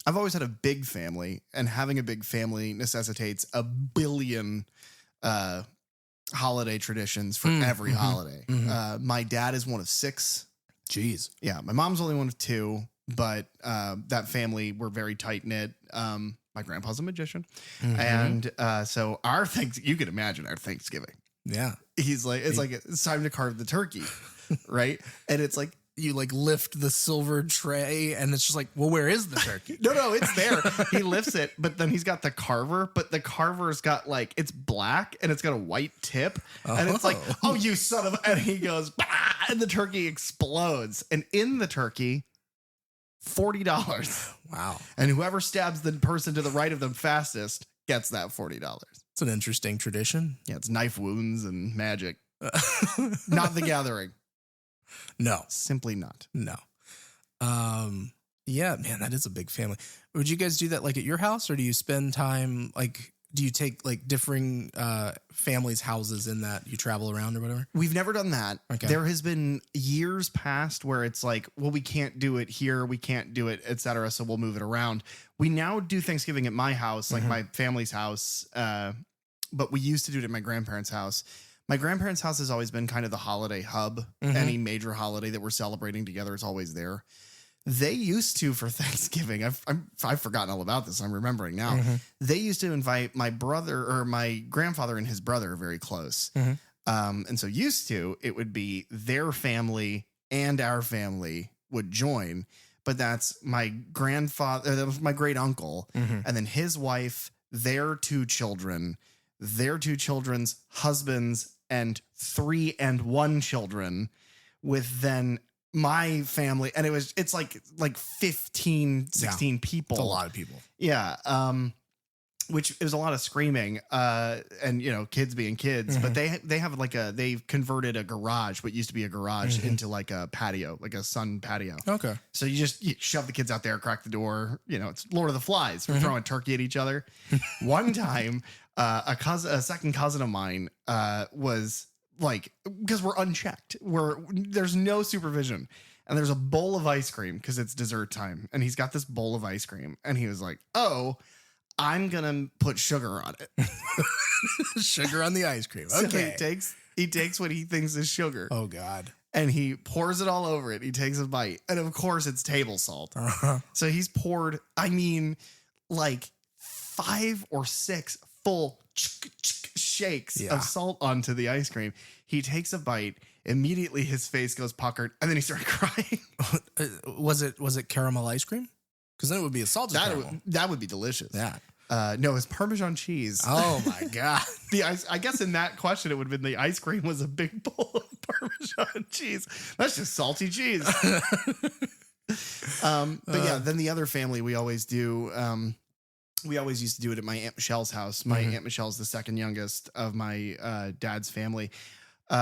I've always had a big family, and having a big family necessitates a billion holiday traditions for every holiday. My dad is one of 6. Jeez. Yeah, my mom's only one of 2, but that family, we're very tight knit. My grandpa's a magician, and so you can imagine our Thanksgiving. Yeah, he's like, it's time to carve the turkey, right? And it's like, you like lift the silver tray and it's just like, well, where is the turkey? No, it's there. He lifts it, but then he's got the carver, but the carver's got like, it's black and it's got a white tip. And it's like, oh, you son of, and he goes, bah! And the turkey explodes. And in the turkey, $40. Wow. And whoever stabs the person to the right of them fastest gets that $40. It's an interesting tradition. Yeah, it's knife wounds and magic. Not The Gathering. No. Simply not. No. Yeah, man, that is a big family. Would you guys do that like at your house, or do you spend time like, do you take like differing families' houses in that you travel around or whatever? We've never done that. Okay. There has been years past where it's like, well, we can't do it here, we can't do it, etc. So we'll move it around. We now do Thanksgiving at my house, like my family's house, but we used to do it at my grandparents' house. My grandparents' house has always been kind of the holiday hub. Any major holiday that we're celebrating together is always there. They used to, for Thanksgiving, I've forgotten all about this. I'm remembering now. They used to invite my brother, or my grandfather and his brother are very close. And so it would be their family and our family would join. But that's my grandfather, that was my great uncle, and then his wife, their 2 children, their 2 children's husbands, and 3 and 1 children, with then my family. And it's like 15, 16 people. It's a lot of people. Yeah. Which is a lot of screaming, and kids being kids, but they have they've converted a garage, what used to be a garage, into like a patio, like a sun patio. Okay. So you shove the kids out there, crack the door. It's Lord of the Flies. We're throwing turkey at each other. One time, a second cousin of mine, was like, because we're unchecked, there's no supervision, and there's a bowl of ice cream because it's dessert time, and he's got this bowl of ice cream, and he was like, "Oh, I'm gonna put sugar on it." Sugar on the ice cream. Okay. So he takes what he thinks is sugar. Oh God. And he pours it all over it. He takes a bite, and of course it's table salt. So he's poured, like 5 or 6 full shakes of salt onto the ice cream. He takes a bite. Immediately his face goes puckered, and then he started crying. Was it caramel ice cream? Because then it would be a salted caramel. That would be delicious. Yeah. No, it's Parmesan cheese. Oh my God. I guess in that question, it would have been the ice cream was a big bowl of Parmesan cheese. That's just salty cheese. But yeah, then the other family we always do, we always used to do it at my Aunt Michelle's house. My Aunt Michelle's the second youngest of my dad's family. They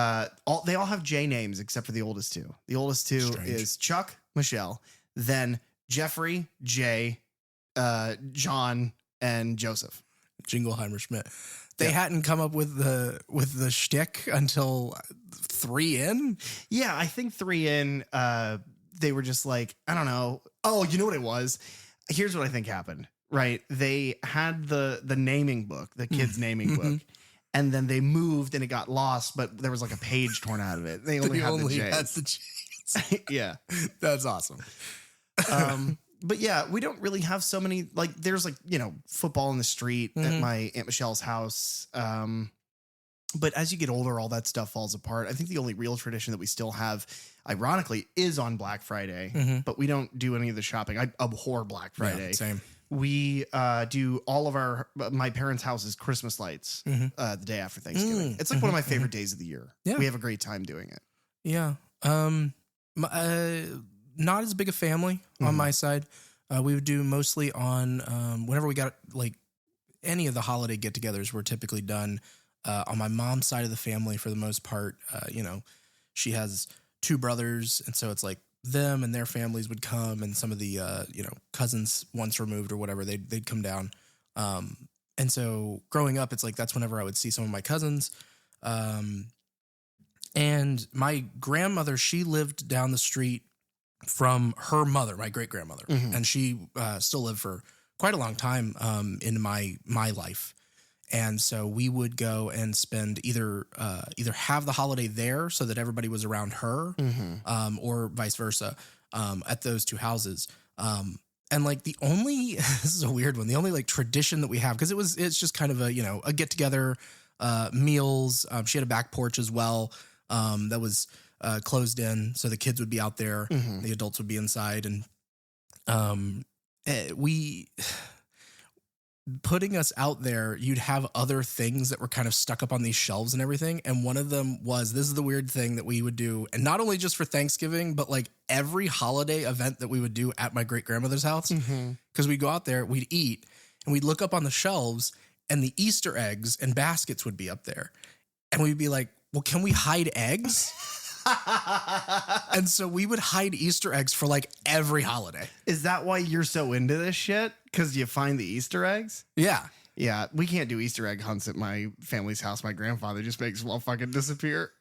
all have J names except for the oldest 2. The oldest 2 is Chuck, Michelle, then Jeffrey, Jay, John, and Joseph. Jingleheimer Schmidt. They hadn't come up with the shtick until 3 in. Yeah, I think 3 in. They were just like, I don't know. Oh, you know what it was? Here's what I think happened. Right? They had the naming book, the kids' naming book, and then they moved and it got lost. But there was like a page torn out of it. They only had the J's. Yeah, that's awesome. But yeah, we don't really have so many, like, there's like, football in the street at my Aunt Michelle's house. But as you get older, all that stuff falls apart. I think the only real tradition that we still have, ironically, is on Black Friday, but we don't do any of the shopping. I abhor Black Friday. Yeah, same. We do all of my parents' house's Christmas lights the day after Thanksgiving. It's like one of my favorite days of the year. Yeah. We have a great time doing it. Yeah. Not as big a family on my side. We would do mostly on whenever we got like any of the holiday get-togethers were typically done on my mom's side of the family for the most part. She has 2 brothers, and so it's like them and their families would come, and some of the cousins once removed or whatever, they'd come down. And so growing up, it's like that's whenever I would see some of my cousins. And my grandmother, she lived down the street from her mother, my great grandmother, and she still lived for quite a long time in my life. And so we would go and spend either have the holiday there so that everybody was around her, or vice versa, at those two houses. And like the only this is a weird one. The only like tradition that we have, because it's just kind of a get together, meals. She had a back porch as well that was closed in, so the kids would be out there, the adults would be inside, and we. Putting us out there, you'd have other things that were kind of stuck up on these shelves and everything. And one of them was, this is the weird thing that we would do. And not only just for Thanksgiving, but like every holiday event that we would do at my great grandmother's house. Because we'd go out there, we'd eat, and we'd look up on the shelves and the Easter eggs and baskets would be up there. And we'd be like, well, can we hide eggs? And so we would hide Easter eggs for like every holiday. Is that why you're so into this shit? Because you find the Easter eggs? Yeah. Yeah, we can't do Easter egg hunts at my family's house. My grandfather just makes them all fucking disappear.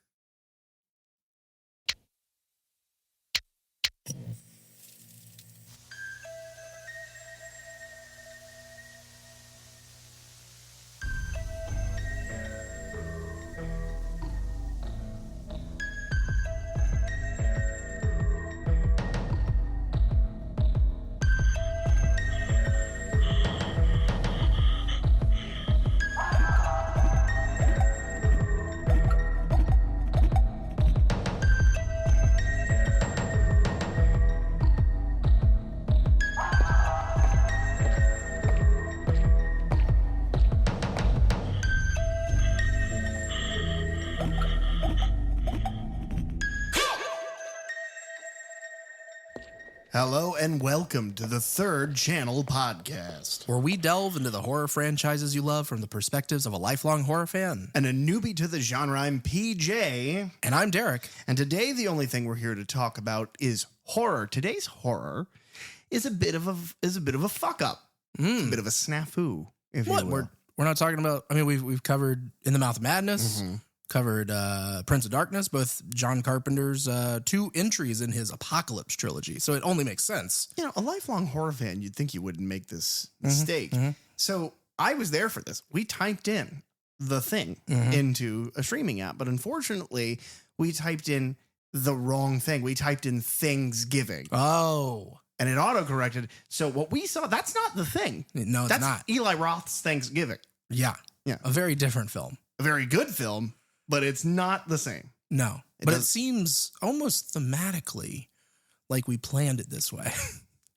Hello and welcome to the Third Channel Podcast, where we delve into the horror franchises you love from the perspectives of a lifelong horror fan. And a newbie to the genre, I'm PJ. And I'm Derek. And today the only thing we're here to talk about is horror. Today's horror is a bit of a fuck up. A bit of a snafu, if you will. We're not talking about, I mean, we've covered In the Mouth of Madness, covered Prince of Darkness, both John Carpenter's two entries in his Apocalypse trilogy. So it only makes sense. You know, a lifelong horror fan, you'd think you wouldn't make this mistake. So I was there for this. We typed in The Thing into a streaming app, but unfortunately, we typed in the wrong thing. We typed in Thanksgiving. Oh. And it auto-corrected. So what we saw, that's not The Thing. No, it's that's not. Eli Roth's Thanksgiving. Yeah. Yeah. A very different film. A very good film, but it's not the same. No. It seems almost thematically like we planned it this way.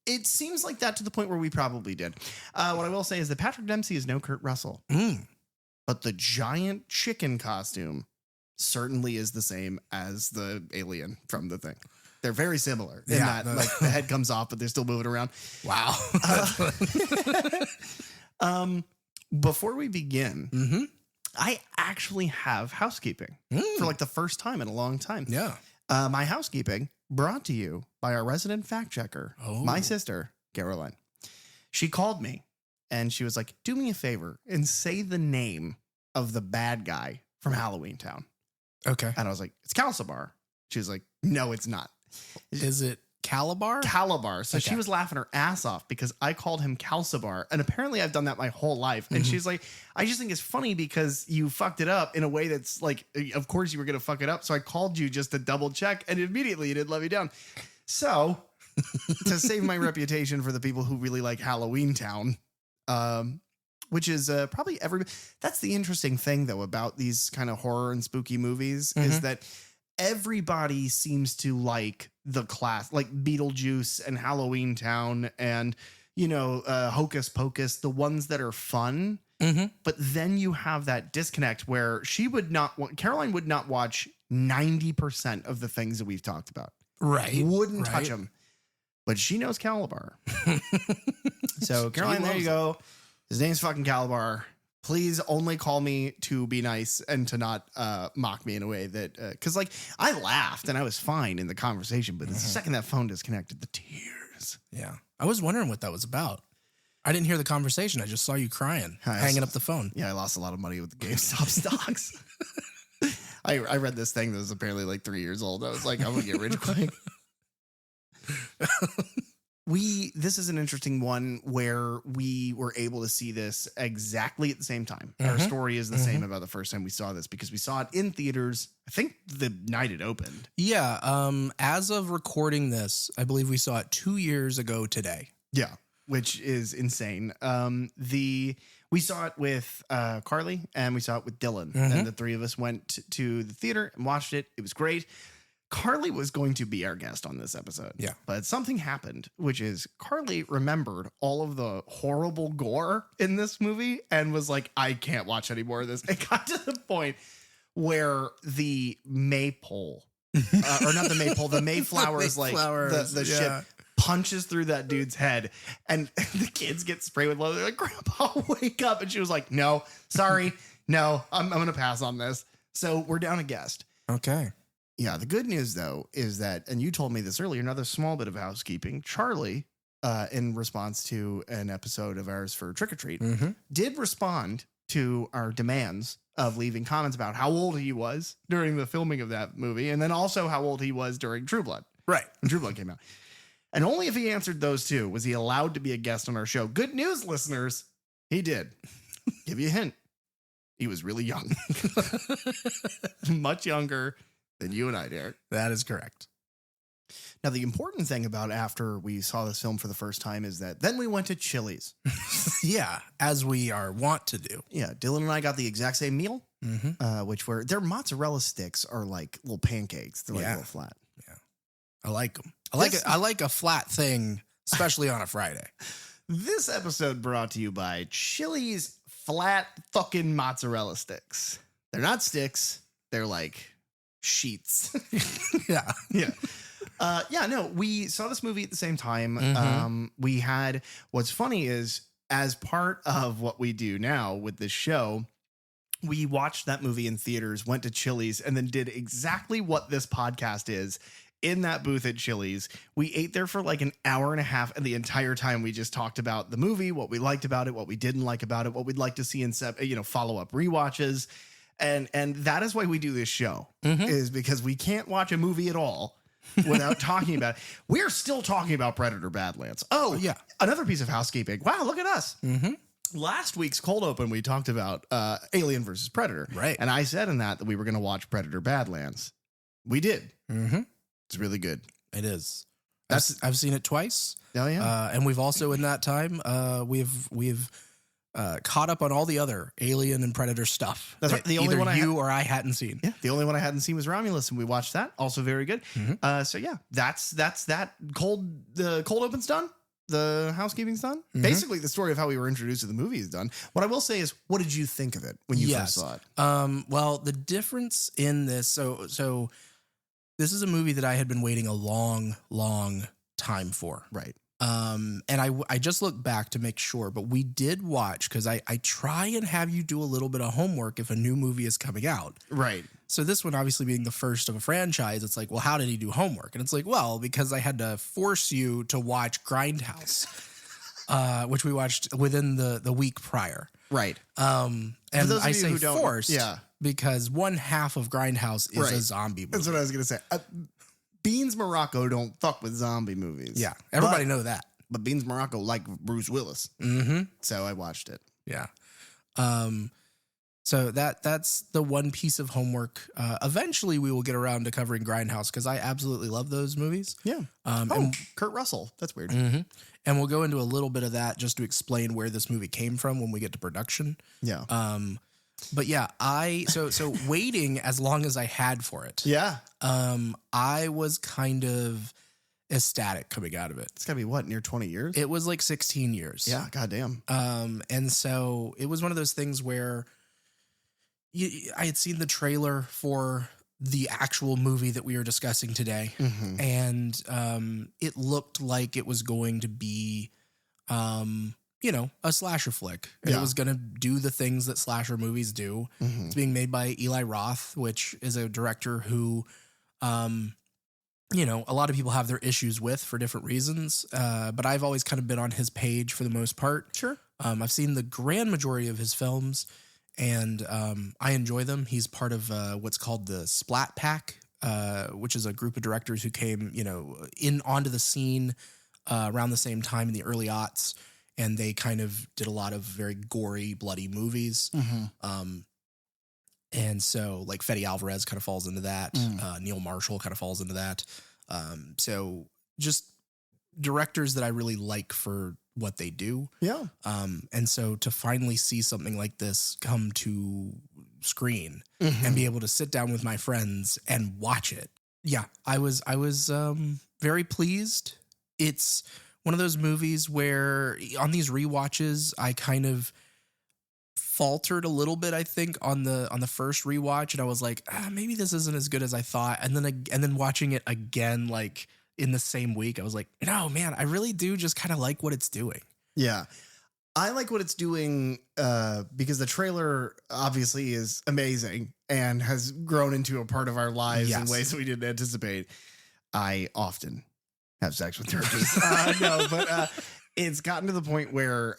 It seems like that to the point where we probably did. What I will say is that Patrick Dempsey is no Kurt Russell. But the giant chicken costume certainly is the same as the alien from The Thing. They're very similar in that like the head comes off, but they're still moving around. Wow. Before we begin, I actually have housekeeping for like the first time in a long time. Yeah. My housekeeping brought to you by our resident fact checker, my sister, Caroline. She called me and she was like, do me a favor and say the name of the bad guy from Halloween Town. Okay. And I was like, it's Calcibar. She was like, no, it's not. Is it Calabar? Calabar. So she was laughing her ass off because I called him Calcibar. And apparently I've done that my whole life. And she's like, I just think it's funny because you fucked it up in a way that's like, of course you were going to fuck it up. So I called you just to double check and immediately you didn't let me down. So to save my reputation for the people who really like Halloween Town, which is probably that's the interesting thing though about these kind of horror and spooky movies is that everybody seems to like the class, like Beetlejuice and Halloween Town and, you know, Hocus Pocus, the ones that are fun. But then you have that disconnect where Caroline would not watch 90% of the things that we've talked about. Right. Wouldn't touch them. But she knows Calabar. So Caroline, there you go. His name's fucking Calabar. Please only call me to be nice and to not mock me in a way that, because like I laughed and I was fine in the conversation, but the second that phone disconnected, the tears. Yeah. I was wondering what that was about. I didn't hear the conversation. I just saw you crying, hanging up the phone. Yeah, I lost a lot of money with the GameStop stocks. I read this thing that was apparently like 3 years old. I was like, I'm going to get rich quick. This is an interesting one where we were able to see this exactly at the same time. Our story is the same about the first time we saw this because we saw it in theaters, I think the night it opened. Yeah. As of recording this, I believe we saw it 2 years ago today. Yeah, which is insane. We saw it with Carly and we saw it with Dylan, and the three of us went to the theater and watched it. It was great. Carly was going to be our guest on this episode. Yeah. But something happened, which is Carly remembered all of the horrible gore in this movie and was like, I can't watch any more of this. It got to the point where the maypole, or not the maypole, the Mayflower's like the ship punches through that dude's head and the kids get sprayed with blood. They're like, Grandpa, wake up. And she was like, no, sorry. No, I'm going to pass on this. So we're down a guest. Okay. Yeah, the good news, though, is that, and you told me this earlier, another small bit of housekeeping, Charlie, in response to an episode of ours for Trick or Treat, did respond to our demands of leaving comments about how old he was during the filming of that movie, and then also how old he was during True Blood. Right. When True Blood came out. And only if he answered those two was he allowed to be a guest on our show. Good news, listeners. He did. Give you a hint. He was really young. Much younger than you and I, Derek. That is correct. Now, the important thing about after we saw this film for the first time is that then we went to Chili's. Yeah, as we are wont to do. Yeah, Dylan and I got the exact same meal, which were their mozzarella sticks are like little pancakes. They're like a little flat. Yeah, I like them. I like a flat thing, especially on a Friday. This episode brought to you by Chili's flat fucking mozzarella sticks. They're not sticks. They're like sheets. Yeah. No, we saw this movie at the same time. We had, what's funny is, as part of what we do now with this show, we watched that movie in theaters, went to Chili's, and then did exactly what this podcast is in that booth at Chili's. We ate there for like an hour and a half, and the entire time we just talked about the movie, what we liked about it, what we didn't like about it, what we'd like to see in follow-up rewatches. And that is why we do this show, is because we can't watch a movie at all without talking about it. We're still talking about Predator Badlands. Oh, yeah. Another piece of housekeeping. Wow, look at us. Last week's cold open, we talked about Alien versus Predator. Right. And I said in that we were going to watch Predator Badlands. We did. It's really good. It is. I've seen it twice. Oh, yeah. And we've also, in that time, we've caught up on all the other Alien and Predator stuff. That's right. The only one or I hadn't seen. Yeah, the only one I hadn't seen was Romulus, and we watched that. Also very good. So yeah, that's that. The cold open's done. The housekeeping's done. Basically, the story of how we were introduced to the movie is done. What I will say is, what did you think of it when you first saw it? Well, the difference in this, so this is a movie that I had been waiting a long, long time for. Right. And I just looked back to make sure, but we did watch, because I try and have you do a little bit of homework if a new movie is coming out. Right. So this one obviously being the first of a franchise, it's like, well, how did he do homework? And it's like, well, because I had to force you to watch Grindhouse, which we watched within the week prior. Right. And I say forced because one half of Grindhouse is a zombie movie. That's what I was going to say. Beans Morocco don't fuck with zombie movies. Yeah, everybody know that. But Beans Morocco like Bruce Willis. So I watched it. Yeah. So that's the one piece of homework. Eventually we will get around to covering Grindhouse, because I absolutely love those movies. Yeah. And Kurt Russell. That's weird. And we'll go into a little bit of that just to explain where this movie came from when we get to production. Yeah. But yeah, so waiting as long as I had for it. Yeah. I was kind of ecstatic coming out of it. It's gotta be what, near 20 years? It was like 16 years. Yeah, goddamn. And so it was one of those things where I had seen the trailer for the actual movie that we are discussing today. And it looked like it was going to be a slasher flick. And it was going to do the things that slasher movies do. It's being made by Eli Roth, which is a director who, a lot of people have their issues with for different reasons. But I've always kind of been on his page for the most part. Sure. I've seen the grand majority of his films, and I enjoy them. He's part of what's called the Splat Pack which is a group of directors who came, onto the scene around the same time in the early aughts, and they kind of did a lot of very gory, bloody movies. And so like Fede Alvarez kind of falls into that. Neil Marshall kind of falls into that. So just directors that I really like for what they do. Yeah. And so to finally see something like this come to screen and be able to sit down with my friends and watch it. Yeah, I was very pleased. It's one of those movies where on these rewatches, I kind of faltered a little bit, I think, on the first rewatch, and I was like, maybe this isn't as good as I thought. And then watching it again, like in the same week, I was like, no, man, I really do just kind of like what it's doing. Yeah. I like what it's doing because the trailer obviously is amazing and has grown into a part of our lives in ways we didn't anticipate. I often have sex with turkeys. But it's gotten to the point where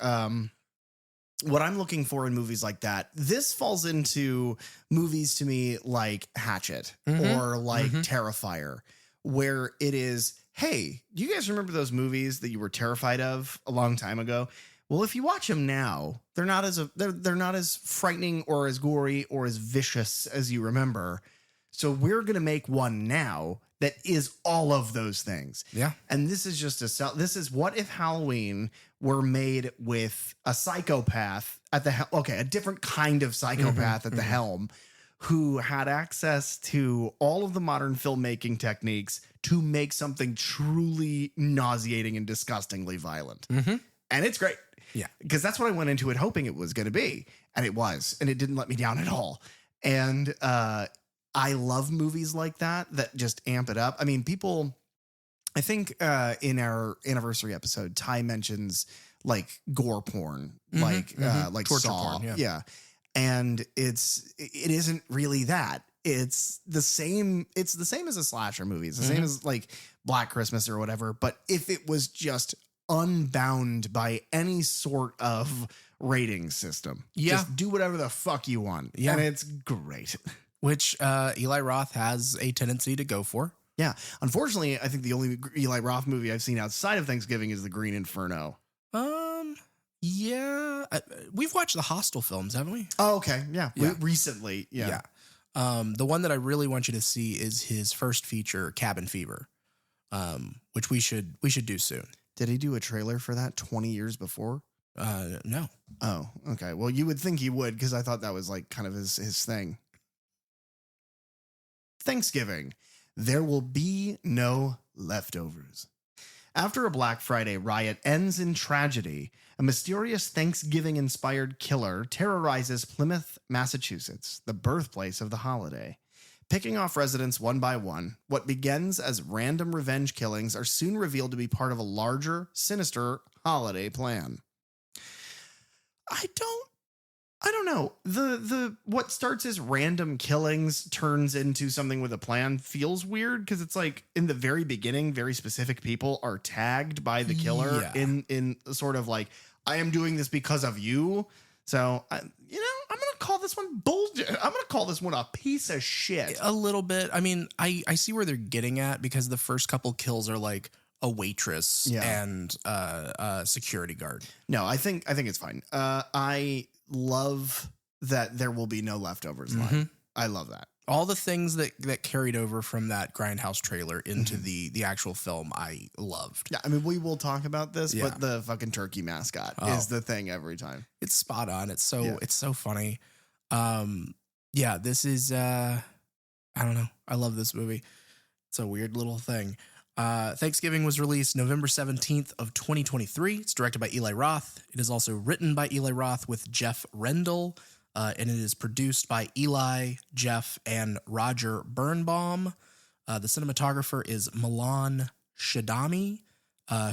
what I'm looking for in movies like that, this falls into movies to me like Hatchet or like Terrifier, where it is, hey, do you guys remember those movies that you were terrified of a long time ago? Well, if you watch them now, they're not as frightening or as gory or as vicious as you remember. So we're going to make one now that is all of those things. Yeah. And this is just this is what if Halloween were made with a psychopath at the a different kind of psychopath at the helm, who had access to all of the modern filmmaking techniques to make something truly nauseating and disgustingly violent. And it's great. Yeah. Because that's what I went into it hoping it was going to be. And it was. And it didn't let me down at all. And I love movies like that just amp it up. I mean, people, I think in our anniversary episode, Ty mentions like gore porn, like torture Saw. porn. Yeah. And it isn't really that. It's the same as a slasher movie. It's the same as like Black Christmas or whatever. But if it was just unbound by any sort of rating system, just do whatever the fuck you want. Yeah. And it's great. Which Eli Roth has a tendency to go for. Yeah. Unfortunately, I think the only Eli Roth movie I've seen outside of Thanksgiving is The Green Inferno. Yeah. We've watched the Hostel films, haven't we? Oh, okay. Yeah. Recently. Yeah. The one that I really want you to see is his first feature, Cabin Fever, which we should do soon. Did he do a trailer for that 20 years before? No. Oh, okay. Well, you would think he would, because I thought that was like kind of his thing. Thanksgiving. There will be no leftovers. After a Black Friday riot ends in tragedy, a mysterious Thanksgiving-inspired killer terrorizes Plymouth, Massachusetts, the birthplace of the holiday. Picking off residents one by one, what begins as random revenge killings are soon revealed to be part of a larger, sinister holiday plan. I don't know. The what starts as random killings turns into something with a plan feels weird, because it's like in the very beginning, very specific people are tagged by the killer in sort of like, I am doing this because of you. So, I'm going to call this one bullshit. I'm going to call this one a piece of shit. A little bit. I mean, I see where they're getting at, because the first couple kills are like a waitress and a security guard. No, I think it's fine. I love that there will be no leftovers line. I love that. All the things that carried over from that Grindhouse trailer into the actual film, I loved. Yeah, I mean, we will talk about this, but the fucking turkey mascot is the thing every time. It's spot on. It's so funny. This is I don't know. I love this movie. It's a weird little thing. Thanksgiving was released November 17th of 2023. It's directed by Eli Roth. It is also written by Eli Roth with Jeff Rendell. And it is produced by Eli, Jeff, and Roger Birnbaum. The cinematographer is Milan Shadami,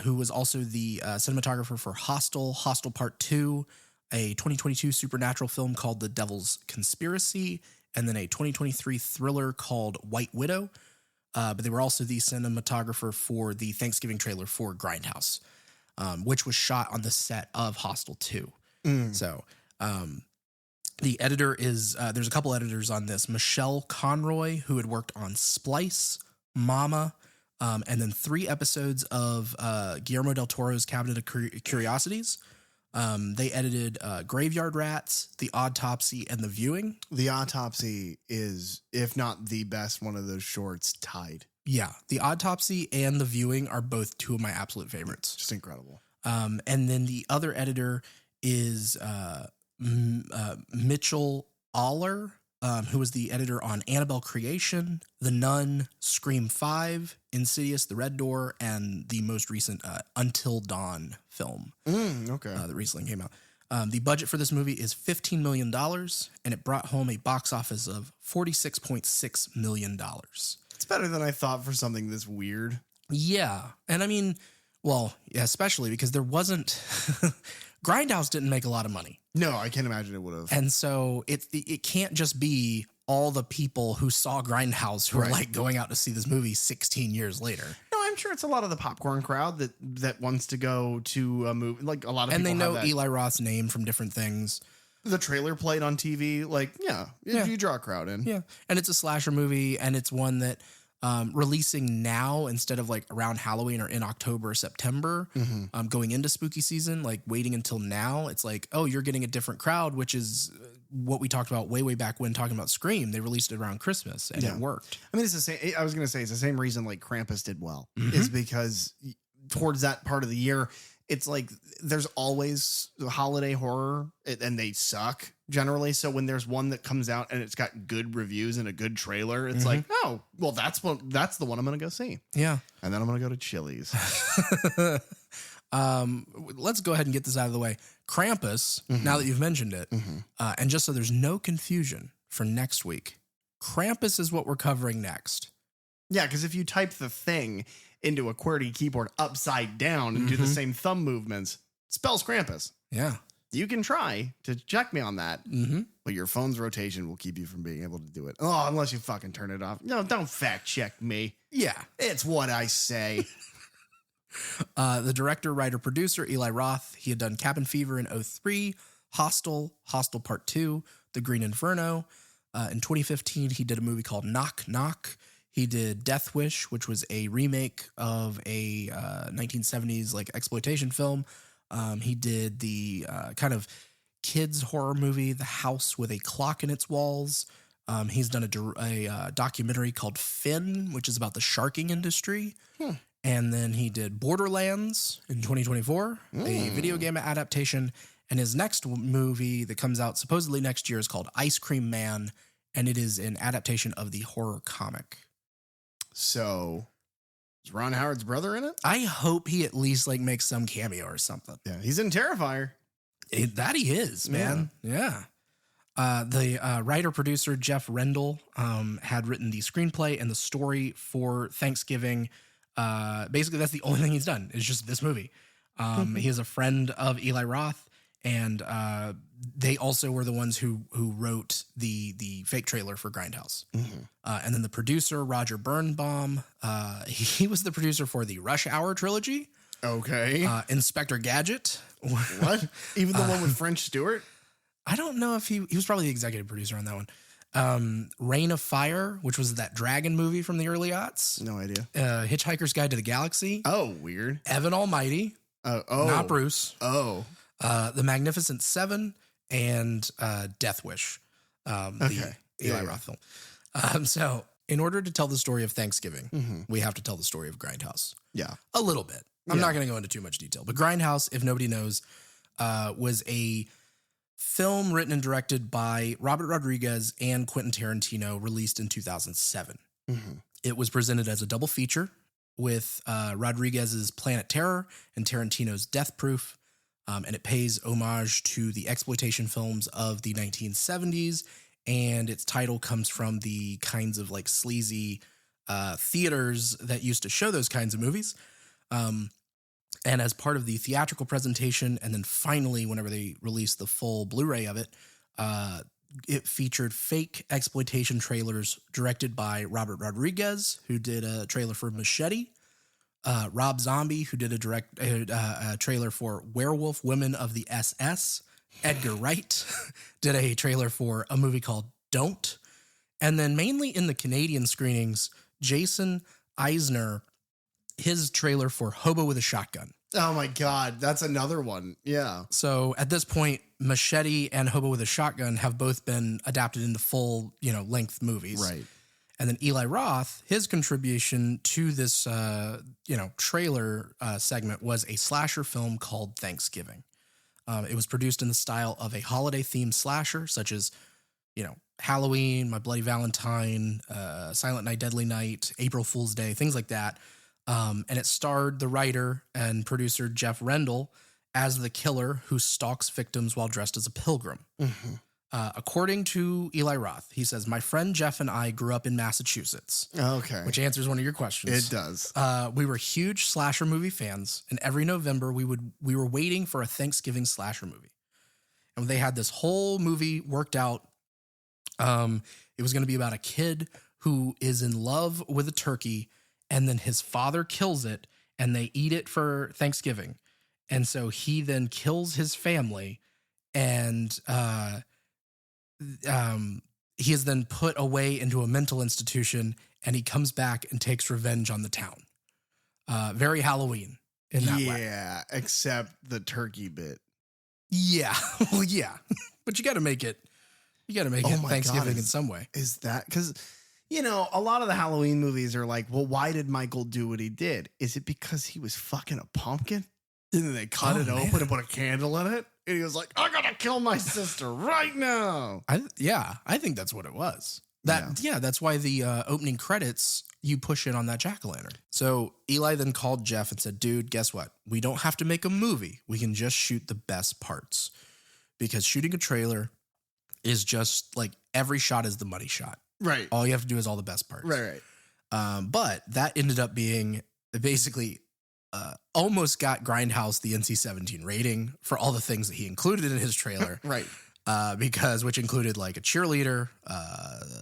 who was also the cinematographer for Hostel Part 2, a 2022 supernatural film called The Devil's Conspiracy, and then a 2023 thriller called White Widow. But they were also the cinematographer for the Thanksgiving trailer for Grindhouse, which was shot on the set of Hostel 2. So, The editor is, there's a couple editors on this. Michelle Conroy, who had worked on Splice, Mama, and then 3 episodes of Guillermo del Toro's Cabinet of Curiosities. They edited Graveyard Rats, The Autopsy, and The Viewing. The Autopsy is, if not the best one of those shorts, tied. Yeah, The Autopsy and The Viewing are both 2 of my absolute favorites. Just incredible. And then the other editor is Mitchell Aller, who was the editor on Annabelle Creation, The Nun, Scream 5, Insidious, The Red Door, and the most recent Until Dawn film that recently came out. The budget for this movie is $15 million, and it brought home a box office of $46.6 million. It's better than I thought for something this weird. Yeah. And I mean, well, yeah, especially because there wasn't... Grindhouse didn't make a lot of money. No, I can't imagine it would have. And so it can't just be all the people who saw Grindhouse who are like going out to see this movie 16 years later. No, I'm sure it's a lot of the popcorn crowd that wants to go to a movie. Like a lot of and people they know have that. Eli Roth's name from different things. The trailer played on TV. Like, you draw a crowd in. Yeah. And it's a slasher movie, and it's one that releasing now instead of like around Halloween or in October or September, going into spooky season, like waiting until now, it's like, oh, you're getting a different crowd, which is what we talked about way back when talking about Scream. They released it around Christmas and it worked. I mean, it's the same. I was going to say it's the same reason like Krampus did well is because towards that part of the year, it's like there's always holiday horror and they suck generally. So when there's one that comes out and it's got good reviews and a good trailer, it's like, oh, well, that's the one I'm going to go see. Yeah. And then I'm going to go to Chili's. Let's go ahead and get this out of the way. Krampus, now that you've mentioned it, and just so there's no confusion for next week, Krampus is what we're covering next. Yeah, because if you type the thing into a QWERTY keyboard upside down and do the same thumb movements, it spells Krampus. Yeah. You can try to check me on that, but your phone's rotation will keep you from being able to do it. Oh, unless you fucking turn it off. No, don't fact check me. Yeah. It's what I say. The director, writer, producer, Eli Roth, he had done Cabin Fever in 2003, Hostel Part 2, The Green Inferno. In 2015, he did a movie called Knock Knock. He did Death Wish, which was a remake of a 1970s like exploitation film. He did the kind of kids horror movie, The House with a Clock in Its Walls. He's done a documentary called Finn, which is about the sharking industry. And then he did Borderlands in 2024, a video game adaptation. And his next movie that comes out supposedly next year is called Ice Cream Man, and it is an adaptation of the horror comic. So, is Ron Howard's brother in it? I hope he at least like makes some cameo or something. Yeah, he's in Terrifier. That he is, man. Yeah. The writer-producer Jeff Rendell had written the screenplay and the story for Thanksgiving. Basically, that's the only thing he's done. Is just this movie. He is a friend of Eli Roth, and they also were the ones who wrote the fake trailer for Grindhouse. And then the producer Roger Birnbaum, he was the producer for the Rush Hour trilogy. Okay. Inspector Gadget. What? Even the one with French Stewart? I don't know if he was probably the executive producer on that one. Reign of Fire, which was that dragon movie from the early aughts. No idea. Hitchhiker's Guide to the Galaxy. Oh, weird. Evan Almighty. Not Bruce. The Magnificent Seven and Death Wish. The Eli Roth film. So in order to tell the story of Thanksgiving, we have to tell the story of Grindhouse. Yeah. A little bit. I'm not going to go into too much detail, but Grindhouse, if nobody knows, was a film written and directed by Robert Rodriguez and Quentin Tarantino, released in 2007. It was presented as a double feature with Rodriguez's Planet Terror and Tarantino's Death Proof. And it pays homage to the exploitation films of the 1970s. And its title comes from the kinds of like sleazy theaters that used to show those kinds of movies. And as part of the theatrical presentation, and then finally, whenever they released the full Blu-ray of it, it featured fake exploitation trailers directed by Robert Rodriguez, who did a trailer for Machete, Rob Zombie, who did a trailer for Werewolf Women of the SS, Edgar Wright did a trailer for a movie called Don't. And then mainly in the Canadian screenings, Jason Eisner, his trailer for Hobo with a Shotgun. Oh my God, that's another one. Yeah. So at this point, Machete and Hobo with a Shotgun have both been adapted into full, length movies. Right. And then Eli Roth, his contribution to this, trailer segment was a slasher film called Thanksgiving. It was produced in the style of a holiday-themed slasher, such as, Halloween, My Bloody Valentine, Silent Night, Deadly Night, April Fool's Day, things like that. And it starred the writer and producer Jeff Rendell as the killer who stalks victims while dressed as a pilgrim. Mm-hmm. According to Eli Roth, he says, "My friend Jeff and I grew up in Massachusetts." Okay. Which answers one of your questions. It does. We were huge slasher movie fans, and every November we were waiting for a Thanksgiving slasher movie. And they had this whole movie worked out. It was going to be about a kid who is in love with a turkey, and then his father kills it, and they eat it for Thanksgiving. And so he then kills his family, and he is then put away into a mental institution, and he comes back and takes revenge on the town. Very Halloween in that way. Yeah, except the turkey bit. Yeah. Well, yeah. But you got to make it. You got to make it Thanksgiving in some way. Is that because, a lot of the Halloween movies are like, well, why did Michael do what he did? Is it because he was fucking a pumpkin? And then they cut it open and put a candle in it? And he was like, I gotta kill my sister right now. I think that's what it was. That's why the opening credits, you push it on that jack-o'-lantern. So Eli then called Jeff and said, dude, guess what? We don't have to make a movie. We can just shoot the best parts. Because shooting a trailer is just like every shot is the money shot. Right. All you have to do is all the best parts. Right. But that ended up being basically almost got Grindhouse the NC-17 rating for all the things that he included in his trailer. Right. Which included like a cheerleader,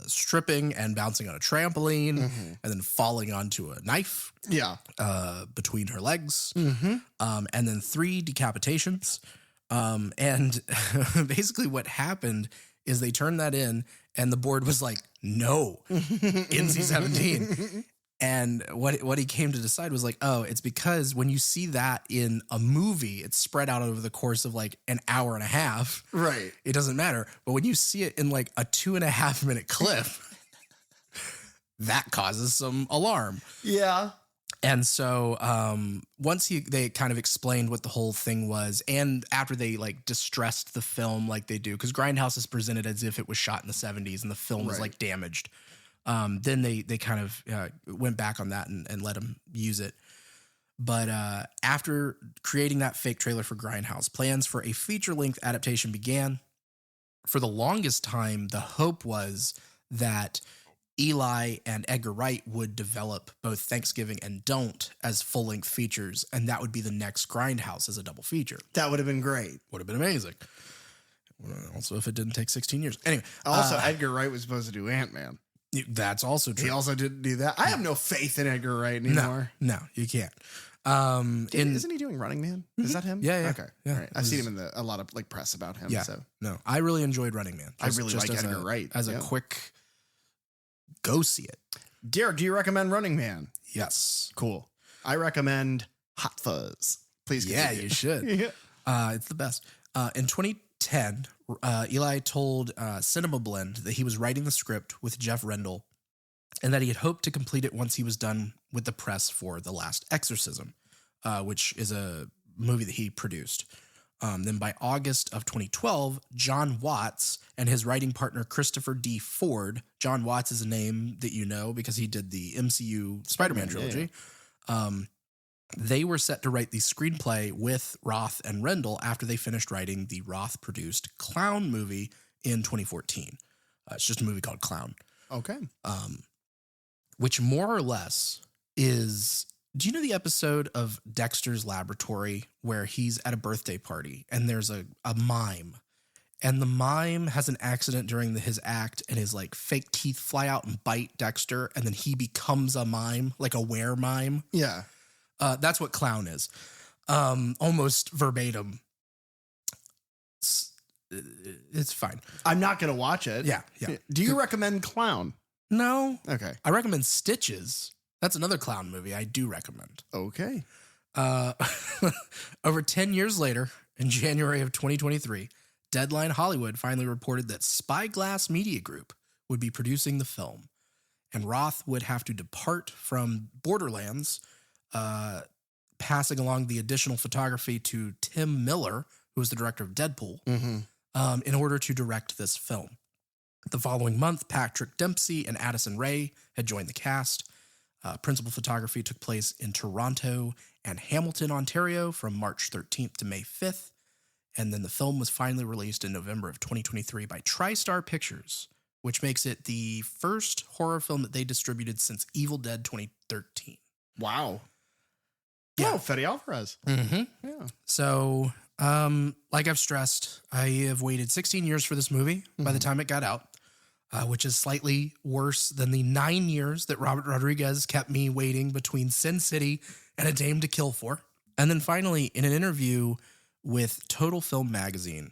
stripping and bouncing on a trampoline, and then falling onto a knife. Yeah. Between her legs. Mm-hmm. And then 3 decapitations. And basically what happened is they turned that in and the board was like, no, NC-17. And what he came to decide was like, oh, it's because when you see that in a movie, it's spread out over the course of like an hour and a half. Right. It doesn't matter. But when you see it in like a 2.5 minute clip, that causes some alarm. Yeah. And so once they kind of explained what the whole thing was, and after they like distressed the film like they do, because Grindhouse is presented as if it was shot in the 70s and the film was like damaged. Then they kind of went back on that and let him use it. But after creating that fake trailer for Grindhouse, plans for a feature-length adaptation began. For the longest time, the hope was that Eli and Edgar Wright would develop both Thanksgiving and Don't as full-length features, and that would be the next Grindhouse as a double feature. That would have been great. Would have been amazing. Also, if it didn't take 16 years. Anyway. Also, Edgar Wright was supposed to do Ant-Man. That's also true. He also didn't do that. I have no faith in Edgar Wright anymore. No, you can't. Isn't he doing Running Man? Is that him? Yeah. Okay. Yeah. All right. I've seen him in a lot of like press about him. Yeah. So No, I really enjoyed Running Man. I really like Edgar Wright. As a quick go see it. Derek, do you recommend Running Man? Yes. Cool. I recommend Hot Fuzz. Please continue. Yeah, you should. Yeah. It's the best. In 2010, Eli told Cinema Blend that he was writing the script with Jeff Rendell and that he had hoped to complete it once he was done with the press for The Last Exorcism, which is a movie that he produced. Then by August of 2012, John Watts and his writing partner Christopher D. Ford, John Watts is a name that you know because he did the MCU Spider-Man trilogy. They were set to write the screenplay with Roth and Rendell after they finished writing the Roth-produced Clown movie in 2014. It's just a movie called Clown. Okay. Which more or less is... Do you know the episode of Dexter's Laboratory where he's at a birthday party and there's a mime, and the mime has an accident during his act and his like fake teeth fly out and bite Dexter, and then he becomes a mime, like a were-mime? Yeah. That's what Clown is. Almost verbatim. it's fine. I'm not going to watch it. Yeah. Do you recommend Clown? No. Okay. I recommend Stitches. That's another clown movie I do recommend. Okay. Over 10 years later, in January of 2023, Deadline Hollywood finally reported that Spyglass Media Group would be producing the film, and Roth would have to depart from Borderlands, passing along the additional photography to Tim Miller, who was the director of Deadpool, in order to direct this film. The following month, Patrick Dempsey and Addison Rae had joined the cast. Principal photography took place in Toronto and Hamilton, Ontario from March 13th to May 5th. And then the film was finally released in November of 2023 by TriStar Pictures, which makes it the first horror film that they distributed since Evil Dead 2013. Wow. Yeah. Oh, Fede Alvarez. Mm-hmm. Yeah. So, like I've stressed, I have waited 16 years for this movie by the time it got out, which is slightly worse than the 9 years that Robert Rodriguez kept me waiting between Sin City and A Dame to Kill For. And then finally, in an interview with Total Film Magazine,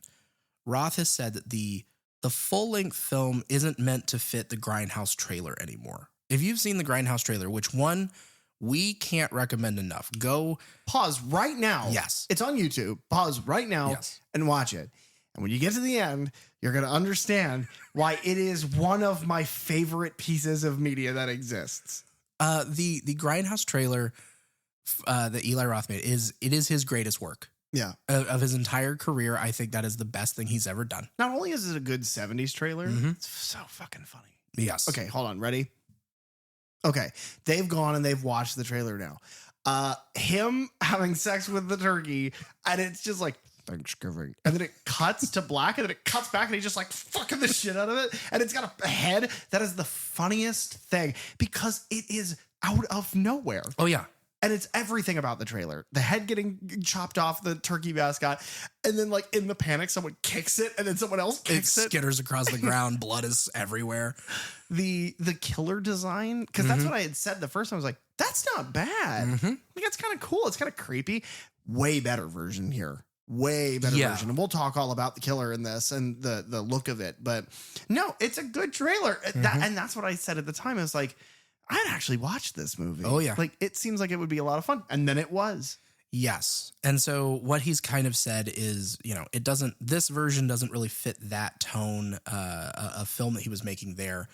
Roth has said that the full-length film isn't meant to fit the Grindhouse trailer anymore. If you've seen the Grindhouse trailer, which one we can't recommend enough, go pause right now. Yes. It's on YouTube. Pause right now and watch it. And when you get to the end, you're going to understand why it is one of my favorite pieces of media that exists. The Grindhouse trailer that Eli Roth made is his greatest work. Yeah. Of his entire career. I think that is the best thing he's ever done. Not only is it a good 70s trailer, it's so fucking funny. Yes. Okay, hold on. Ready? Okay. They've gone and they've watched the trailer now. Him having sex with the turkey, and it's just like Thanksgiving. And then it cuts to black, and then it cuts back, and he's just like fucking the shit out of it. And it's got a head. That is the funniest thing because it is out of nowhere. Oh, yeah. And it's everything about the trailer. The head getting chopped off the turkey mascot. And then like in the panic, someone kicks it and then someone else kicks it. Skitters across the ground. Blood is everywhere. The killer design, because that's what I had said the first time. I was like, that's not bad. Like, it's kind of cool. It's kind of creepy. Way better version here. Way better version. And we'll talk all about the killer in this and the look of it. But no, it's a good trailer. And that's what I said at the time. I was like, I'd actually watch this movie. Oh, yeah. Like, it seems like it would be a lot of fun. And then it was. Yes. And so what he's kind of said is, this version doesn't really fit that tone of film that he was making there.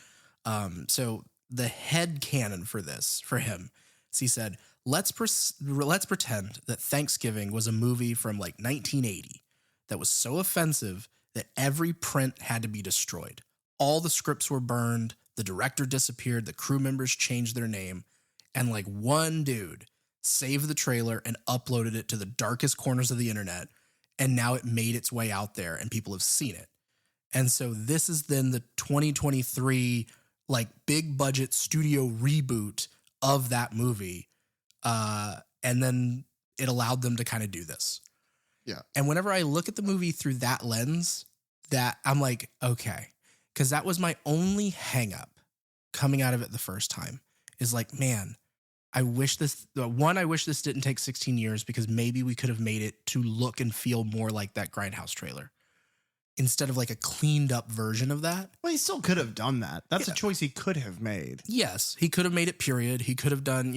So the head canon for him, is he said, let's pretend that Thanksgiving was a movie from like 1980 that was so offensive that every print had to be destroyed. All the scripts were burned. The director disappeared. The crew members changed their name. And like one dude saved the trailer and uploaded it to the darkest corners of the internet. And now it made its way out there and people have seen it. And so this is then the 2023 like big budget studio reboot of that movie. And then it allowed them to kind of do this. Yeah. And whenever I look at the movie through that lens, that I'm like, okay. Because that was my only hang up coming out of it the first time is like, man, I wish this didn't take 16 years because maybe we could have made it to look and feel more like that Grindhouse trailer instead of like a cleaned up version of that. Well, he still could have done that. That's a choice he could have made. Yes, he could have made it period. He could have done,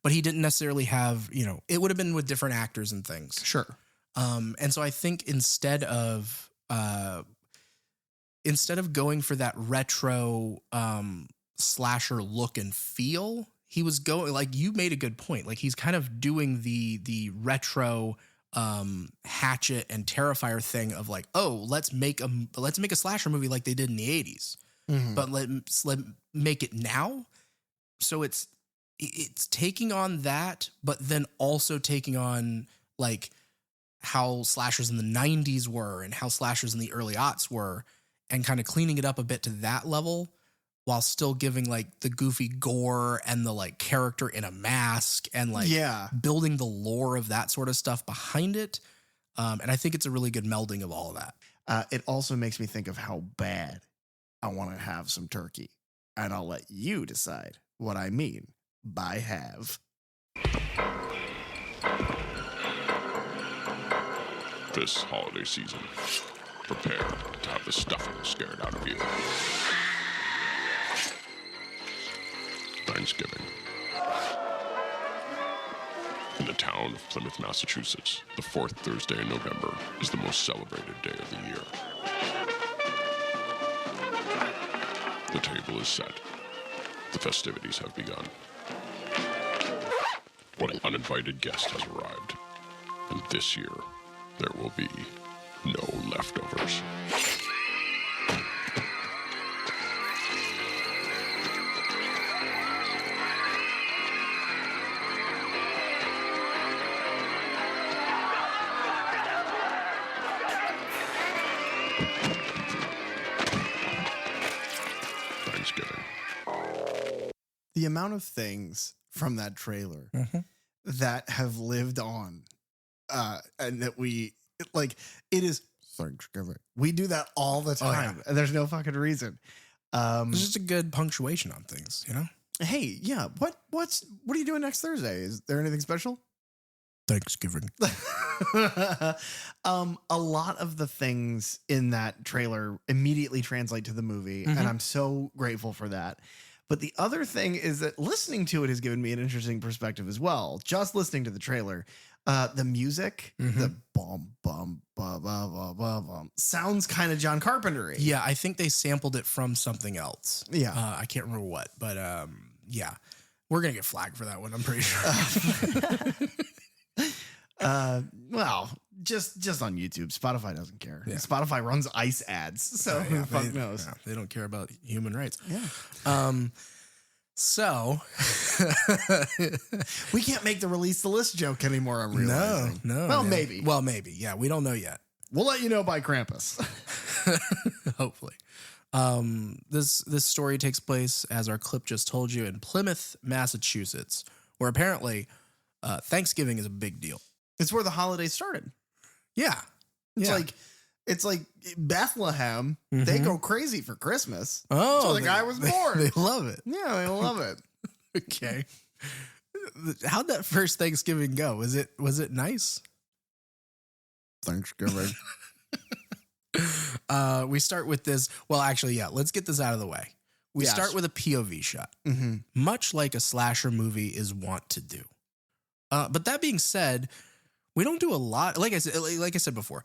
but he didn't necessarily have, it would have been with different actors and things. Sure. And so I think instead of going for that retro slasher look and feel, he was going, like you made a good point. Like he's kind of doing the retro Hatchet and Terrifier thing of like, oh, let's make a slasher movie like they did in the 80s. But let's make it now. So it's taking on that, but then also taking on like how slashers in the 90s were and how slashers in the early aughts were, and kind of cleaning it up a bit to that level while still giving like the goofy gore and the like character in a mask and like building the lore of that sort of stuff behind it. And I think it's a really good melding of all of that. It also makes me think of how bad I want to have some turkey, and I'll let you decide what I mean by have. This holiday season, Prepare to have the stuffing scared out of you. Thanksgiving. In the town of Plymouth, Massachusetts, the fourth Thursday in November is the most celebrated day of the year. The table is set. The festivities have begun. One uninvited guest has arrived, and this year, there will be no leftovers. Thanksgiving. The amount of things from that trailer that have lived on, and that it is Thanksgiving. We do that all the time, and there's no fucking reason. It's just a good punctuation on things, you know? Hey, yeah. What are you doing next Thursday? Is there anything special? Thanksgiving. A lot of the things in that trailer immediately translate to the movie, and I'm so grateful for that. But the other thing is that listening to it has given me an interesting perspective as well. Just listening to the trailer, the music, the bum bum bum bum bum bum bum sounds kind of John Carpenter-y. Yeah, I think they sampled it from something else. Yeah, I can't remember what, but yeah, we're gonna get flagged for that one. I'm pretty sure. Well, just on YouTube. Spotify doesn't care. Yeah. Spotify runs ICE ads, so who the fuck knows? Yeah, they don't care about human rights. Yeah. So we can't make the release the list joke anymore. I'm realizing. No. Well, man. maybe. Well, maybe. Yeah, we don't know yet. We'll let you know by Krampus. Hopefully. This story takes place, as our clip just told you, in Plymouth, Massachusetts, where apparently Thanksgiving is a big deal. It's where the holiday started. Yeah. It's like Bethlehem. They go crazy for Christmas. Oh, so the guy was born. They love it. Yeah, they love it. Okay. How'd that first Thanksgiving go? Was it nice? Thanksgiving. We start with this. Well, actually, yeah. Let's get this out of the way. We start with a POV shot, much like a slasher movie is wont to do. But that being said, we don't do a lot. Like I said before,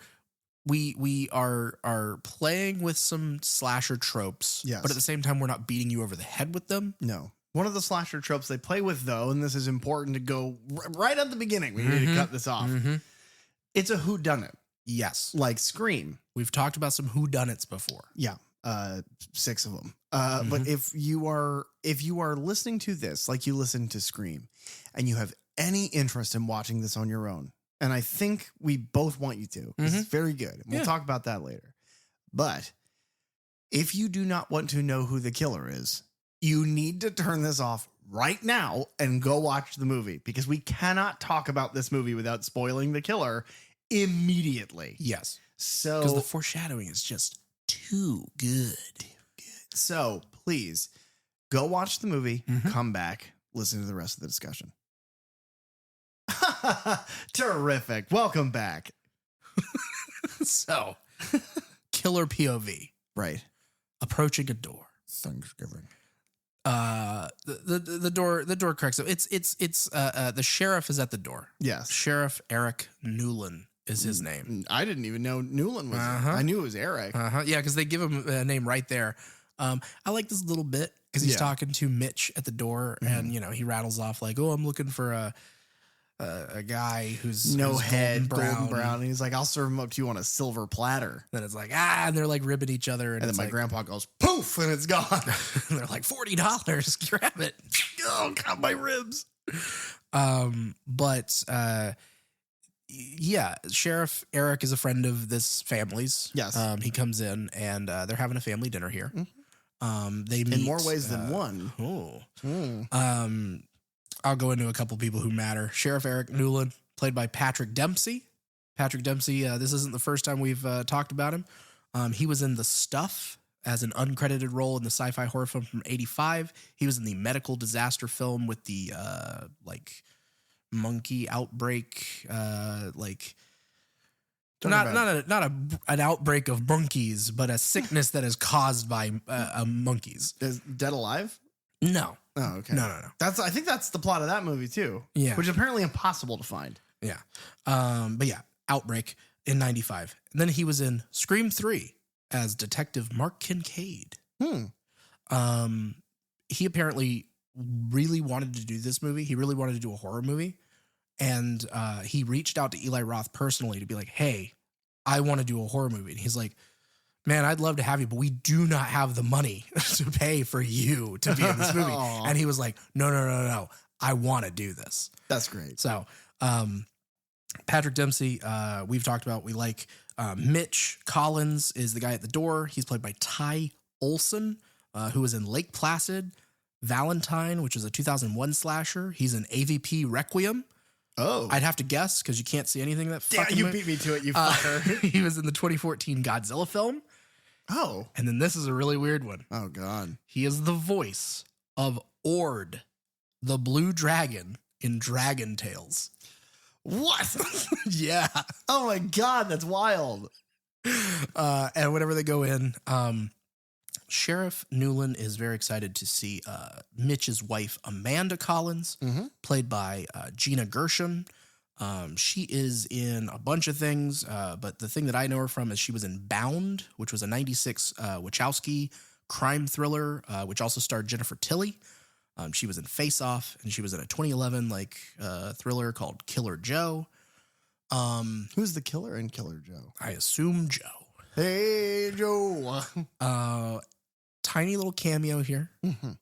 we are playing with some slasher tropes, but at the same time, we're not beating you over the head with them. No. One of the slasher tropes they play with, though, and this is important to go right at the beginning. We need to cut this off. It's a whodunit. Yes. Like Scream. We've talked about some whodunits before. Yeah. 6 of them. But if you are listening to this, like you listen to Scream, and you have any interest in watching this on your own, and I think we both want you to, because it's very good. And we'll talk about that later. But if you do not want to know who the killer is, you need to turn this off right now and go watch the movie, because we cannot talk about this movie without spoiling the killer immediately. Yes. So because the foreshadowing is just too good. So please go watch the movie, come back, listen to the rest of the discussion. Terrific. Welcome back. So, killer POV. Right. Approaching a door. Thanksgiving. The door cracks up. It's the sheriff is at the door. Yes. Sheriff Eric Newland is his name. I didn't even know Newland was it. I knew it was Eric. Yeah, because they give him a name right there. I like this little bit because he's talking to Mitch at the door, and he rattles off like, "Oh, I'm looking for a guy who's head, golden brown." And he's like, "I'll serve him up to you on a silver platter." then it's like, and they're like ribbing each other, And then my grandpa goes, "Poof," and it's gone. and they're like $40, grab it. Oh, got my ribs. Yeah, Sheriff Eric is a friend of this family's. Yes. He comes in and they're having a family dinner here. They meet In more ways than one. I'll go into a couple people who matter. Sheriff Eric Newland, played by Patrick Dempsey. Patrick Dempsey, this isn't the first time we've talked about him. He was in The Stuff as an uncredited role in the sci-fi horror film from '85. He was in the medical disaster film with the monkey outbreak, An outbreak of monkeys, but a sickness that is caused by monkeys. Is Dead Alive? No. Oh, okay. No. I think that's the plot of that movie too. Yeah. Which is apparently impossible to find. Yeah. But yeah, Outbreak in 95. And then he was in Scream 3 as Detective Mark Kincaid. He apparently really wanted to do this movie. He really wanted to do a horror movie. And he reached out to Eli Roth personally to be like, hey, I want to do a horror movie. And he's like, man, I'd love to have you, but we do not have the money to pay for you to be in this movie. And he was like, no. I want to do this. That's great. So Patrick Dempsey, we've talked about, we like Mitch Collins is the guy at the door. He's played by Ty Olson, who was in Lake Placid, Valentine, which is a 2001 slasher. He's in AVP Requiem. Oh, I'd have to guess because you can't see anything that fucking you beat me to it, you fucker. He was in the 2014 Godzilla film. Oh. And then this is a really weird one. Oh, God. He is the voice of Ord, the blue dragon in Dragon Tales. What? Yeah. Oh, my God. That's wild. And whenever they go in, Sheriff Newland is very excited to see Mitch's wife, Amanda Collins, played by Gina Gershon. She is in a bunch of things, but the thing that I know her from is she was in Bound, which was a 96 Wachowski crime thriller, which also starred Jennifer Tilly. She was in Face Off, and she was in a 2011 thriller called Killer Joe. Who's the killer in Killer Joe? I assume Joe. Hey, Joe. Tiny little cameo here.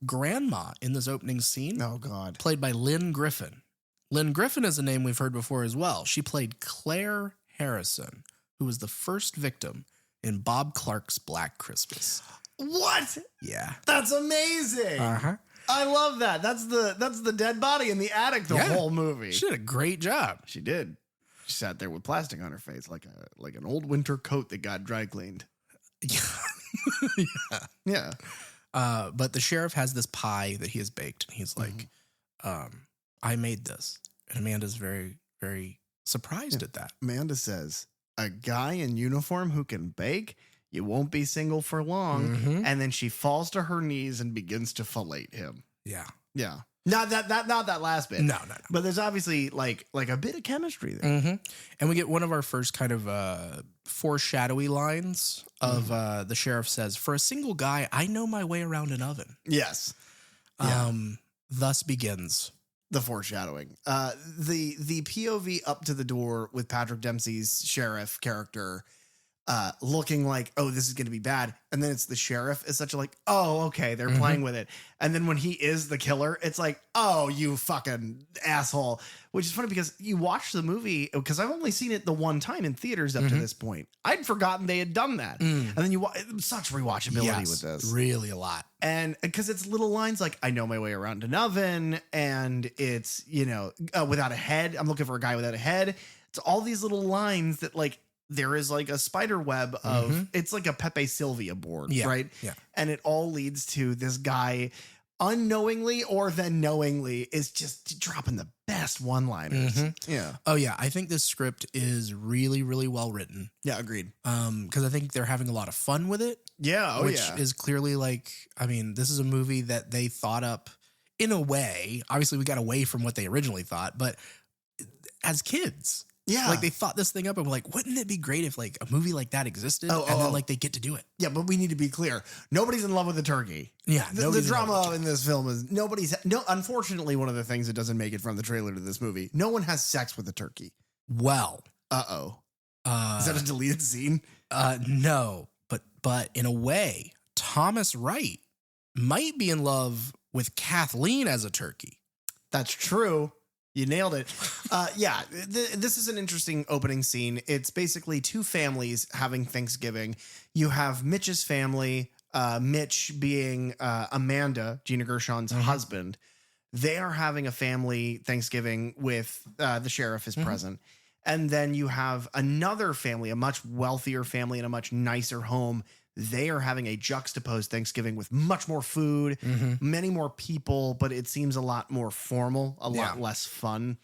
Grandma in this opening scene. Oh, God. Played by Lynn Griffin. Lynn Griffin is a name we've heard before as well. She played Claire Harrison, who was the first victim in Bob Clark's Black Christmas. What? Yeah. That's amazing. I love that. That's the dead body in the attic the whole movie. She did a great job. She did. She sat there with plastic on her face like an old winter coat that got dry cleaned. Yeah. But the sheriff has this pie that he has baked, and he's like, I made this. And Amanda's very, very surprised at that. Amanda says, a guy in uniform who can bake, you won't be single for long. And then she falls to her knees and begins to fillet him. Yeah. Yeah. Not that last bit. No. But there's obviously like a bit of chemistry there. And we get one of our first kind of foreshadowy lines of the sheriff says, for a single guy, I know my way around an oven. Yes. Thus begins the foreshadowing. The POV up to the door with Patrick Dempsey's sheriff character looking like, oh, this is going to be bad. And then it's the sheriff. It's such a like, oh, okay, they're playing with it. And then when he is the killer, it's like, oh, you fucking asshole. Which is funny because you watch the movie, because I've only seen it the one time in theaters up to this point. I'd forgotten they had done that. And then such rewatchability with this. Really a lot. And because it's little lines like, I know my way around an oven, and it's, without a head. I'm looking for a guy without a head. It's all these little lines that like, there is like a spider web of, it's like a Pepe Sylvia board, right? Yeah. And it all leads to this guy unknowingly or then knowingly is just dropping the best one-liners. Yeah. Oh yeah. I think this script is really, really well written. Yeah. Agreed. Because I think they're having a lot of fun with it. Yeah. Which is clearly like, this is a movie that they thought up in a way. Obviously we got away from what they originally thought, but as kids, yeah, like they thought this thing up and were like, wouldn't it be great if like a movie like that existed? And then like they get to do it. Yeah, but we need to be clear. Nobody's in love with the turkey. Yeah. The drama in this film is unfortunately, one of the things that doesn't make it from the trailer to this movie, no one has sex with the turkey. Well. Is that a deleted scene? No, but in a way, Thomas Wright might be in love with Kathleen as a turkey. That's true. You nailed it. This is an interesting opening scene. It's basically two families having Thanksgiving. You have Mitch's family, Mitch being Amanda, Gina Gershon's husband. They are having a family Thanksgiving with the sheriff is present. And then you have another family, a much wealthier family in a much nicer home. They are having a juxtaposed Thanksgiving with much more food, many more people, but it seems a lot more formal, a lot less fun.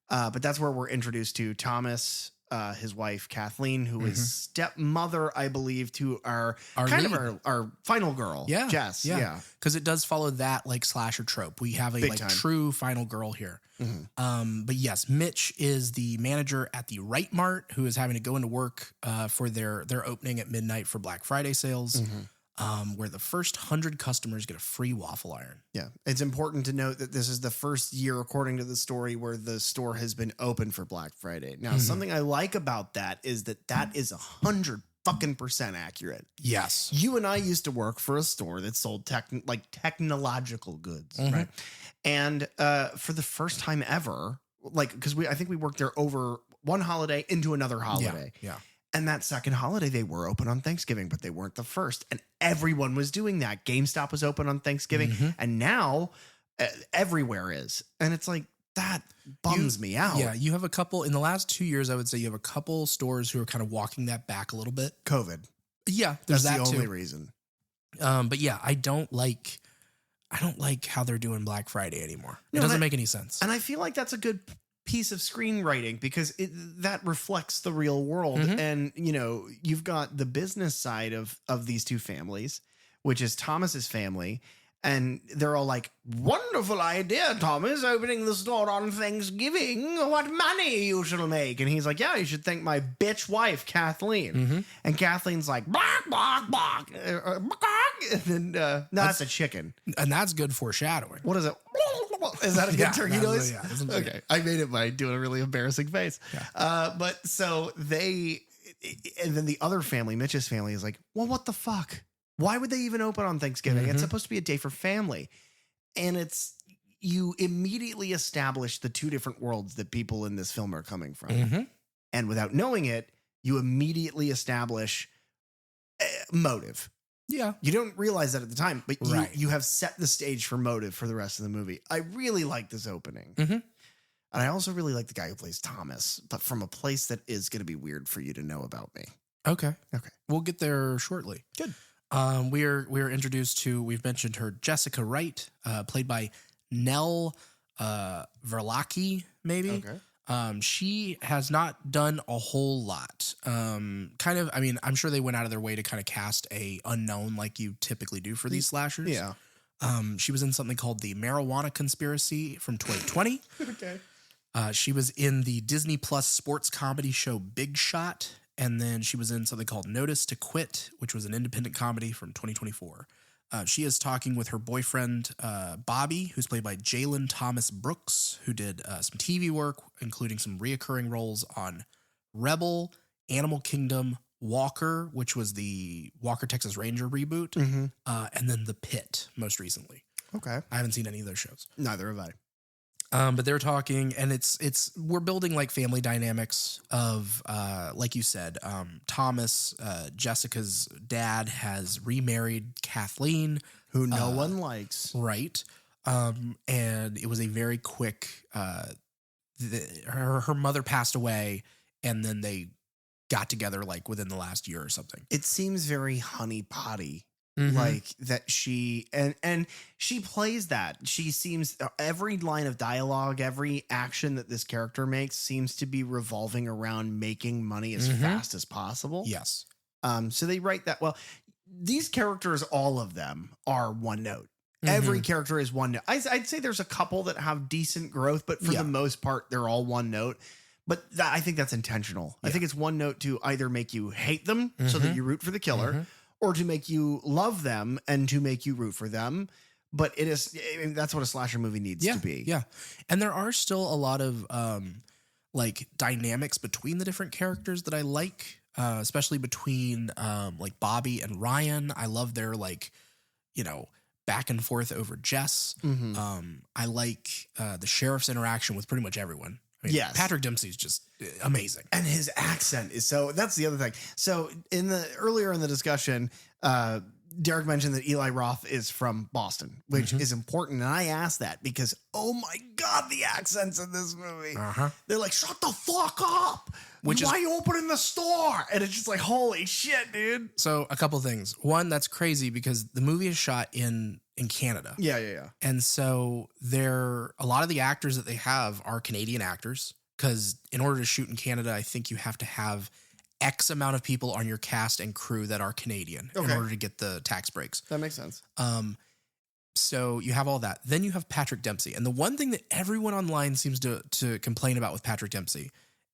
But that's where we're introduced to Thomas, his wife Kathleen, who is stepmother, I believe, to our final girl, Jess. Yeah, because it does follow that like slasher trope. We have a Big like time. true final girl here. But yes, Mitch is the manager at the Right Mart who is having to go into work for their opening at midnight for Black Friday sales. Where the first 100 customers get a free waffle iron. Yeah. It's important to note that this is the first year, according to the story, where the store has been open for Black Friday. Now, something I like about that is that is 100% accurate. Yes. You and I used to work for a store that sold technological goods, right? And for the first time ever, like, because I think we worked there over one holiday into another holiday. Yeah. And that second holiday, they were open on Thanksgiving, but they weren't the first. And everyone was doing that. GameStop was open on Thanksgiving. And now everywhere is. And it's like, that bums me out. Yeah, you have a couple, in the last 2 years, I would say you have a couple stores who are kind of walking that back a little bit. COVID. Yeah, there's That's that the only too. reason. But yeah, I don't like how they're doing Black Friday anymore. It doesn't make any sense. And I feel like that's a good piece of screenwriting because that reflects the real world. And, you know, you've got the business side of these two families, which is Thomas's family. And they're all like, wonderful idea, Thomas, opening the store on Thanksgiving. What money you shall make. And he's like, yeah, you should thank my bitch wife, Kathleen. And Kathleen's like, bark, bark, bark. And then, no, that's a chicken. And that's good foreshadowing. What is it? Is that a good turkey noise? Yeah, okay. I made it by doing a really embarrassing face. Yeah. But so and then the other family, Mitch's family, is like, well, what the fuck? Why would they even open on Thanksgiving? It's supposed to be a day for family. And you immediately establish the two different worlds that people in this film are coming from. And without knowing it, you immediately establish motive. Yeah. You don't realize that at the time, but you have set the stage for motive for the rest of the movie. I really like this opening. And I also really like the guy who plays Thomas, but from a place that is going to be weird for you to know about me. Okay. We'll get there shortly. Good. We're introduced to, we've mentioned her, Jessica Wright, played by Nell Verlacki, maybe. Okay. She has not done a whole lot. I'm sure they went out of their way to kind of cast a unknown like you typically do for these slashers. Yeah. She was in something called The Marijuana Conspiracy from 2020. Okay. She was in the Disney Plus sports comedy show Big Shot. And then she was in something called Notice to Quit, which was an independent comedy from 2024. She is talking with her boyfriend, Bobby, who's played by Jalen Thomas Brooks, who did some TV work, including some reoccurring roles on Rebel, Animal Kingdom, Walker, which was the Walker Texas Ranger reboot, and then The Pit most recently. Okay. I haven't seen any of those shows. Neither have I. But they're talking, and we're building like family dynamics of, like you said, Thomas, Jessica's dad has remarried Kathleen, who no one likes. Right. And it was a very quick, her mother passed away and then they got together like within the last year or something. It seems very honeypotty. Like that and she plays that. She seems, every line of dialogue, every action that this character makes seems to be revolving around making money as fast as possible. Yes. So they write that. Well, these characters, all of them are one note. Every character is one note. I'd say there's a couple that have decent growth, but for the most part, they're all one note. But I think that's intentional. I think it's one note to either make you hate them so that you root for the killer, or to make you love them and to make you root for them. But that's what a slasher movie needs to be. Yeah. And there are still a lot of like dynamics between the different characters that I like, especially between like Bobby and Ryan. I love their like, back and forth over Jess. I like the sheriff's interaction with pretty much everyone. I mean, Patrick Dempsey's just amazing. And his accent is that's the other thing. So earlier in the discussion, Derek mentioned that Eli Roth is from Boston, which is important. And I asked that because, oh my God, the accents in this movie. They're like, shut the fuck up. Why are you opening the store? And it's just like, holy shit, dude. So a couple things. One, that's crazy because the movie is shot in Canada. Yeah. And so a lot of the actors that they have are Canadian actors. because in order to shoot in Canada, I think you have to have X amount of people on your cast and crew that are Canadian in order to get the tax breaks. That makes sense. So you have all that. Then you have Patrick Dempsey. And the one thing that everyone online seems to complain about with Patrick Dempsey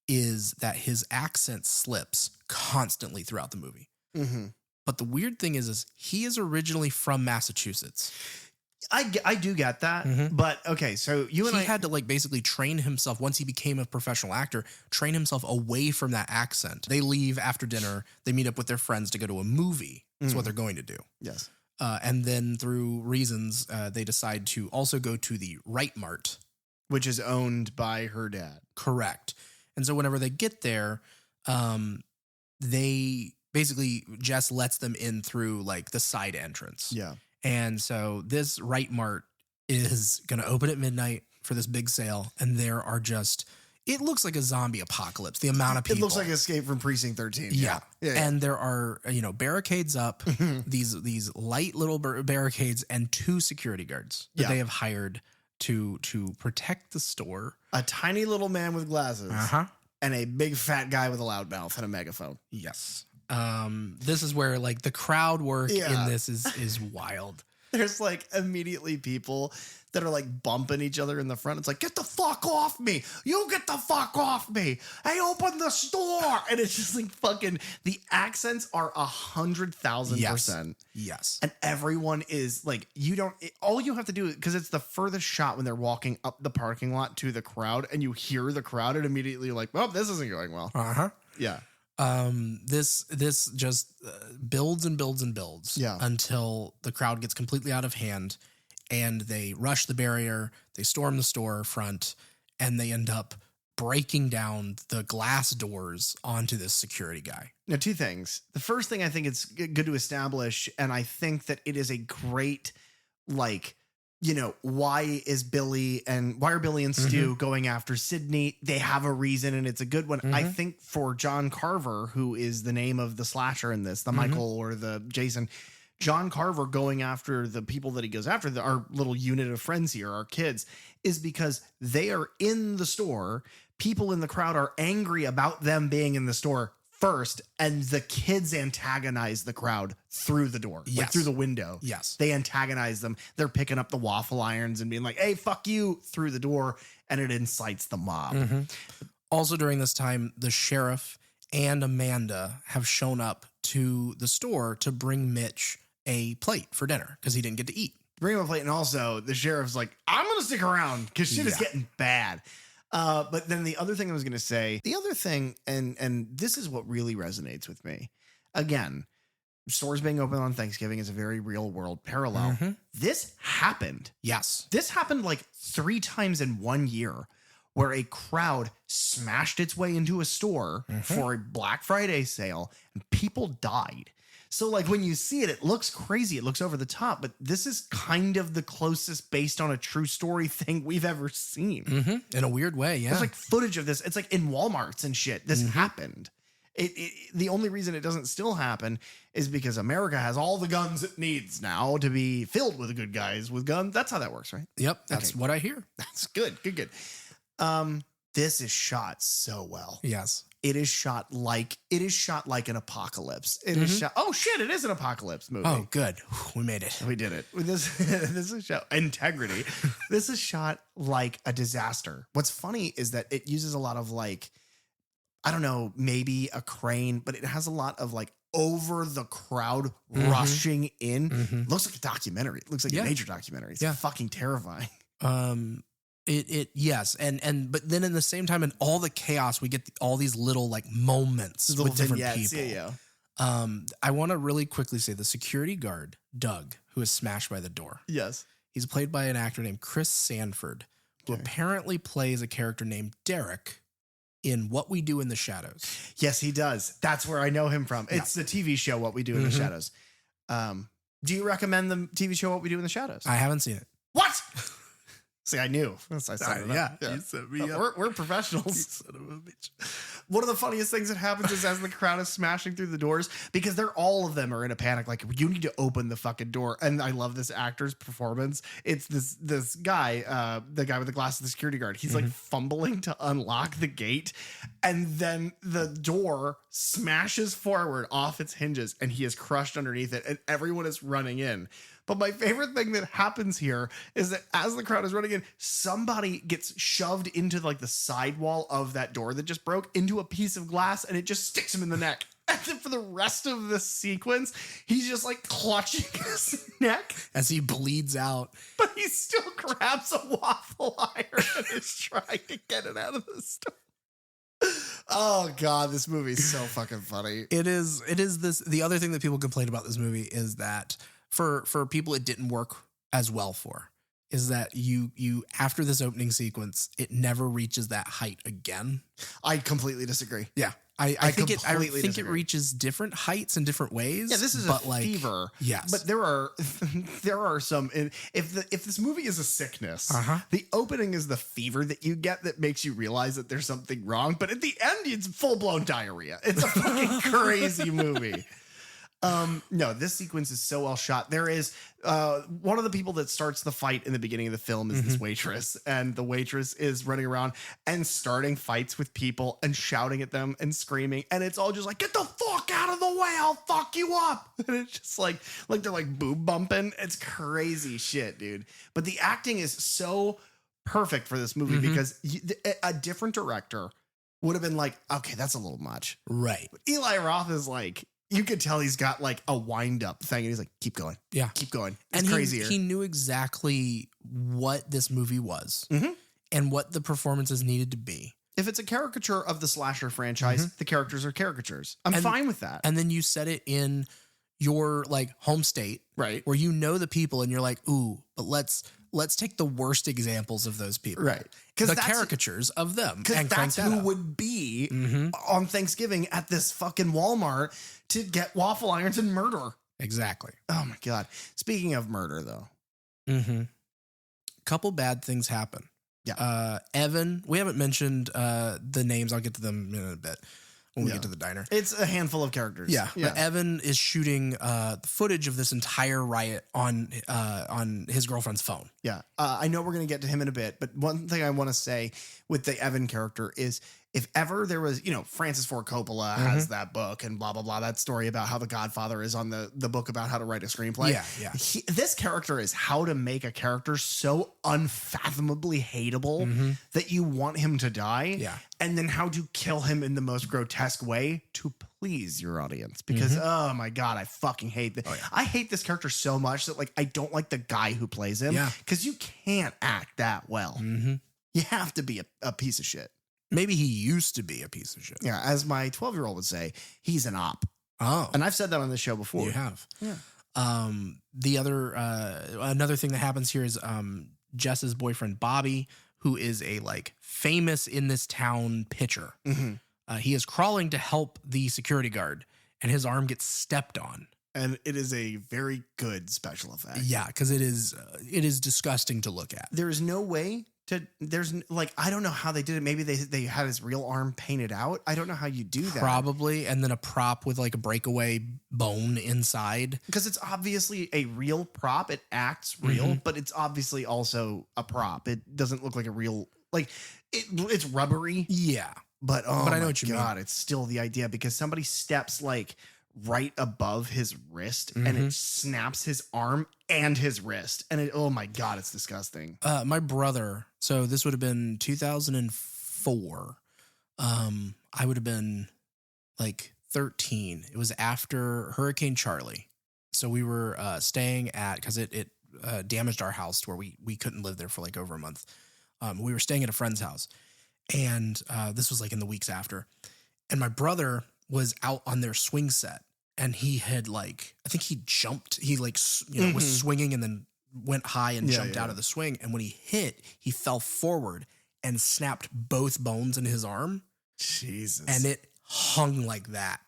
is that his accent slips constantly throughout the movie. Mm-hmm. But the weird thing is he is originally from Massachusetts. I do get that. But okay, so he had to like basically train himself once he became a professional actor, train himself away from that accent. They leave after dinner. They meet up with their friends to go to a movie. That's what they're going to do. Yes. And then through reasons, they decide to also go to the Right Mart, which is owned by her dad. Correct. And so whenever they get there, they basically Jess lets them in through like the side entrance. Yeah. And so this Right Mart is going to open at midnight for this big sale. And there are just, it looks like a zombie apocalypse. The amount of people. It looks like Escape from Precinct 13. Yeah. And there are, barricades up, these light little barricades and 2 security guards that they have hired to protect the store. A tiny little man with glasses and a big fat guy with a loud mouth and a megaphone. Yes. This is where like the crowd work in this is wild. There's like immediately people that are like bumping each other in the front. It's like, get the fuck off me. You get the fuck off me. Hey, open the store. And it's just like fucking, the accents are 100,000%. Yes. And everyone is like, all you have to do, because it's the furthest shot when they're walking up the parking lot to the crowd and you hear the crowd and immediately you're like, well, this isn't going well. Yeah. This just builds and builds and builds until the crowd gets completely out of hand and they rush the barrier, they storm the storefront, and they end up breaking down the glass doors onto this security guy. Now, 2 things. The first thing I think it's good to establish, and I think that it is a great, like, why are Billy and Stu going after Sydney? They have a reason and it's a good one. I think for John Carver, who is the name of the slasher in this, the Michael or the Jason, John Carver going after the people that he goes after, our little unit of friends here, our kids, is because they are in the store. People in the crowd are angry about them being in the store first, and the kids antagonize the crowd through the door, like through the window. Yes. They antagonize them. They're picking up the waffle irons and being like, hey, fuck you, through the door, and it incites the mob. Also during this time, the sheriff and Amanda have shown up to the store to bring Mitch a plate for dinner because he didn't get to eat. Bring him a plate, and also the sheriff's like, I'm going to stick around because shit is getting bad. But then the other thing I was going to say, and this is what really resonates with me. Again, stores being open on Thanksgiving is a very real world parallel. This happened. Yes. This happened like 3 times in 1 year where a crowd smashed its way into a store for a Black Friday sale and people died. So like when you see it, it looks crazy. It looks over the top, but this is kind of the closest based on a true story thing we've ever seen. In a weird way. Yeah. There's like footage of this. It's like in Walmarts and shit. This happened. The only reason it doesn't still happen is because America has all the guns it needs now to be filled with good guys with guns. That's how that works, right? Yep. That's what I hear. That's good. Good. This is shot so well. Yes. It is shot like an apocalypse. It is shot. Oh shit! It is an apocalypse movie. Oh, good. We made it. We did it. This is shot integrity. This is shot like a disaster. What's funny is that it uses a lot of like, I don't know, maybe a crane, but it has a lot of like over the crowd rushing in. Looks like a documentary. It looks like a nature documentary. It's fucking terrifying. Yes. But then in the same time, in all the chaos, we get all these little like moments with different people. Yeah. I want to really quickly say the security guard, Doug, who is smashed by the door. Yes. He's played by an actor named Chris Sanford, who apparently plays a character named Derek in What We Do in the Shadows. Yes, he does. That's where I know him from. It's the TV show What We Do in the Shadows. Do you recommend the TV show What We Do in the Shadows? I haven't seen it. What? See, I knew. I set it up. You set me up. We're professionals. Son of a bitch. one of the funniest things that happens is as the crowd is smashing through the doors, because all of them are in a panic. Like, you need to open the fucking door. And I love this actor's performance. It's this guy, the guy with the glasses, the security guard. He's like fumbling to unlock the gate. And then the door smashes forward off its hinges and he is crushed underneath it. And everyone is running in. But my favorite thing that happens here is that as the crowd is running in, somebody gets shoved into like the sidewall of that door that just broke into a piece of glass, and it just sticks him in the neck. And then for the rest of the sequence, he's just like clutching his neck as he bleeds out. But he still grabs a waffle iron and is trying to get it out of the store. Oh God, this movie is so fucking funny. It is this. The other thing that people complain about this movie is that for people it didn't work as well for is that you after this opening sequence, it never reaches that height again. I completely disagree. Yeah. I think it reaches different heights in different ways. Yeah, this is a fever. Yes, but there are some. If this movie is a sickness, the opening is the fever that you get that makes you realize that there's something wrong. But at the end, it's full blown diarrhea. It's a fucking crazy movie. No, this sequence is so well shot. There is one of the people that starts the fight in the beginning of the film is this waitress, and the waitress is running around and starting fights with people and shouting at them and screaming, and it's all just like, get the fuck out of the way, I'll fuck you up. And it's just like they're like boob bumping. It's crazy shit, dude. But the acting is so perfect for this movie because a different director would have been like, okay, that's a little much. Right. But Eli Roth is like, you could tell he's got like a wind up thing and he's like, keep going. Yeah. Keep going. It's and crazier. He knew exactly what this movie was and what the performances needed to be. If it's a caricature of the slasher franchise, the characters are caricatures. I'm fine with that. And then you set it in your like home state, right? Where you know the people and you're like, ooh, but let's take the worst examples of those people. Right. The caricatures of them. Because that's who would be on Thanksgiving at this fucking Walmart to get waffle irons and murder. Exactly. Oh my God. Speaking of murder though. Couple bad things happen. Yeah. Evan, we haven't mentioned the names. I'll get to them in a bit when we get to the diner. It's a handful of characters. Yeah. But Evan is shooting footage of this entire riot on his girlfriend's phone. Yeah. I know we're going to get to him in a bit, but one thing I want to say with the Evan character is if ever there was, Francis Ford Coppola has that book and blah, blah, blah, that story about how The Godfather is on the book about how to write a screenplay. Yeah. This character is how to make a character so unfathomably hateable that you want him to die. Yeah. And then how to kill him in the most grotesque way to please your audience. Because, oh my God, I fucking hate this. I hate this character so much that I don't like the guy who plays him. Yeah. Because you can't act that well. You have to be a piece of shit. Maybe he used to be a piece of shit. Yeah, as my 12-year-old would say, he's an op. Oh. And I've said that on the show before. You have. Yeah. The other another thing that happens here is Jess's boyfriend Bobby, who is a famous in this town pitcher. He is crawling to help the security guard, and his arm gets stepped on. And it is a very good special effect. Yeah, because it is disgusting to look at. There is no way I don't know how they did it. Maybe they had his real arm painted out. I don't know how you do that. Probably. And then a prop with a breakaway bone inside. Because it's obviously a real prop. It acts real, but it's obviously also a prop. It doesn't look like a real, it's rubbery. Yeah. But I know what you mean. It's still the idea because somebody steps right above his wrist and it snaps his arm and his wrist. And oh my God, it's disgusting. My brother, so this would have been 2004. I would have been 13. It was after Hurricane Charlie. So we were staying at, because it damaged our house to where we couldn't live there for over a month. We were staying at a friend's house. And this was in the weeks after. And my brother was out on their swing set, and he had I think he jumped. He was swinging and then went high and jumped out of the swing. And when he hit, he fell forward and snapped both bones in his arm. Jesus. And it hung like that,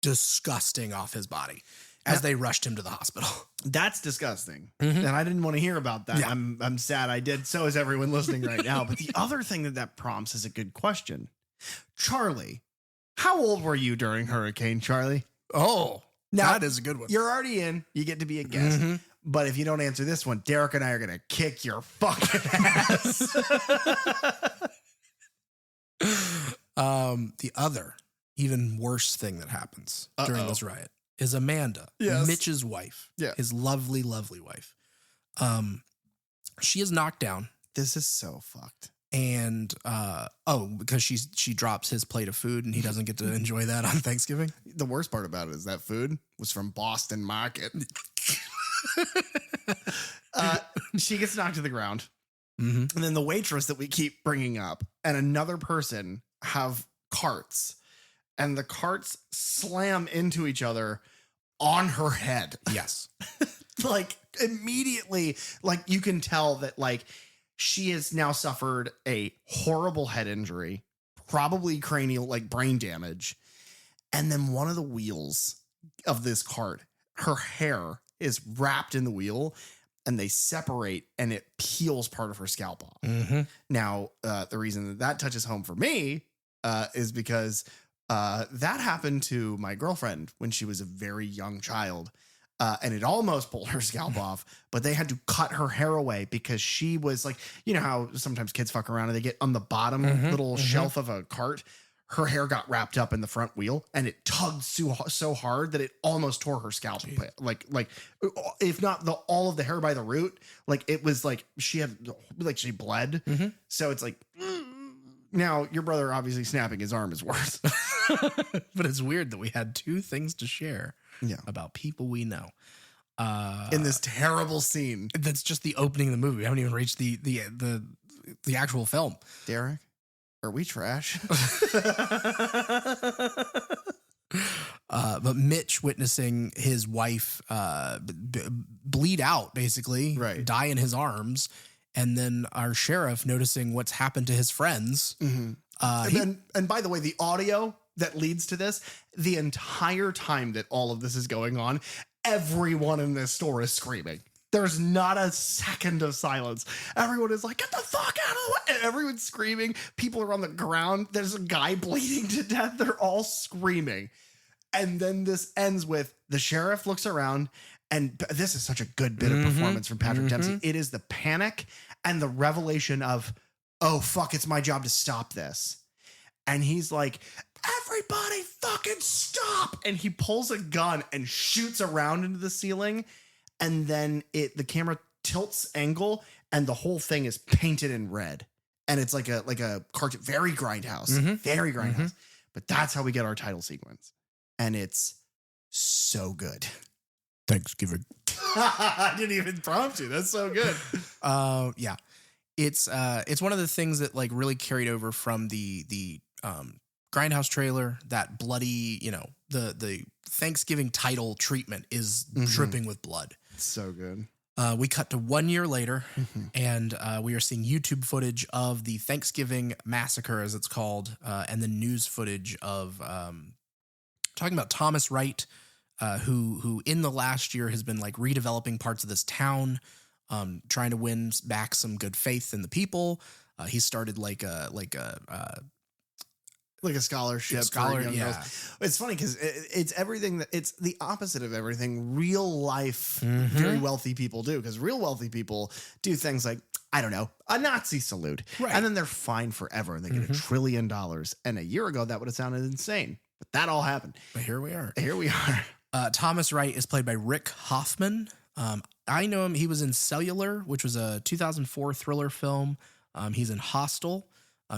disgusting off his body as they rushed him to the hospital. That's disgusting. And I didn't want to hear about that. Yeah. I'm sad I did. So is everyone listening right now. But the other thing that prompts is a good question. Charlie, how old were you during Hurricane Charlie? Oh, Now, that is a good one. You're already in. You get to be a guest. Mm-hmm. But if you don't answer this one, Derek and I are going to kick your fucking ass. The other, even worse thing that happens during this riot is Amanda, Mitch's wife, his lovely, lovely wife. She is knocked down. This is so fucked. And because she drops his plate of food and he doesn't get to enjoy that on Thanksgiving. The worst part about it is that food was from Boston Market. She gets knocked to the ground. Mm-hmm. And then the waitress that we keep bringing up and another person have carts, and the carts slam into each other on her head. Yes. Like immediately, like you can tell that like she has now suffered a horrible head injury, probably cranial, like brain damage. And then one of the wheels of this cart, her hair is wrapped in the wheel and they separate and it peels part of her scalp off. Mm-hmm. Now, the reason that touches home for me is because that happened to my girlfriend when she was a very young child. And it almost pulled her scalp off, but they had to cut her hair away because she was like, you know how sometimes kids fuck around and they get on the bottom little shelf of a cart. Her hair got wrapped up in the front wheel and it tugged so hard that it almost tore her scalp. Jeez. Like if not all of the hair by the root, like it was like she bled. Mm-hmm. So it's like, now your brother obviously snapping his arm is worse. But it's weird that we had two things to share about people we know. In this terrible scene. That's just the opening of the movie. We haven't even reached the actual film. Derek, are we trash? But Mitch witnessing his wife bleed out, basically, die in his arms, and then our sheriff noticing what's happened to his friends. Mm-hmm. And by the way, the audio that leads to this, the entire time that all of this is going on, everyone in this store is screaming. There's not a second of silence. Everyone is like, get the fuck out of the way. And everyone's screaming. People are on the ground. There's a guy bleeding to death. They're all screaming. And then this ends with the sheriff looks around, and this is such a good bit of performance from Patrick Dempsey. It is the panic and the revelation of, oh, fuck, it's my job to stop this. And he's like, everybody fucking stop. And he pulls a gun and shoots around into the ceiling. And then the camera tilts angle and the whole thing is painted in red. And it's like a cartoon, very Grindhouse, very Grindhouse. But that's how we get our title sequence. And it's so good. Thanksgiving. I didn't even prompt you. That's so good. Yeah. It's one of the things that like really carried over from the Grindhouse trailer. That bloody, the Thanksgiving title treatment is dripping with blood. It's so good. We cut to 1 year later, and we are seeing YouTube footage of the Thanksgiving massacre, as it's called, and the news footage of talking about Thomas Wright, who in the last year has been like redeveloping parts of this town, trying to win back some good faith in the people. He started like a scholarship. For young girls. It's funny because it's everything it's the opposite of everything real life very wealthy people do. Because real wealthy people do things like, I don't know, a Nazi salute. Right. And then they're fine forever and they get $1 trillion. And a year ago, that would have sounded insane. But that all happened. But here we are. Thomas Wright is played by Rick Hoffman. I know him. He was in Cellular, which was a 2004 thriller film. He's in Hostel.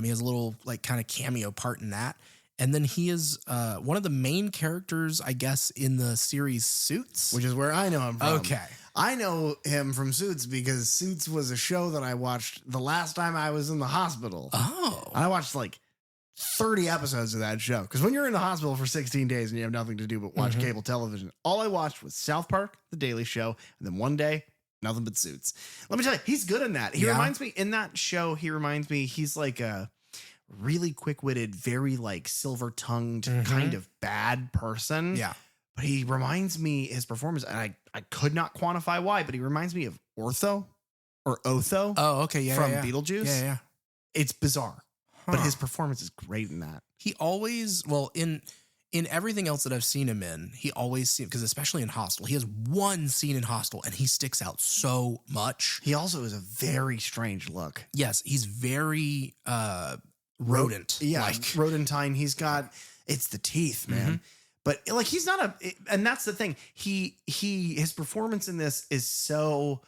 He has a little like kind of cameo part in that. And then he is one of the main characters, I guess, in the series Suits. Which is where I know him from. Okay. I know him from Suits because Suits was a show that I watched the last time I was in the hospital. Oh. I watched like 30 episodes of that show. Because when you're in the hospital for 16 days and you have nothing to do but watch cable television, all I watched was South Park, The Daily Show, and then one day, nothing but Suits. Let me tell you, he's good in that. He reminds me, in that show, he's like a really quick-witted, very like silver-tongued kind of bad person. Yeah. But he reminds me, his performance, and I could not quantify why, but he reminds me of Otho. Oh, okay. Yeah. From yeah. Beetlejuice. Yeah. It's bizarre. but his performance is great in that. He always, well, in everything else that I've seen him in, he always seems, because especially in Hostel, he has one scene in Hostel and he sticks out so much. He also is a very strange look. Yes, he's very rodent. Like rodentine. He's got, it's the teeth, man. But like, he's not and that's the thing. His performance in this is so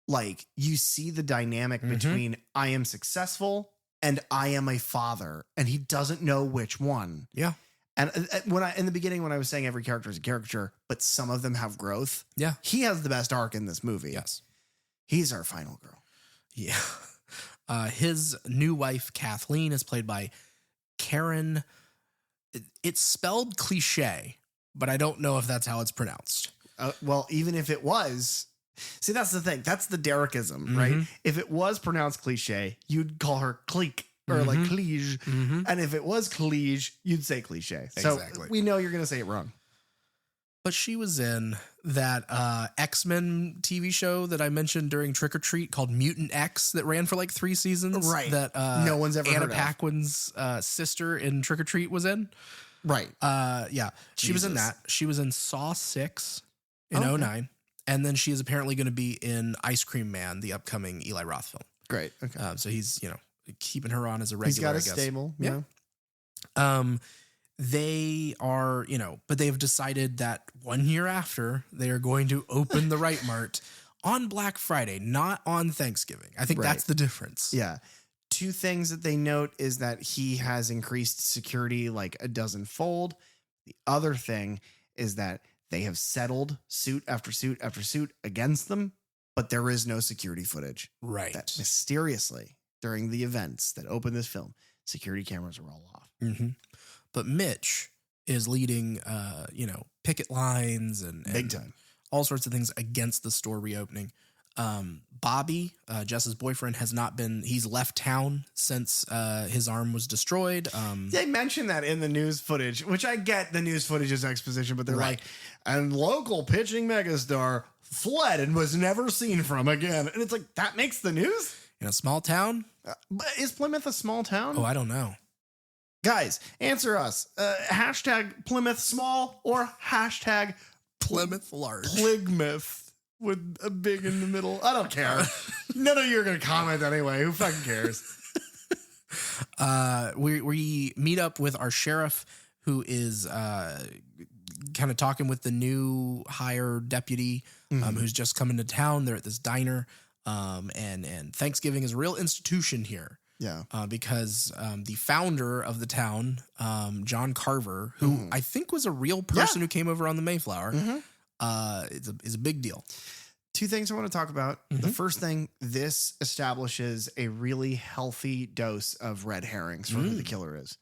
like, you see the dynamic between I am successful and I am a father, and he doesn't know which one. Yeah. And in the beginning, when I was saying every character is a caricature, but some of them have growth. Yeah. He has the best arc in this movie. Yes. He's our final girl. Yeah. His new wife, Kathleen, is played by Karen. It's spelled cliche, but I don't know if that's how it's pronounced. Well, even if it was, see, that's the thing. That's the Derekism, right? If it was pronounced cliche, you'd call her Cleek or like Clige. And if it was Clige, you'd say cliche. Exactly. So we know you're going to say it wrong. But she was in that X-Men TV show that I mentioned during Trick or Treat called Mutant X that ran for like 3 seasons. Right. That no one's ever Anna heard of. Paquin's sister in Trick or Treat was in. Right. Yeah. She was in that. She was in Saw 6 in 2009. And then she is apparently going to be in Ice Cream Man, the upcoming Eli Roth film. Great. Okay. So he's, keeping her on as a regular. He's got I a guess. stable. Yeah. They are, but they have decided that 1 year after they are going to open the Right Mart on Black Friday, not on Thanksgiving. I think that's the difference. Yeah. 2 things that they note is that he has increased security like a dozen-fold. The other thing is that they have settled suit after suit after suit against them, but there is no security footage. Right. That mysteriously, during the events that opened this film, security cameras were all off. But Mitch is leading, picket lines and Big time. all sorts of things against the store reopening. Bobby, Jess's boyfriend, he's left town since his arm was destroyed. They mentioned that in the news footage, which I get the news footage is exposition, but they're like, and local pitching megastar fled and was never seen from again. And it's like, that makes the news? In a small town? But is Plymouth a small town? Oh, I don't know. Guys, answer us. Hashtag Plymouth small or hashtag Plymouth large. Plymouth with a big in the middle. I don't care. None of you are going to comment anyway. Who fucking cares? We meet up with our sheriff, who is kind of talking with the new hire deputy who's just come into town. They're at this diner, and Thanksgiving is a real institution here. Yeah. Because the founder of the town, John Carver, who I think was a real person who came over on the Mayflower, is a big deal. 2 things I want to talk about. The first thing, this establishes a really healthy dose of red herrings for who the killer is.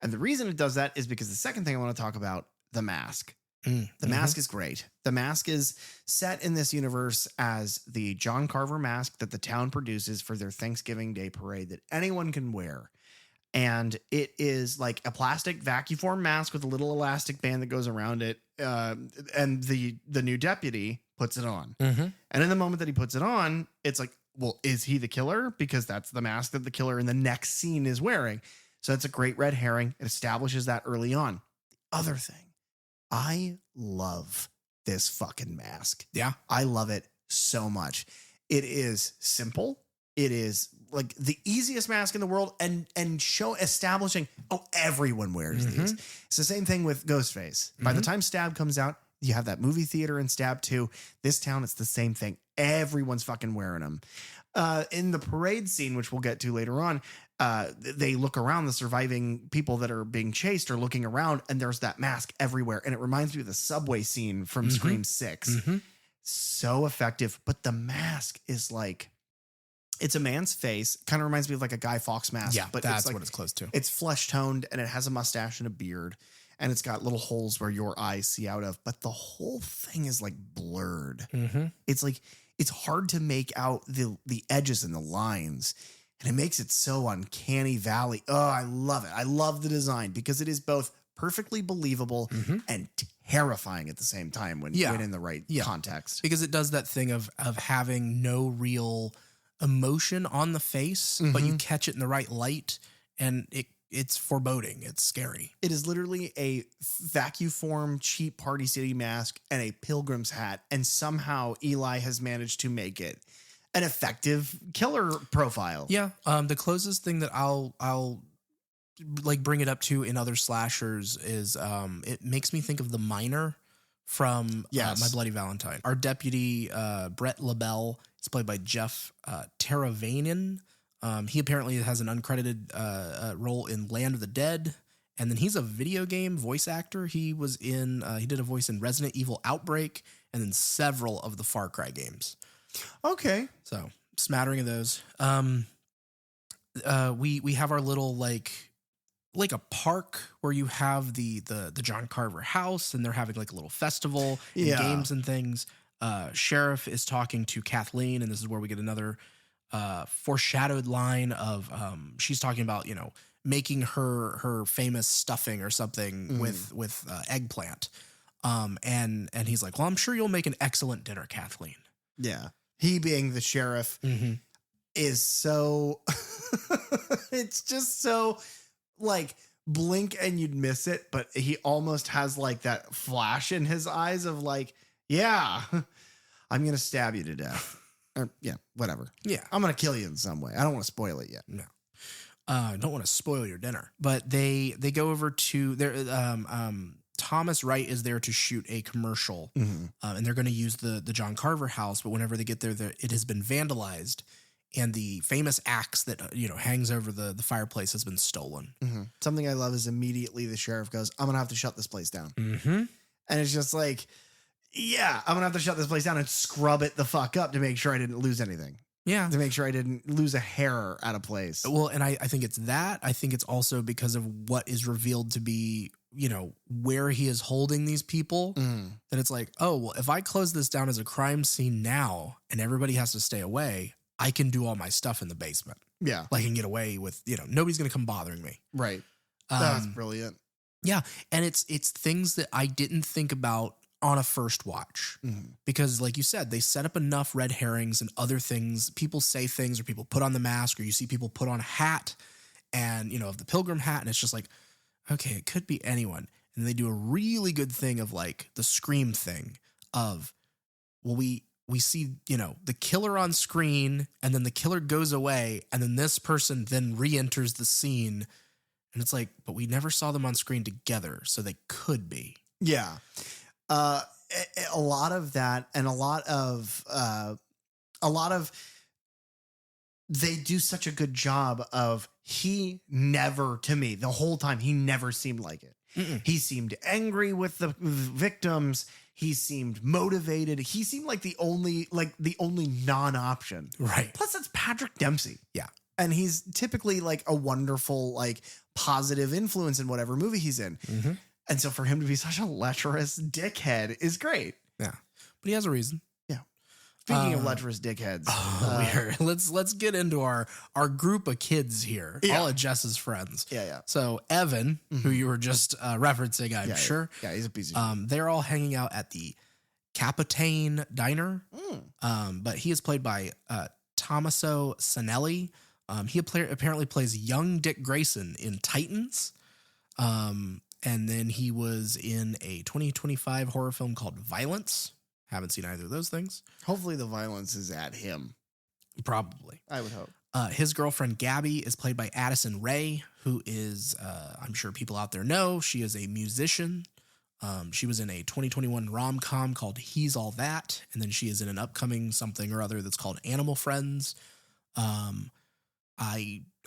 And the reason it does that is because the second thing I want to talk about, the mask. The mask is great. The mask is set in this universe as the John Carver mask that the town produces for their Thanksgiving Day parade that anyone can wear. And it is like a plastic vacuform mask with a little elastic band that goes around it. And the new deputy puts it on. And in the moment that he puts it on, it's like, well, is he the killer? Because that's the mask that the killer in the next scene is wearing. So it's a great red herring. It establishes that early on. The other thing, I love this fucking mask. Yeah. I love it so much. It is simple. It is like the easiest mask in the world and establishing, everyone wears these. It's the same thing with Ghostface. By the time Stab comes out, you have that movie theater in Stab 2. This town, it's the same thing. Everyone's fucking wearing them. In the parade scene, which we'll get to later on, they look around, the surviving people that are being chased are looking around, and there's that mask everywhere. And it reminds me of the subway scene from Scream 6. So effective. But the mask is like, it's a man's face. Kind of reminds me of like a Guy Fawkes mask. Yeah, but that's it's like, what it's close to. It's flesh toned and it has a mustache and a beard. And it's got little holes where your eyes see out of. But the whole thing is like blurred. It's like, it's hard to make out the edges and the lines. And it makes it so uncanny valley. Oh, I love it. I love the design because it is both perfectly believable and terrifying at the same time when in the right context. Because it does that thing of having no real emotion on the face, but you catch it in the right light and it's foreboding. It's scary. It is literally a vacuum form, cheap Party City mask and a pilgrim's hat. And somehow Eli has managed to make it an effective killer profile. Yeah. The closest thing that I'll like bring it up to in other slashers is it makes me think of the miner from My Bloody Valentine. Our deputy, Brett LaBelle, is played by Jeff Teravainen. He apparently has an uncredited role in Land of the Dead. And then he's a video game voice actor. He was in, he did a voice in Resident Evil Outbreak and then several of the Far Cry games. Okay. So smattering of those. We have our little like a park where you have the John Carver house and they're having like a little festival and games and things. Sheriff is talking to Kathleen, and this is where we get another foreshadowed line of she's talking about, you know, making her famous stuffing or something with eggplant. And he's like, well, I'm sure you'll make an excellent dinner, Kathleen. Yeah. He being the sheriff is so, it's just so like blink and you'd miss it. But he almost has like that flash in his eyes of like, yeah, I'm going to stab you to death. Or, yeah, whatever. Yeah. I'm going to kill you in some way. I don't want to spoil it yet. No. Don't want to spoil your dinner. But they go over to their Thomas Wright is there to shoot a commercial, and they're going to use the John Carver house. But whenever they get there, it has been vandalized, and the famous axe that hangs over the fireplace has been stolen. Something I love is immediately the sheriff goes, I'm going to have to shut this place down. And it's just like, yeah, I'm going to have to shut this place down and scrub it the fuck up to make sure I didn't lose anything. Yeah. To make sure I didn't lose a hair out of place. Well, and I think it's that. I think it's also because of what is revealed to be, where he is holding these people. That it's like, oh, well, if I close this down as a crime scene now and everybody has to stay away, I can do all my stuff in the basement. Yeah. Like I can get away with, nobody's going to come bothering me. Right. That's brilliant. Yeah. And it's things that I didn't think about on a first watch, because like you said, they set up enough red herrings and other things. People say things, or people put on the mask, or you see people put on a hat and, of the pilgrim hat. And it's just like, okay, it could be anyone. And they do a really good thing of like the Scream thing of, well, we see, the killer on screen and then the killer goes away and then this person then re-enters the scene. And it's like, but we never saw them on screen together. So they could be. Yeah. A lot of that, and a lot of they do such a good job of he never, to me, the whole time, he never seemed like it. He seemed angry with the victims. He seemed motivated. He seemed like the only non-option. Right. Plus it's Patrick Dempsey. Yeah. And he's typically like a wonderful, like positive influence in whatever movie he's in. And so for him to be such a lecherous dickhead is great. Yeah. But he has a reason. Yeah. Speaking of lecherous dickheads. Let's get into our group of kids here. Yeah. All of Jess's friends. Yeah. So Evan, who you were just referencing, I'm sure. Yeah, he's a piece of shit. They're all hanging out at the Capitane Diner. But he is played by Tommaso Sanelli. He apparently plays young Dick Grayson in Titans. And then he was in a 2025 horror film called Violence. Haven't seen either of those things. Hopefully the violence is at him. Probably. I would hope. His girlfriend Gabby is played by Addison Rae, who is, I'm sure people out there know, she is a musician. She was in a 2021 rom-com called He's All That. And then she is in an upcoming something or other that's called Animal Friends.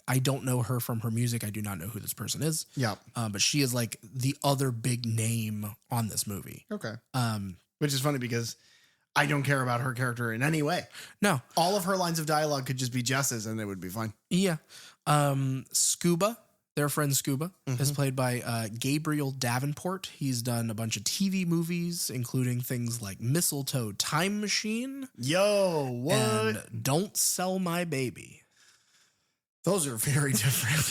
I don't know her from her music. I do not know who this person is. Yeah. But she is like the other big name on this movie. Okay. Which is funny because I don't care about her character in any way. No. All of her lines of dialogue could just be Jess's and it would be fine. Yeah. Scuba, their friend Scuba, is played by Gabriel Davenport. He's done a bunch of TV movies, including things like Mistletoe Time Machine. Yo, what? And Don't Sell My Baby. Those are very different.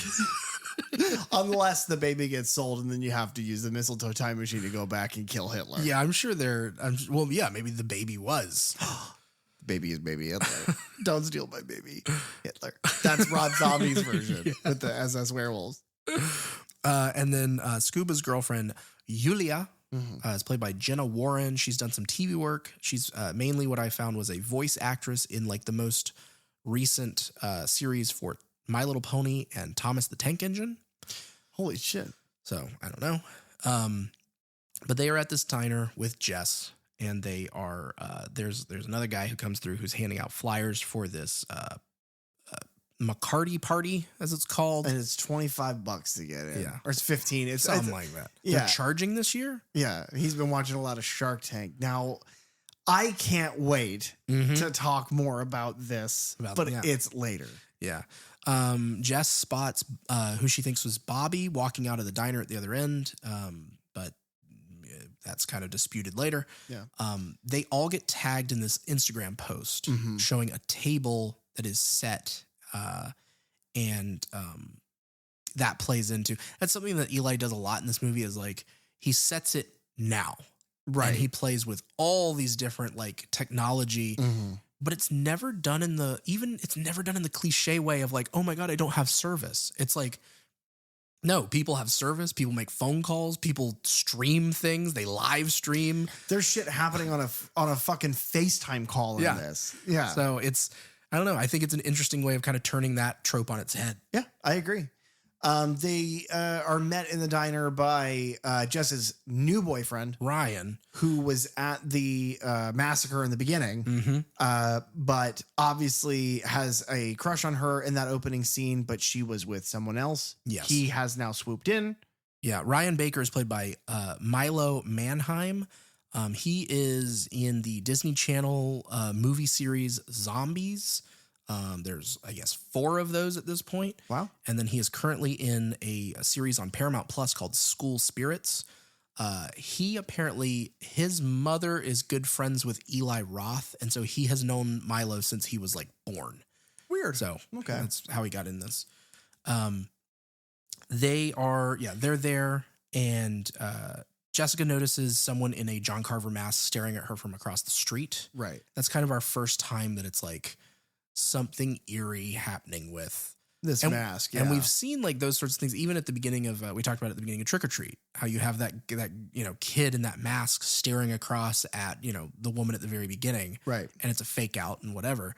Unless the baby gets sold and then you have to use the mistletoe time machine to go back and kill Hitler. Yeah, I'm sure maybe the baby was. baby is baby Hitler. Don't steal my baby Hitler. That's Rob Zombie's version with the SS werewolves. And then Scuba's girlfriend, Yulia, is played by Jenna Warren. She's done some TV work. She's mainly what I found was a voice actress in like the most recent series for My Little Pony and Thomas the Tank Engine. Holy shit. So I don't know. But they are at this diner with Jess, and they are there's another guy who comes through who's handing out flyers for this McCarty party, as it's called. And it's $25 to get in. Yeah. Or it's 15. It's something like that. Yeah. They're charging this year? Yeah. He's been watching a lot of Shark Tank. Now, I can't wait to talk more about this, it's later. Yeah. Jess spots who she thinks was Bobby walking out of the diner at the other end, but that's kind of disputed later. Yeah. They all get tagged in this Instagram post showing a table that is set, and that plays into that's something that Eli does a lot in this movie is like he sets it now, right? And he plays with all these different like technology. But it's never done in the cliche way of like, oh my God, I don't have service. It's like, no, people have service. People make phone calls. People stream things. They live stream. There's shit happening on a fucking FaceTime call in this. Yeah. So I don't know. I think it's an interesting way of kind of turning that trope on its head. Yeah, I agree. They are met in the diner by Jess's new boyfriend, Ryan, who was at the massacre in the beginning, but obviously has a crush on her in that opening scene, but she was with someone else. Yes. He has now swooped in. Yeah, Ryan Baker is played by Milo Manheim. He is in the Disney Channel movie series Zombies. There's, I guess, 4 of those at this point. Wow. And then he is currently in a series on Paramount Plus called School Spirits. He apparently, his mother is good friends with Eli Roth. And so he has known Milo since he was like born. Weird. So okay, that's how he got in this. They're there. And Jessica notices someone in a John Carver mask staring at her from across the street. Right. That's kind of our first time that it's like something eerie happening with this mask. Yeah. And we've seen like those sorts of things, even at the beginning of, we talked about it at the beginning of Trick or Treat, how you have that, kid in that mask staring across at, the woman at the very beginning. Right. And it's a fake out and whatever.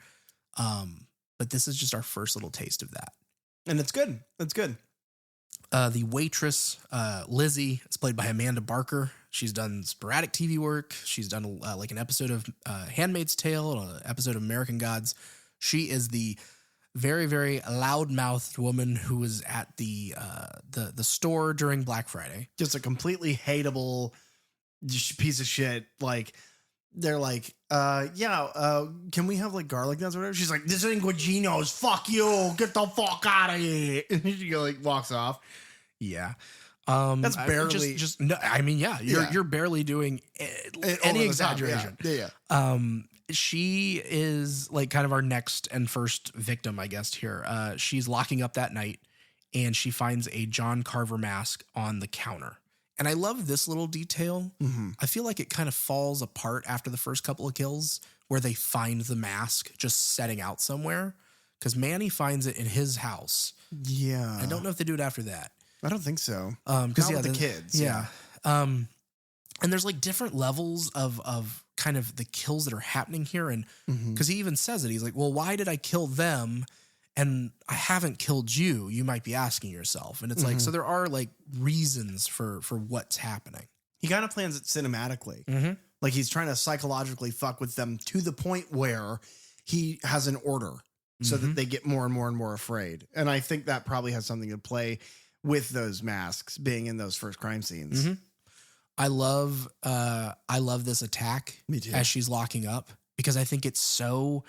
But this is just our first little taste of that. And it's good. It's good. The waitress, Lizzie, is played by Amanda Barker. She's done sporadic TV work. She's done like an episode of Handmaid's Tale, an episode of American Gods. She is the very, very loud-mouthed woman who was at the store during Black Friday. Just a completely hateable piece of shit. Like, they're like, can we have like garlic nuts or whatever? She's like, this ain't Guagino's. Fuck you. Get the fuck out of here. And she like walks off. Yeah. That's barely just no. I mean, you're barely doing any exaggeration. Yeah. She is like kind of our next and first victim, I guess, here. She's locking up that night and she finds a John Carver mask on the counter. And I love this little detail. I feel like it kind of falls apart after the first couple of kills where they find the mask just setting out somewhere. Because Manny finds it in his house. Yeah. I don't know if they do it after that. I don't think so. Because with the kids. Yeah. And there's like different levels of kind of the kills that are happening here. And because he even says it, he's like, well, why did I kill them? And I haven't killed you. You might be asking yourself. And it's like, so there are like reasons for what's happening. He kind of plans it cinematically. Like he's trying to psychologically fuck with them to the point where he has an order so that they get more and more and more afraid. And I think that probably has something to play with those masks being in those first crime scenes. I love this attack. Me too. As she's locking up, because I think it's so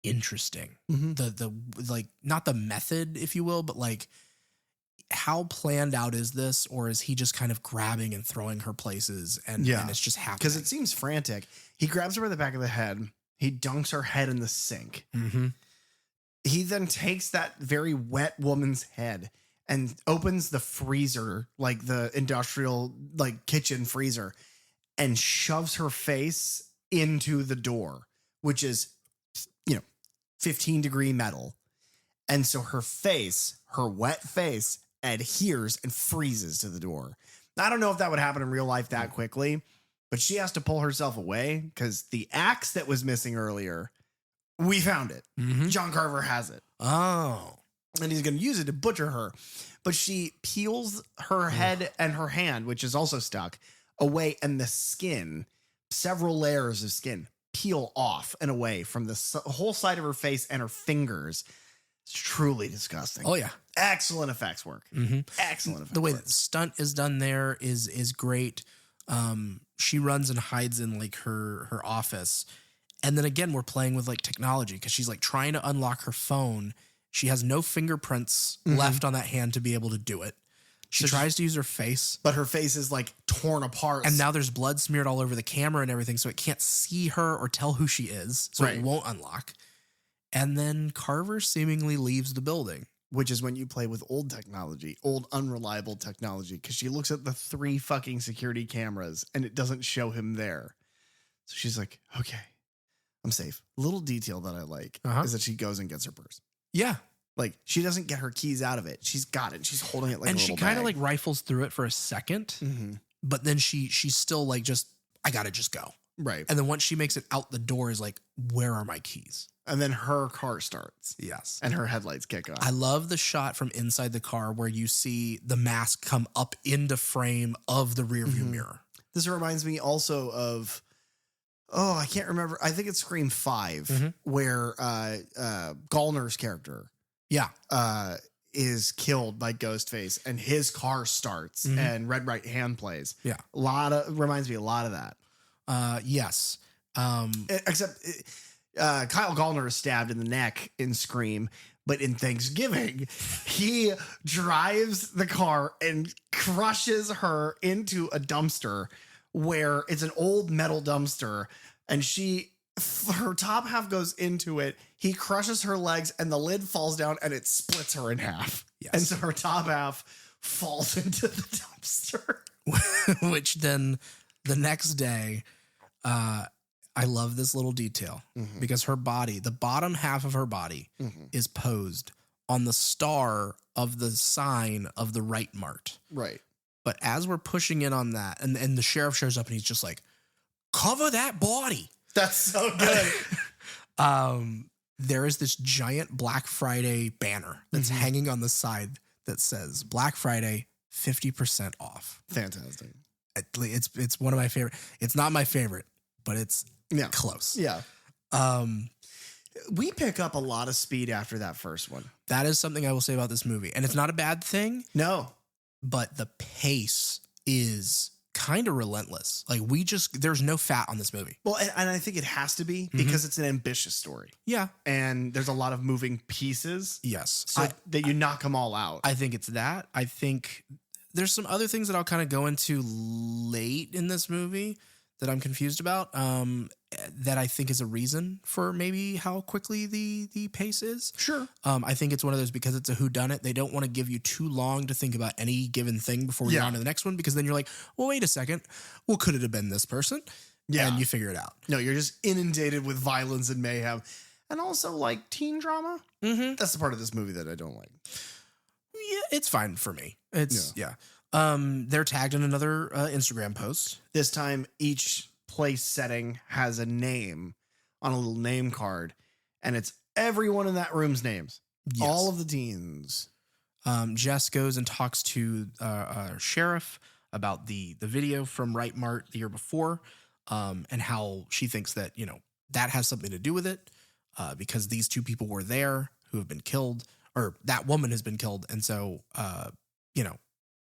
interesting. The like, not the method, if you will, but like how planned out is this? Or is he just kind of grabbing and throwing her places and it's just happening? Because it seems frantic. He grabs her by the back of the head. He dunks her head in the sink. He then takes that very wet woman's head and opens the freezer, like the industrial, like kitchen freezer, and shoves her face into the door, which is 15-degree metal. And so her wet face, adheres and freezes to the door. I don't know if that would happen in real life that quickly, but she has to pull herself away because the axe that was missing earlier, we found it. Mm-hmm. John Carver has it. Oh. And he's going to use it to butcher her. But she peels her head and her hand, which is also stuck, away, and the skin, several layers of skin, peel off and away from the whole side of her face and her fingers. It's truly disgusting. Oh, yeah. Excellent effects work. Mm-hmm. Excellent effects The way work. that the stunt is done there is great. She runs and hides in like her office. And then again, we're playing with like technology because she's like trying to unlock her phone. She has no fingerprints left on that hand to be able to do it. She tries to use her face. But her face is like torn apart. And now there's blood smeared all over the camera and everything, so it can't see her or tell who she is. So Right. it won't unlock. And then Carver seemingly leaves the building. Which is when you play with old technology, old unreliable technology, because she looks at the 3 fucking security cameras and it doesn't show him there. So she's like, okay, I'm safe. Little detail that I like is that she goes and gets her purse. Yeah. Like, she doesn't get her keys out of it. She's got it. She's holding it like And a she little kind of bag. like rifles through it for a second, but then she's still like, just, I gotta just go. Right. And then once she makes it out the door is like, where are my keys? And then her car starts. Yes. And her headlights kick on. I love the shot from inside the car where you see the mask come up into frame of the rearview mirror. This reminds me also of, I can't remember. I think it's Scream 5, where Gallner's character Yeah. is killed by Ghostface and his car starts and Red Right Hand plays. Yeah. Reminds me a lot of that. Yes. Except Kyle Gallner is stabbed in the neck in Scream, but in Thanksgiving, he drives the car and crushes her into a dumpster where it's an old metal dumpster, and her top half goes into it. He crushes her legs and the lid falls down and it splits her in half. Yes. And so her top half falls into the dumpster. Which then the next day, I love this little detail because her body, the bottom half of her body is posed on the star of the sign of the Right Mart. Right. But as we're pushing in on that, and the sheriff shows up and he's just like, cover that body. That's so good. There is this giant Black Friday banner that's hanging on the side that says Black Friday 50% off. Fantastic. It's one of my favorite. It's not my favorite, but it's close. Yeah. We pick up a lot of speed after that first one. That is something I will say about this movie. And it's not a bad thing, No. but the pace is kind of relentless. Like there's no fat on this movie. Well, and I think it has to be because it's an ambitious story. Yeah. And there's a lot of moving pieces. Yes. So that you knock them all out. I think it's that. I think there's some other things that I'll kind of go into late in this movie that I'm confused about, that I think is a reason for maybe how quickly the pace is. Sure. I think it's one of those, because it's a whodunit, they don't want to give you too long to think about any given thing before we go on to the next one, because then you're like, well, wait a second. Well, could it have been this person? Yeah. And you figure it out. No, you're just inundated with violence and mayhem. And also like teen drama. That's the part of this movie that I don't like. Yeah, it's fine for me. It's, they're tagged in another Instagram post. This time, each place setting has a name on a little name card, and it's everyone in that room's names. Yes. All of the teens. Jess goes and talks to sheriff about the video from Right Mart the year before, and how she thinks that, that has something to do with it, because these 2 people were there who have been killed, or that woman has been killed. And so,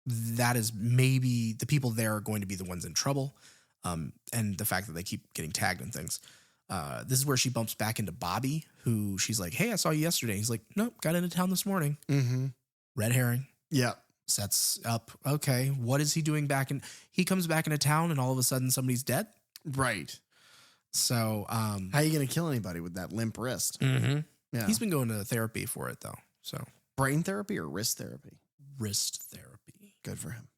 that is maybe the people there are going to be the ones in trouble. And the fact that they keep getting tagged and things. This is where she bumps back into Bobby, who she's like, hey, I saw you yesterday. He's like, nope, got into town this morning. Red herring. Yeah. Sets up. Okay. What is he doing back in? He comes back into town and all of a sudden somebody's dead. Right. So, how are you going to kill anybody with that limp wrist? Yeah. He's been going to therapy for it though. So brain therapy or wrist therapy? Wrist therapy. Good for him.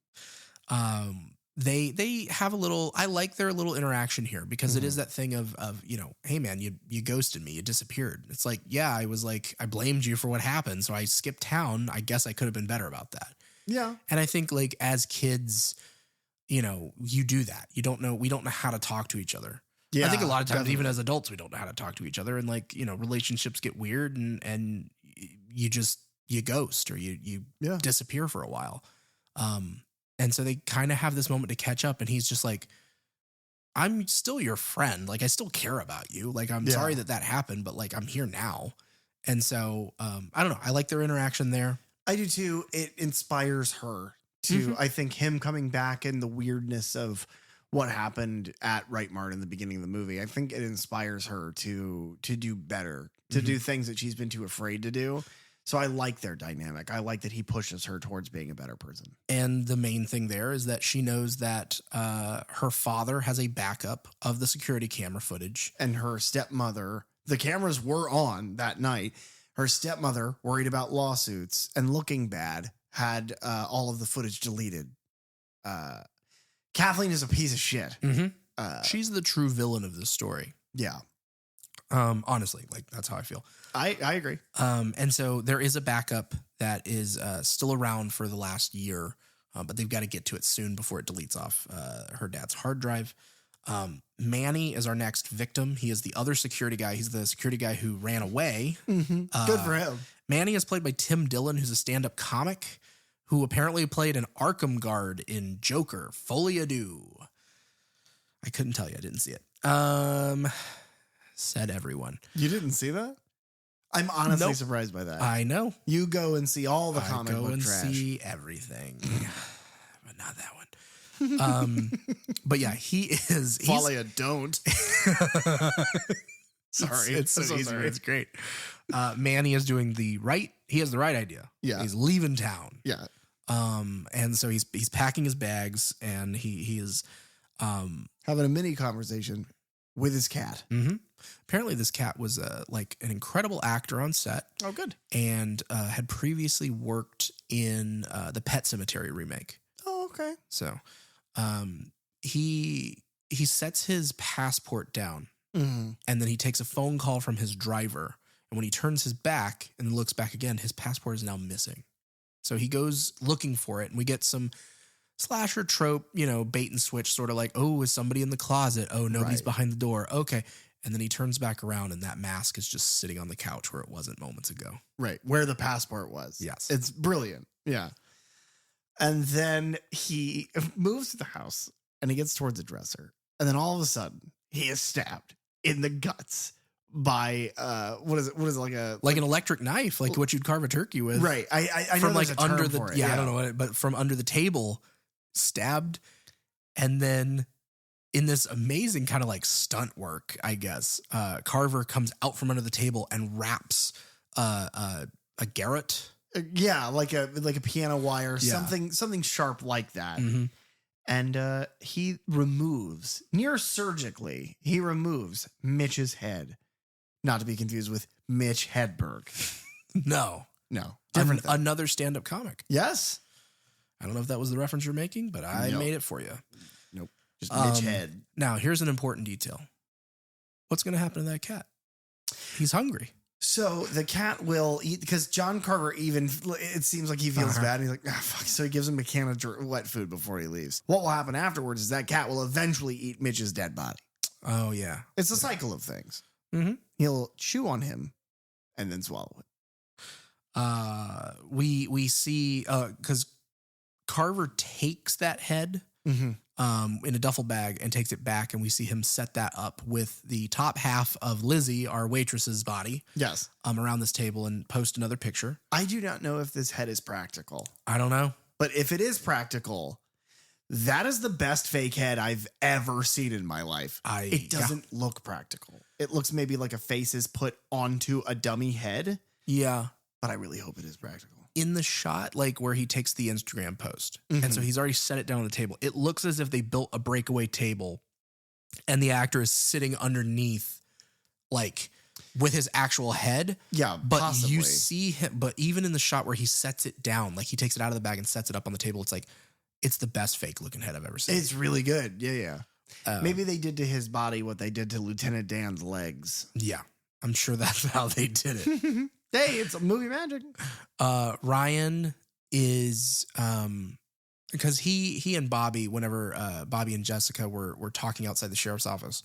they have a little, I like their little interaction here because it is that thing of, hey man, you ghosted me, you disappeared. It's like, yeah, I blamed you for what happened. So I skipped town. I guess I could have been better about that. Yeah. And I think like as kids, you do that. We don't know how to talk to each other. Yeah. I think a lot of times, definitely. even as adults, we don't know how to talk to each other, and like, relationships get weird and you ghost or you disappear for a while. And so they kind of have this moment to catch up, and he's just like, I'm still your friend. Like, I still care about you. Like, I'm sorry that happened, but like, I'm here now. And so, I don't know. I like their interaction there. I do too. It inspires her to, I think, him coming back and the weirdness of what happened at Right Mart in the beginning of the movie. I think it inspires her to do better, to do things that she's been too afraid to do. So I like their dynamic. I like that he pushes her towards being a better person. And the main thing there is that she knows that her father has a backup of the security camera footage. And her stepmother, the cameras were on that night. Her stepmother, worried about lawsuits and looking bad, had all of the footage deleted. Kathleen is a piece of shit. She's the true villain of this story. Yeah. Honestly, like that's how I feel. I agree. And so there is a backup that is still around for the last year, but they've got to get to it soon before it deletes off her dad's hard drive. Manny is our next victim. He is the other security guy. He's the security guy who ran away. Good for him. Manny is played by Tim Dillon, who's a stand-up comic who apparently played an Arkham guard in Joker, Folie à Deux. I couldn't tell you. I didn't see it. Said everyone. You didn't see that? I'm honestly surprised by that. I know. You go and see all the comic book trash. I go and see everything, but not that one. But yeah, he's Folie à don't. Sorry, it's so easy. It's great. Manny is doing he has the right idea. Yeah. He's leaving town. Yeah. And so he's packing his bags and he is having a mini conversation with his cat. Apparently this cat was like an incredible actor on set. Oh, good. And had previously worked in the Pet Sematary remake. Oh, okay. So he sets his passport down and then he takes a phone call from his driver. And when he turns his back and looks back again, his passport is now missing. So he goes looking for it, and we get some slasher trope, bait and switch, sort of like, oh, is somebody in the closet? Oh, nobody's behind the door. Okay. And then he turns back around, and that mask is just sitting on the couch where it wasn't moments ago. Right. Where the passport was. Yes. It's brilliant. Yeah. And then he moves to the house, and he gets towards the dresser. And then all of a sudden, he is stabbed in the guts by what is it like an electric knife, like what you'd carve a turkey with, right? I know from like there's a term under the for it. I don't know what, but from under the table, stabbed, and then in this amazing kind of like stunt work, I guess, Carver comes out from under the table and wraps a garrote, like a piano wire, something sharp like that. And he removes, near surgically, Mitch's head. Not to be confused with Mitch Hedberg. No. Different another stand-up comic. Yes. I don't know if that was the reference you're making, but I made it for you. Nope. Just Mitch Head. Now, here's an important detail. What's going to happen to that cat? He's hungry. So the cat will eat, because John Carver it seems like he feels bad. And he's like, fuck. So he gives him a can of wet food before he leaves. What will happen afterwards is that cat will eventually eat Mitch's dead body. Oh, yeah. It's a cycle of things. He'll chew on him and then swallow it. We see, because Carver takes that head in a duffel bag and takes it back, and we see him set that up with the top half of Lizzie, our waitress's body. Yes. Around this table, and post another picture. I do not know if this head is practical. I don't know. But if it is practical, that is the best fake head I've ever seen in my life. It doesn't look practical. It looks maybe like a face is put onto a dummy head. Yeah. But I really hope it is practical. In the shot, like where he takes the Instagram post, and so he's already set it down on the table. It looks as if they built a breakaway table and the actor is sitting underneath, like with his actual head. Yeah, but possibly. you see him, but even in the shot where he sets it down, like he takes it out of the bag and sets it up on the table, it's like It's the best fake looking head I've ever seen. It's really good. Yeah. Maybe they did to his body what they did to Lieutenant Dan's legs. Yeah. I'm sure that's how they did it. Hey, it's a movie magic. Ryan is because he and Bobby, whenever Bobby and Jessica were talking outside the sheriff's office,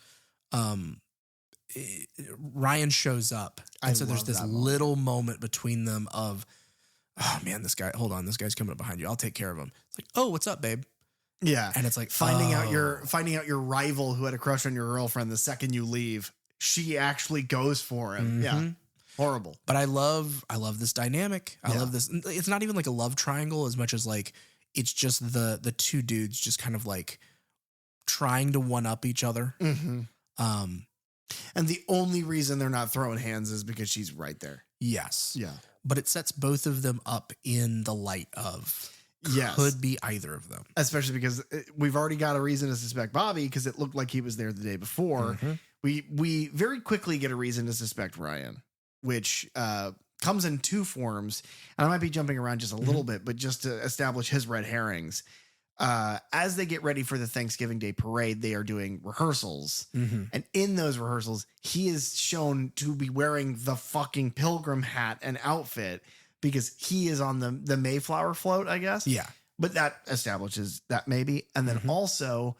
Ryan shows up. And so there's this little moment between them of, oh man, this guy's coming up behind you. I'll take care of him. It's like, oh, what's up, babe? Yeah. And it's like finding out your rival who had a crush on your girlfriend the second you leave. She actually goes for him. Mm-hmm. Yeah. Horrible. But I love this dynamic. I love this. It's not even like a love triangle as much as like it's just the two dudes just kind of like trying to one up each other. Mm-hmm. And the only reason they're not throwing hands is because she's right there. Yes. Yeah. But it sets both of them up in the light of could be either of them. Especially because we've already got a reason to suspect Bobby because it looked like he was there the day before. Mm-hmm. We very quickly get a reason to suspect Ryan, which comes in two forms. And I might be jumping around just a little bit, but just to establish his red herrings. As they get ready for the Thanksgiving Day parade, they are doing rehearsals. Mm-hmm. And in those rehearsals, he is shown to be wearing the fucking pilgrim hat and outfit because he is on the Mayflower float, I guess. Yeah. But that establishes that maybe. And then also,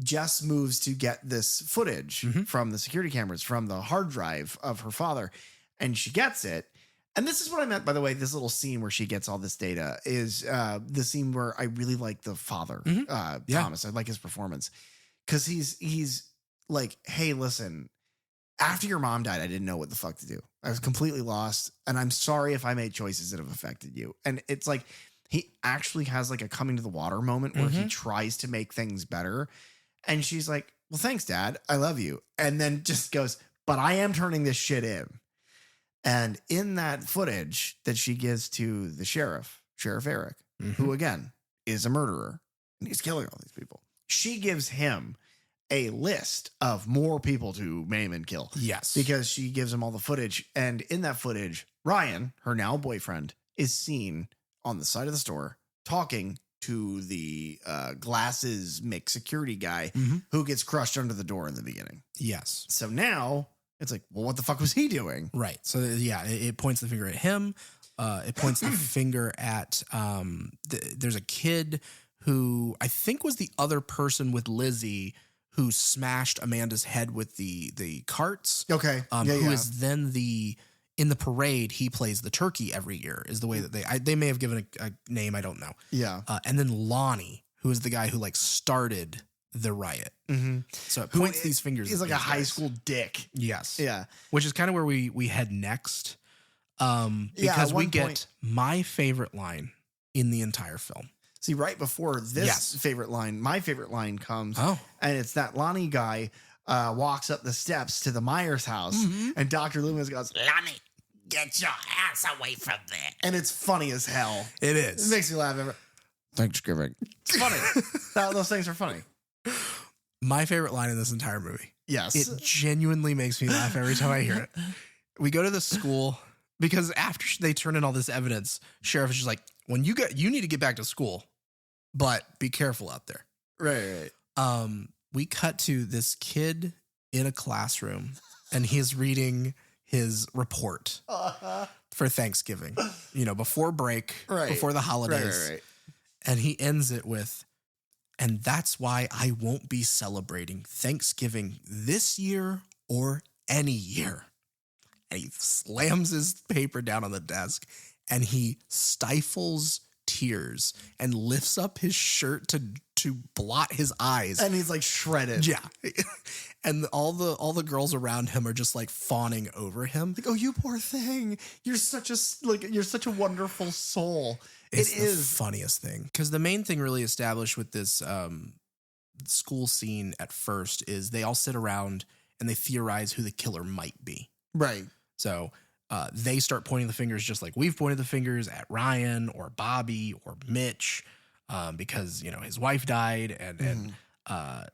Jess moves to get this footage from the security cameras, from the hard drive of her father. And she gets it. And this is what I meant, by the way, this little scene where she gets all this data is the scene where I really like the father, Thomas. I like his performance because he's like, hey, listen, after your mom died, I didn't know what the fuck to do. I was completely lost. And I'm sorry if I made choices that have affected you. And it's like he actually has like a coming to the water moment where he tries to make things better. And she's like, well, thanks, Dad. I love you. And then just goes, but I am turning this shit in. And in that footage that she gives to the Sheriff Eric, who again is a murderer and he's killing all these people, she gives him a list of more people to maim and kill. Yes. Because she gives him all the footage. And in that footage, Ryan, her now boyfriend, is seen on the side of the store talking to the glasses mix security guy who gets crushed under the door in the beginning. Yes. So now it's like, well, what the fuck was he doing? Right. So yeah, it points the finger at him. It points the finger at there's a kid who I think was the other person with Lizzie who smashed Amanda's head with the carts. Okay. Who is then in the parade, he plays the turkey every year is the way that they may have given a name. I don't know. Yeah. And then Lonnie, who is the guy who like started the riot. Mm-hmm. So it points these fingers. He's like a high school dick. Yes. Yeah. Which is kind of where we head next. Because we get my favorite line in the entire film. See, right before this favorite line, my favorite line comes. Oh. And it's that Lonnie guy walks up the steps to the Myers house and Dr. Loomis goes, Lonnie, get your ass away from there. And it's funny as hell. It is. It makes me laugh. Thanksgiving. It's funny. Those things are funny. My favorite line in this entire movie. Yes. It genuinely makes me laugh every time I hear it. We go to the school because after they turn in all this evidence, Sheriff is just like, you need to get back to school, but be careful out there. Right. We cut to this kid in a classroom and he's reading his report for Thanksgiving, before break, before the holidays. Right. And he ends it with, and that's why I won't be celebrating Thanksgiving this year or any year. And he slams his paper down on the desk and he stifles tears and lifts up his shirt to blot his eyes. And he's like shredded. Yeah. And all the girls around him are just like fawning over him. Like, oh, you poor thing. You're such a wonderful soul. It's the funniest thing. Because the main thing really established with this school scene at first is they all sit around and they theorize who the killer might be. Right. So they start pointing the fingers just like we've pointed the fingers at Ryan or Bobby or Mitch because, his wife died. And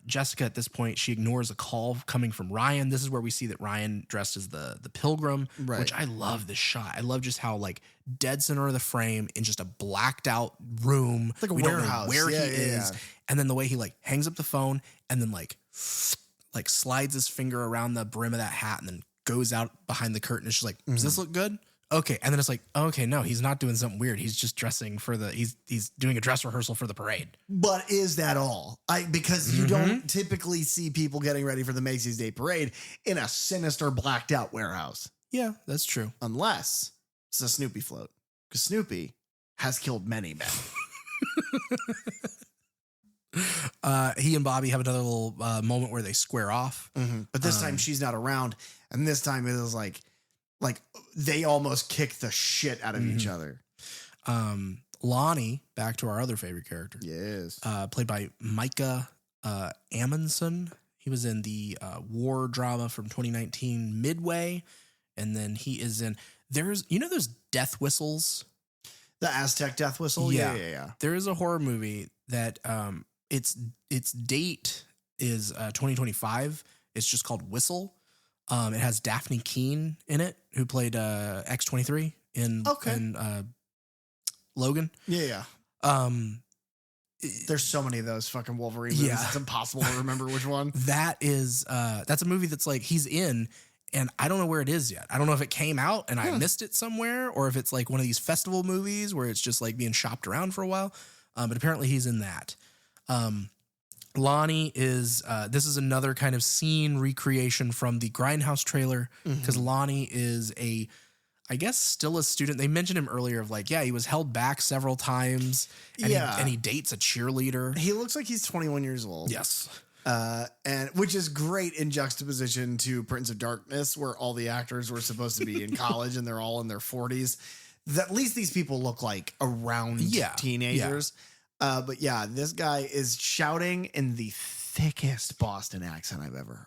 Jessica at this point, she ignores a call coming from Ryan. This is where we see that Ryan dressed as the pilgrim, which I love this shot. I love just how like dead center of the frame in just a blacked out room. Like a we warehouse. Don't know where he is. And then the way he like hangs up the phone and then like slides his finger around the brim of that hat and then goes out behind the curtain. It's just like, does this look good? Okay. And then it's like, okay, no, he's not doing something weird. He's just dressing for he's doing a dress rehearsal for the parade. But is that all? Because you don't typically see people getting ready for the Macy's Day Parade in a sinister blacked out warehouse. Yeah, that's true. Unless it's a Snoopy float. Because Snoopy has killed many men. He and Bobby have another little moment where they square off. But this time she's not around. And this time it is like they almost kick the shit out of each other. Lonnie, back to our other favorite character. Yes. Played by Micah Amundsen. He was in the war drama from 2019, Midway. And then he is in, those death whistles? The Aztec death whistle? Yeah. There is a horror movie that its date is 2025. It's just called Whistle. It has Daphne Keane in it, who played X-23 in Logan. Yeah. There's so many of those fucking Wolverine movies. It's impossible to remember which one. That's a movie that's like he's in, and I don't know where it is yet. I don't know if it came out and I missed it somewhere, or if it's like one of these festival movies where it's just like being shopped around for a while. But apparently he's in that. Lonnie is, this is another kind of scene recreation from the Grindhouse trailer, because Lonnie is I guess still a student. They mentioned him earlier of like, he was held back several times and he dates a cheerleader. He looks like he's 21 years old. Yes. And which is great in juxtaposition to Prince of Darkness, where all the actors were supposed to be in college and they're all in their 40s. At least these people look like around teenagers. But this guy is shouting in the thickest Boston accent I've ever heard.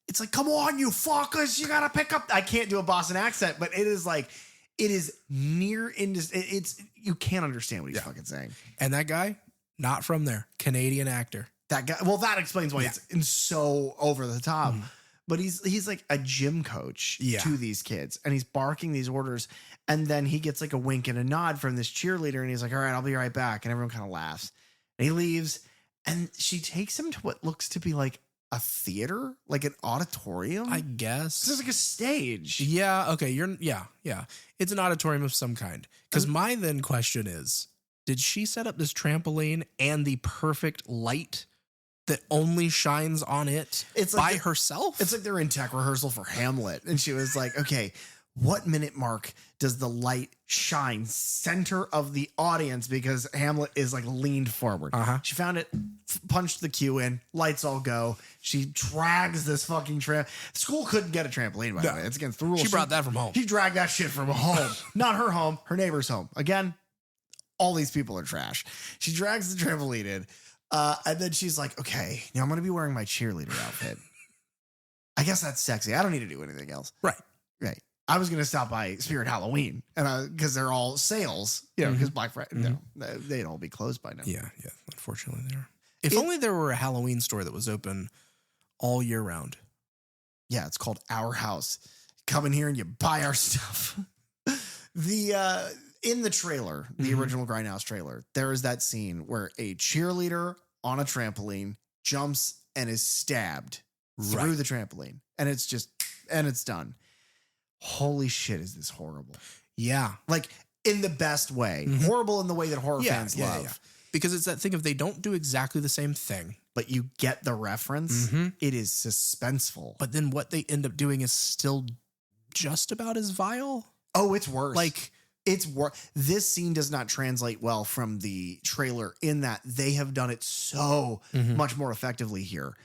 It's like, come on, you fuckers, you gotta pick up. I can't do a Boston accent, but it is like, it is near you can't understand what he's fucking saying. And that guy, not from there, Canadian actor. That guy, well, that explains why it's so over the top. But he's like a gym coach to these kids, and he's barking these orders. And then he gets like a wink and a nod from this cheerleader, and he's like, all right, I'll be right back. And everyone kind of laughs. And he leaves, and she takes him to what looks to be like a theater, like an auditorium. I guess. This is like a stage. Yeah. Okay. Yeah. It's an auditorium of some kind. Because my then question is, did she set up this trampoline and the perfect light that only shines on it by herself? It's like they're in tech rehearsal for Hamlet. And she was like, okay, what minute mark does the light shine center of the audience? Because Hamlet is like leaned forward. She found it, punched the cue in, lights all go. She drags this fucking school couldn't get a trampoline, by the way. It's against the rules. She brought that from home. She dragged that shit from home. Not her home, her neighbor's home. Again, all these people are trash. She drags the trampoline in. And then she's like, okay, now I'm going to be wearing my cheerleader outfit. I guess that's sexy. I don't need to do anything else. Right. I was going to stop by Spirit Halloween because they're all sales, because Black Friday, they'd all be closed by now. Yeah. Unfortunately, they are. If only there were a Halloween store that was open all year round. Yeah, it's called Our House. Come in here and you buy our stuff. In the trailer, the original Grindhouse trailer, there is that scene where a cheerleader on a trampoline jumps and is stabbed through the trampoline. And it's done. Holy shit, is this horrible? Yeah. Like in the best way. Horrible in the way that horror fans love. Yeah. Because it's that thing of they don't do exactly the same thing. But you get the reference. It is suspenseful. But then what they end up doing is still just about as vile. Oh, it's worse. Like, it's worse. This scene does not translate well from the trailer in that they have done it so much more effectively here.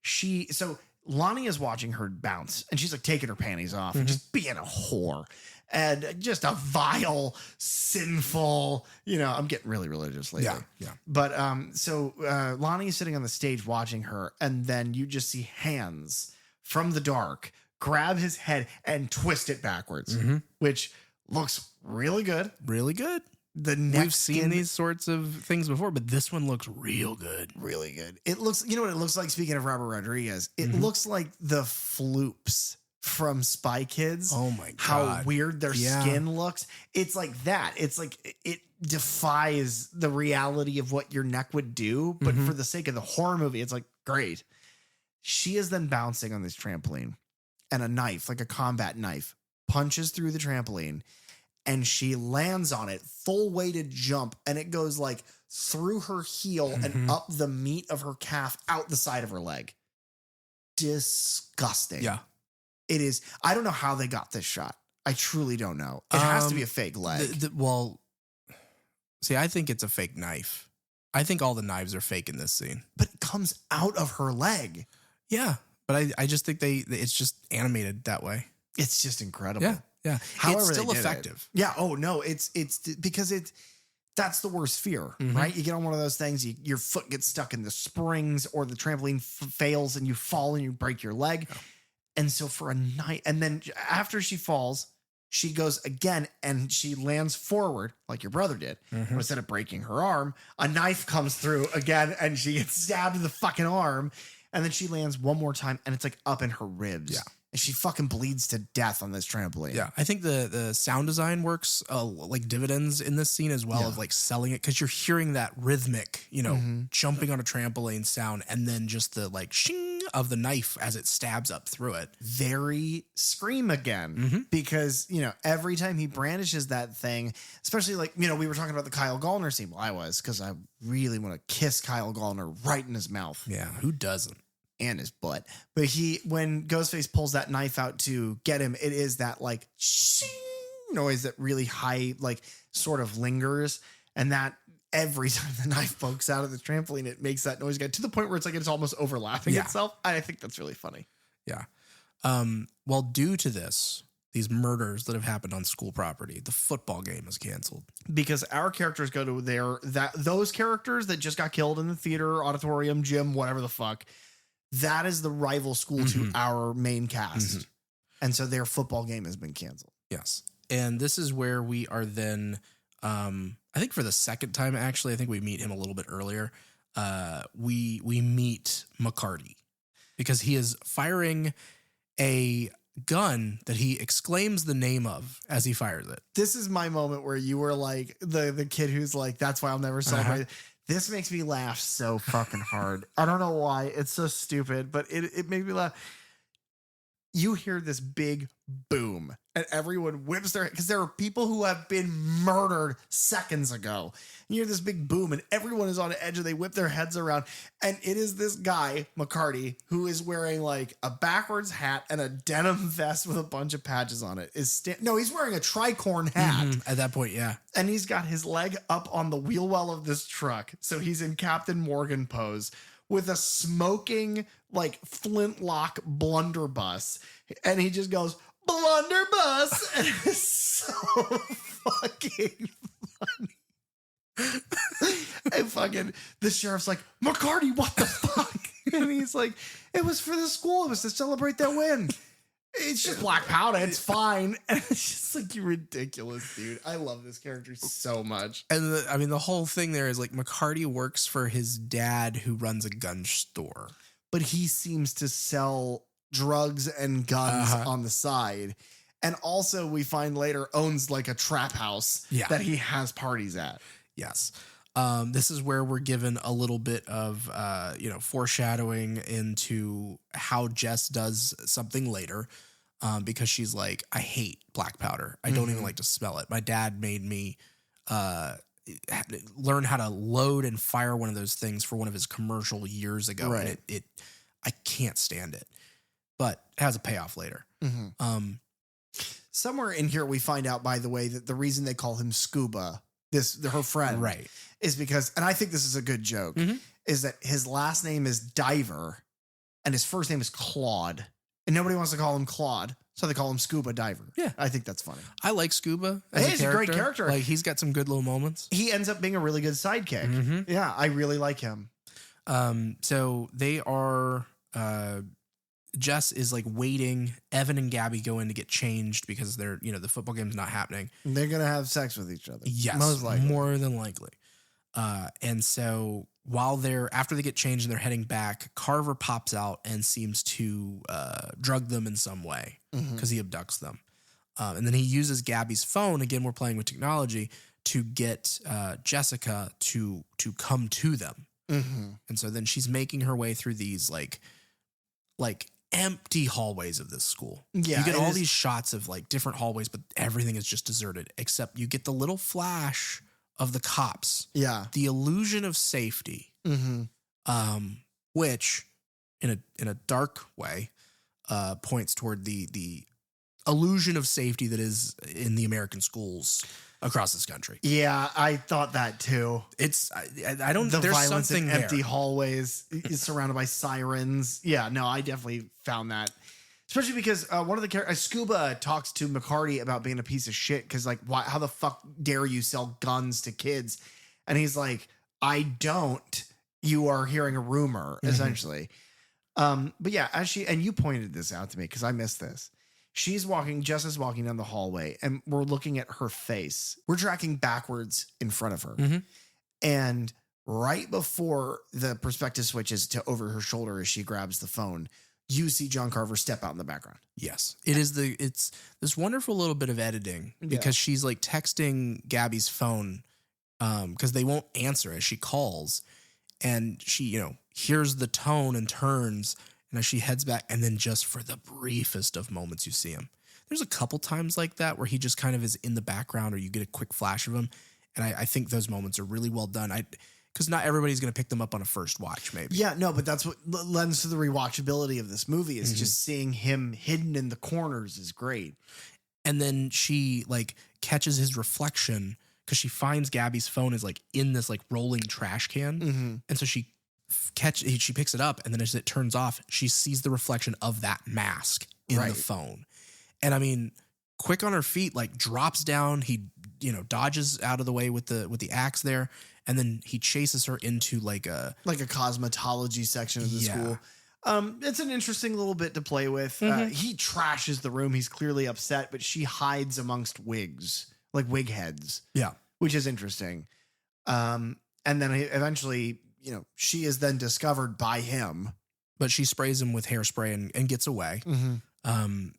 So Lonnie is watching her bounce, and she's like taking her panties off and just being a whore and just a vile, sinful, I'm getting really religious lately. Yeah. But so Lonnie is sitting on the stage watching her, and then you just see hands from the dark grab his head and twist it backwards, which looks really good. Really good. We've seen these sorts of things before, but this one looks real good. Really good. It looks, you know what it looks like? Speaking of Robert Rodriguez, it looks like the Floops from Spy Kids. Oh my God. How weird their skin looks. It's like that. It's like it defies the reality of what your neck would do. But for the sake of the horror movie, it's like, great. She is then bouncing on this trampoline and a knife, like a combat knife, punches through the trampoline. And she lands on it, full weighted jump, and it goes like through her heel and up the meat of her calf, out the side of her leg. Disgusting. Yeah. It is. I don't know how they got this shot. I truly don't know. It has to be a fake leg. Well, see, I think it's a fake knife. I think all the knives are fake in this scene. But it comes out of her leg. Yeah. But I just think it's just animated that way. It's just incredible. Yeah. Yeah. However, it's still they did effective. Yeah. Oh no, it's because that's the worst fear, right? You get on one of those things, your foot gets stuck in the springs, or the trampoline fails and you fall and you break your leg. Oh. And so for a night, and then after she falls, she goes again and she lands forward like your brother did. Instead of breaking her arm, a knife comes through again and she gets stabbed in the fucking arm. And then she lands one more time and it's like up in her ribs. Yeah. And she fucking bleeds to death on this trampoline. Yeah. I think the sound design works like dividends in this scene as well, of like selling it, because you're hearing that rhythmic, jumping on a trampoline sound, and then just the like shing of the knife as it stabs up through it. Very Scream again, because, every time he brandishes that thing, especially like, we were talking about the Kyle Gallner scene. Well, I was, because I really want to kiss Kyle Gallner right in his mouth. Yeah. Who doesn't? And his butt. But when Ghostface pulls that knife out to get him, it is that like shing noise that really high, like sort of lingers. And that every time the knife pokes out of the trampoline, it makes that noise again, to the point where it's like it's almost overlapping itself. I think that's really funny. Yeah. Well, due to these murders that have happened on school property, the football game is canceled. Because our characters go to those characters that just got killed in the theater, auditorium, gym, whatever the fuck. That is the rival school to our main cast. And so their football game has been canceled. Yes. And this is where we are then, I think for the second time, actually, I think we meet him a little bit earlier. We meet McCarty, because he is firing a gun that he exclaims the name of as he fires it. This is my moment where you were like the kid who's like, that's why I'll never celebrate. This makes me laugh so fucking hard. I don't know why. It's so stupid, but it made me laugh. You hear this big boom and everyone whips their head, because there are people who have been murdered seconds ago. You hear this big boom and everyone is on the edge and they whip their heads around. And it is this guy, McCarty, who is wearing like a backwards hat and a denim vest with a bunch of patches on it. He's wearing a tricorn hat. At that point, yeah. And he's got his leg up on the wheel well of this truck. So he's in Captain Morgan pose with a smoking like flintlock blunderbuss. And he just goes, blunderbuss. And it's so fucking funny. And fucking the sheriff's like, McCarty, what the fuck? And he's like, it was for the school. It was to celebrate their win. It's just black powder. It's fine. And it's just like, you're ridiculous, dude. I love this character so much. And the whole thing there is like McCarty works for his dad, who runs a gun store. But he seems to sell drugs and guns on the side. And also we find later owns like a trap house that he has parties at. Yes. This is where we're given a little bit of, foreshadowing into how Jess does something later, because she's like, I hate black powder. I don't even like to smell it. My dad made me learn how to load and fire one of those things for one of his commercial years ago. Right. And I can't stand it, but it has a payoff later. Somewhere in here, we find out, by the way, that the reason they call him Scuba, her friend, right, is because, and I think this is a good joke, is that his last name is Diver and his first name is Claude, and nobody wants to call him Claude, so they call him Scuba Diver. Yeah, I think that's funny. I like Scuba. He's a great character. Like, he's got some good little moments. He ends up being a really good sidekick. Yeah, I really like him. So they are Jess is like waiting. Evan and Gabby go in to get changed because they're, the football game's not happening. They're going to have sex with each other. Yes. Most likely. More than likely. And so after they get changed and they're heading back, Carver pops out and seems to drug them in some way because he abducts them. And then he uses Gabby's phone. Again, we're playing with technology to get Jessica to come to them. And so then she's making her way through these like empty hallways of this school. Yeah, you get all these shots of like different hallways, but everything is just deserted, except you get the little flash of the cops. Yeah. The illusion of safety, which in a dark way points toward the illusion of safety that is in the American schools across this country. Yeah, I thought that too. It's I don't. The there's violence something in there. empty hallways is surrounded by sirens. Yeah, no, I definitely found that, especially because one of the characters, Scuba, talks to McCarty about being a piece of shit because like, why? How the fuck dare you sell guns to kids? And he's like, I don't. You are hearing a rumor, essentially. But yeah, and you pointed this out to me because I missed this. Jess is walking down the hallway and we're looking at her face. We're tracking backwards in front of her. And right before the perspective switches to over her shoulder as she grabs the phone, you see John Carver step out in the background. Yes. It's this wonderful little bit of editing because she's like texting Gabby's phone because they won't answer as she calls. And she, hears the tone and turns. And as she heads back, and then just for the briefest of moments, you see him. There's a couple times like that where he just kind of is in the background or you get a quick flash of him. And I think those moments are really well done. Because not everybody's going to pick them up on a first watch, maybe. Yeah, no, but that's what lends to the rewatchability of this movie is just seeing him hidden in the corners is great. And then she like catches his reflection because she finds Gabby's phone is like in this like rolling trash can. And so she picks it up, and then as it turns off, she sees the reflection of that mask in the phone. And I mean, quick on her feet, like drops down. He, dodges out of the way with the axe there, and then he chases her into like a cosmetology section of the school. It's an interesting little bit to play with. He trashes the room. He's clearly upset, but she hides amongst wigs, like wig heads. Yeah, which is interesting. And then eventually, she is then discovered by him. But she sprays him with hairspray and gets away. And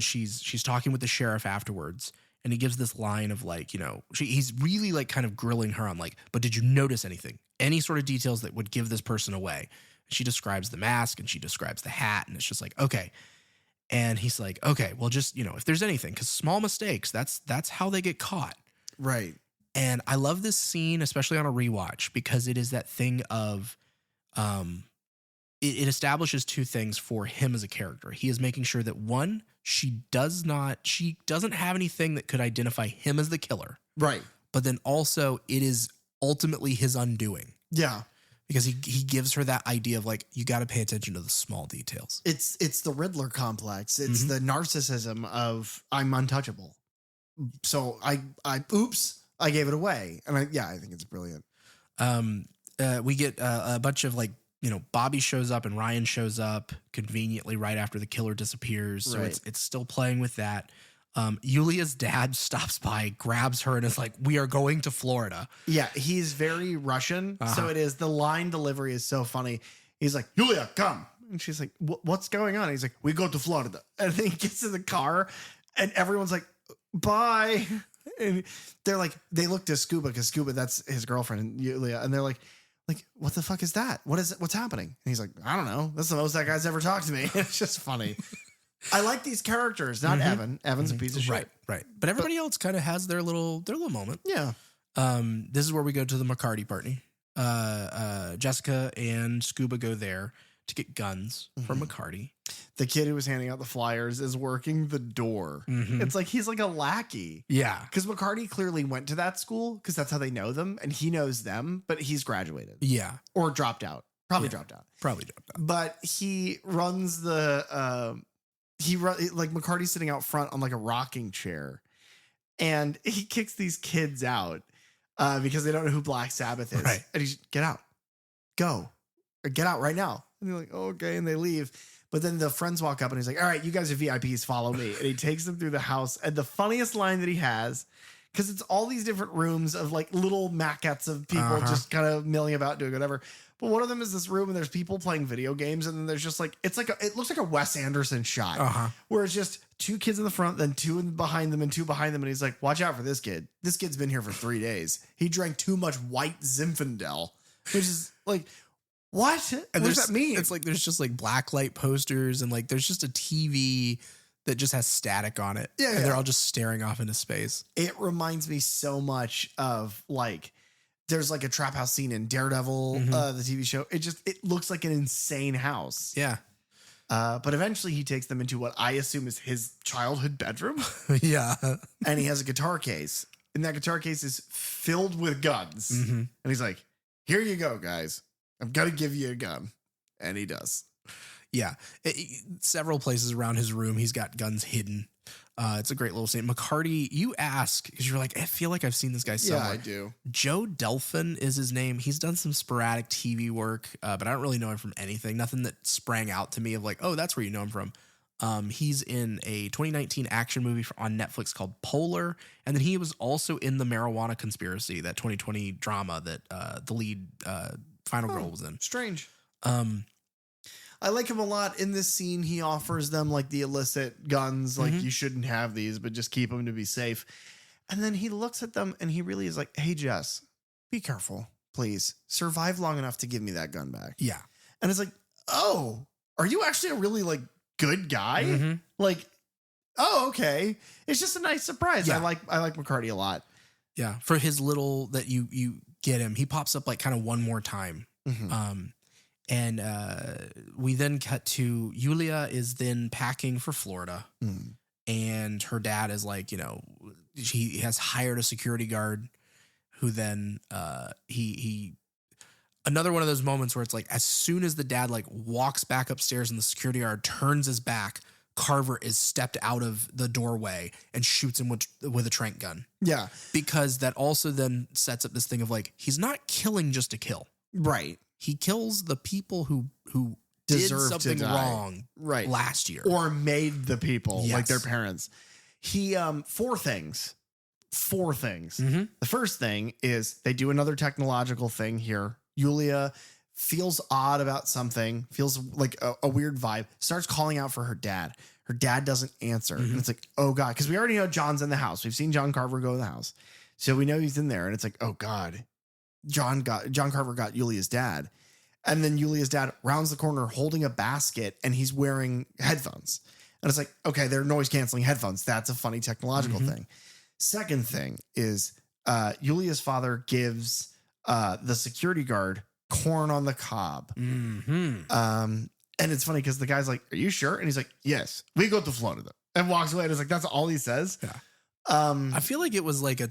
she's talking with the sheriff afterwards. And he gives this line of like, he's really like kind of grilling her on like, but did you notice anything? Any sort of details that would give this person away? She describes the mask and she describes the hat. And it's just like, okay. And he's like, okay, well, just, if there's anything, because small mistakes, that's how they get caught. Right. And I love this scene, especially on a rewatch, because it is that thing of, it establishes two things for him as a character. He is making sure that one, she doesn't have anything that could identify him as the killer. Right. But then also it is ultimately his undoing. Yeah. Because he gives her that idea of like, you got to pay attention to the small details. It's the Riddler complex. It's the narcissism of I'm untouchable. So I gave it away. And I think it's brilliant. We get a bunch of like, Bobby shows up and Ryan shows up conveniently right after the killer disappears. So it's still playing with that. Yulia's dad stops by, grabs her, and is like, we are going to Florida. Yeah, he's very Russian. So it is. The line delivery is so funny. He's like, Yulia, come. And she's like, what's going on? And he's like, we go to Florida. And then he gets in the car and everyone's like, bye. And they're like, they look to Scuba because Scuba, that's his girlfriend, Yulia. And they're like, what the fuck is that? What is it? What's happening? And he's like, I don't know. That's the most that guy's ever talked to me. It's just funny. I like these characters, not Evan. Evan's a piece of shit. Right. But everybody else kind of has their little moment. Yeah. This is where we go to the McCarty party. Jessica and Scuba go there to get guns from McCarty. The kid who was handing out the flyers is working the door. It's like he's like a lackey. Yeah. Because McCarty clearly went to that school because that's how they know them and he knows them, but he's graduated. Yeah. Or dropped out. Probably dropped out. But he runs the like McCarty's sitting out front on like a rocking chair and he kicks these kids out because they don't know who Black Sabbath is. Right. And he's get out. Go. Or get out right now. And they're like, oh, okay. And they leave. But then the friends walk up and he's like, all right, you guys are VIPs, follow me. And he takes them through the house. And the funniest line that he has, because it's all these different rooms of like little maquettes of people just kind of milling about doing whatever. But one of them is this room and there's people playing video games. And then there's just like, it looks like a Wes Anderson shot where it's just 2 kids in the front, then 2 behind them and 2 behind them. And he's like, watch out for this kid. This kid's been here for 3 days. He drank too much white Zinfandel, which is like, what? And what does that mean? It's like there's just like blacklight posters and like there's just a TV that just has static on it. Yeah. And they're all just staring off into space. It reminds me so much of like, there's like a trap house scene in Daredevil, the TV show. It looks like an insane house. Yeah. But eventually he takes them into what I assume is his childhood bedroom. Yeah. And he has a guitar case. And that guitar case is filled with guns. And he's like, here you go, guys. I'm going to give you a gun. And he does. Yeah. Several places around his room, he's got guns hidden. It's a great little scene. McCarty, you ask, because you're like, I feel like I've seen this guy somewhere. Yeah, I do. Joe Delphin is his name. He's done some sporadic TV work, but I don't really know him from anything. Nothing that sprang out to me of like, oh, that's where you know him from. He's in a 2019 action movie on Netflix called Polar. And then he was also in The Marijuana Conspiracy, that 2020 drama that the lead final girl was in. Strange. I like him a lot. In this scene, he offers them like the illicit guns, like you shouldn't have these, but just keep them to be safe. And then he looks at them and he really is like, hey, Jess, be careful, please. Survive long enough to give me that gun back. Yeah. And it's like, oh, are you actually a really like good guy? Like, oh, okay. It's just a nice surprise. Yeah. I like McCarty a lot. Yeah. For his little that you get him, he pops up like kind of one more time. And we then cut to Yulia is then packing for Florida. And her dad is like, you know, he has hired a security guard who then he another one of those moments where it's like, as soon as the dad like walks back upstairs and the security guard turns his back, Carver is stepped out of the doorway and shoots him with a tranq gun. Yeah. Because that also then sets up this thing of like, he's not killing just to kill. Right. He kills the people who Deserve did something to die. wrong Right. last year. Or made the people like Yes. their parents. He, 4 things. The first thing is they do another technological thing here. Yulia feels odd about something, feels like a weird vibe, starts calling out for her dad. Her dad doesn't answer. And it's like, oh God, because we already know John's in the house. We've seen John Carver go in the house. So we know he's in there. And it's like, oh God, John Carver got Yulia's dad. And then Yulia's dad rounds the corner holding a basket and he's wearing headphones. And it's like, okay, they're noise canceling headphones. That's a funny technological thing. Second thing is Yulia's father gives the security guard corn on the cob. And it's funny because the guy's like, are you sure? And he's like, yes, we go to Florida. And walks away. And it's like, that's all he says. Yeah. I feel like it was like a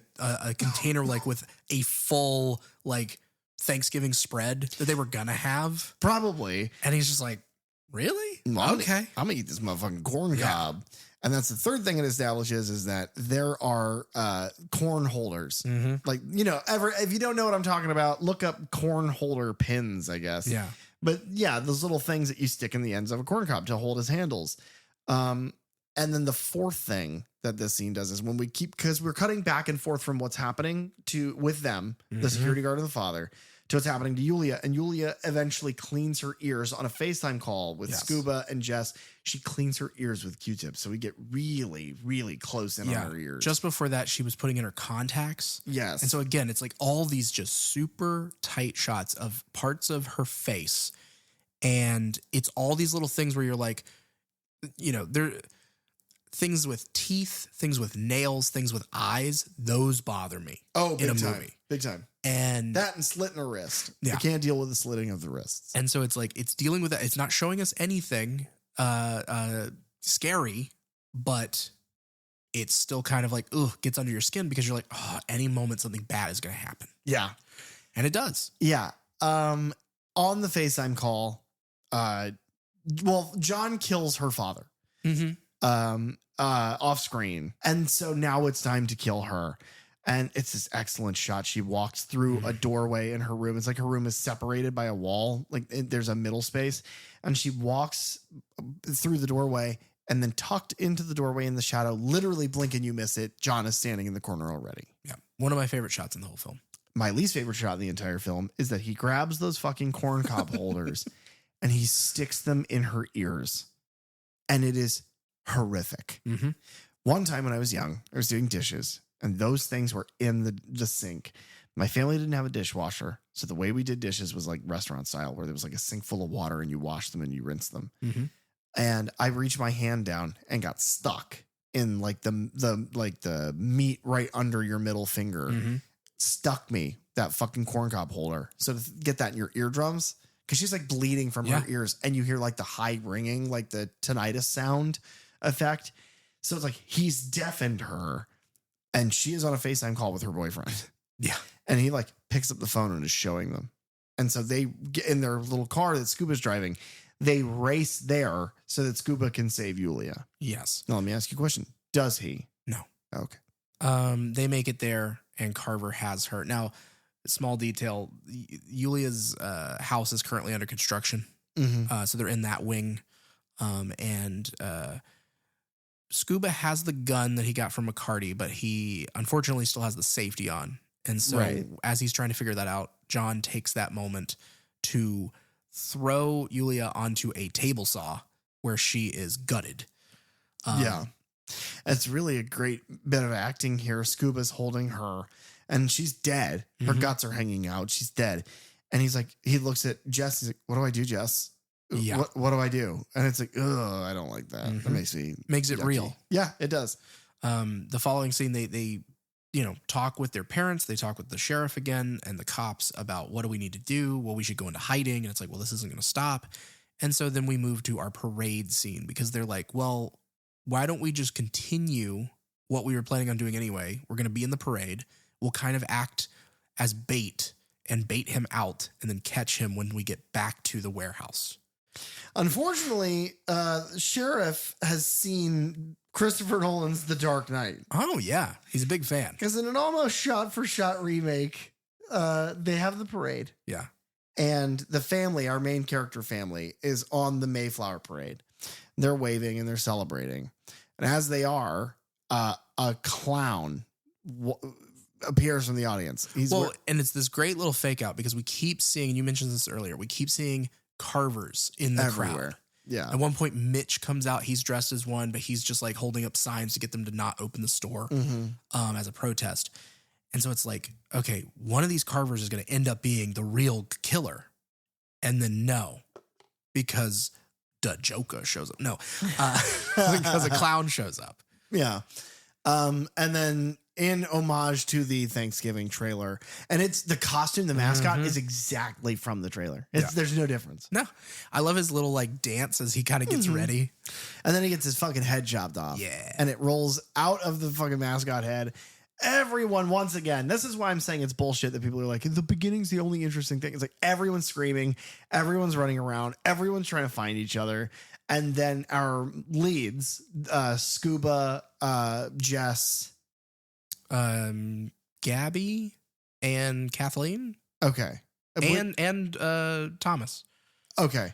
container like with a full like Thanksgiving spread that they were gonna have. Probably. And he's just like, really? Okay. I'm gonna eat this motherfucking corn cob. And that's the third thing it establishes is that there are corn holders. Like, you know, if you don't know what I'm talking about, look up corn holder pins, I guess. Yeah. But yeah, those little things that you stick in the ends of a corn cob to hold as handles. And then the fourth thing that this scene does is when we because we're cutting back and forth from what's happening with them, the security guard and the father, to what's happening to Yulia. And Yulia eventually cleans her ears on a FaceTime call with Scuba and Jess. She cleans her ears with Q-tips. So we get really, really close in on her ears. Just before that, she was putting in her contacts. Yes. And so again, it's like all these just super tight shots of parts of her face. And it's all these little things where you're like, you know, there things with teeth, things with nails, things with eyes, those bother me. Oh, in a big time. movie. Big time. And that and slitting a wrist. Yeah. You can't deal with the slitting of the wrists. And so it's like, it's dealing with that. It's not showing us anything scary, but it's still kind of like, gets under your skin because you're like, oh, any moment something bad is going to happen. Yeah. And it does. Yeah. On the FaceTime call, John kills her father. Off screen. And so now it's time to kill her. And it's this excellent shot. She walks through a doorway in her room. It's like her room is separated by a wall. Like there's a middle space. And she walks through the doorway, and then tucked into the doorway in the shadow, literally blink and you miss it, John is standing in the corner already. Yeah. One of my favorite shots in the whole film. My least favorite shot in the entire film is that he grabs those fucking corn cob holders and he sticks them in her ears. And it is horrific. Mm-hmm. One time when I was young, I was doing dishes, and those things were in the sink. My family didn't have a dishwasher. So the way we did dishes was like restaurant style, where there was like a sink full of water and you wash them and you rinse them. Mm-hmm. And I reached my hand down and got stuck in like the meat right under your middle finger. Mm-hmm. Stuck me, that fucking corn cob holder. So to get that in your eardrums, because she's like bleeding from her ears, and you hear like the high ringing, like the tinnitus sound effect. So it's like he's deafened her. And she is on a FaceTime call with her boyfriend. Yeah. And he like picks up the phone and is showing them. And so they get in their little car that Scuba's driving. They race there so that Scuba can save Yulia. Yes. Now, let me ask you a question. Does he? No. Okay. They make it there, and Carver has her. Now, small detail, Yulia's house is currently under construction. Mm-hmm. So they're in that wing. And Scuba has the gun that he got from McCarty, but he unfortunately still has the safety on. And so as he's trying to figure that out, John takes that moment to throw Yulia onto a table saw where she is gutted. Yeah. It's really a great bit of acting here. Scuba's holding her and she's dead. Her guts are hanging out. She's dead. And he's like, he looks at Jess. He's like, what do I do, Jess? Yeah. What do I do? And it's like, oh, I don't like that. That makes it yucky. Real. Yeah, it does. The following scene, they talk with their parents. They talk with the sheriff again and the cops about what do we need to do? Well, we should go into hiding. And it's like, well, this isn't going to stop. And so then we move to our parade scene because they're like, well, why don't we just continue what we were planning on doing anyway? We're going to be in the parade. We'll kind of act as bait and bait him out and then catch him when we get back to the warehouse. Unfortunately, Sheriff has seen Christopher Nolan's The Dark Knight. Oh, yeah. He's a big fan. Because in an almost shot-for-shot remake, they have the parade. Yeah. And the family, our main character family, is on the Mayflower Parade. They're waving and they're celebrating. And as they are, a clown appears from the audience. And it's this great little fake out because we keep seeing, and you mentioned this earlier, we keep seeing carvers in the everywhere. crowd. Yeah. At one point, Mitch comes out. He's dressed as one, but he's just like holding up signs to get them to not open the store as a protest. And so it's like, okay, one of these carvers is going to end up being the real killer. And then no, because the Joker shows up. No, because a clown shows up. Yeah. And then in homage to the Thanksgiving trailer, and it's the costume, the mascot is exactly from the trailer. There's no difference. No, I love his little like dance as he kind of gets ready. And then he gets his fucking head chopped off. Yeah. And it rolls out of the fucking mascot head. Everyone, once again, this is why I'm saying it's bullshit that people are like, the beginning's the only interesting thing. It's like everyone's screaming, everyone's running around, everyone's trying to find each other. And then our leads, Scuba, Jess, Gabby, and Kathleen. Okay. And Thomas. Okay.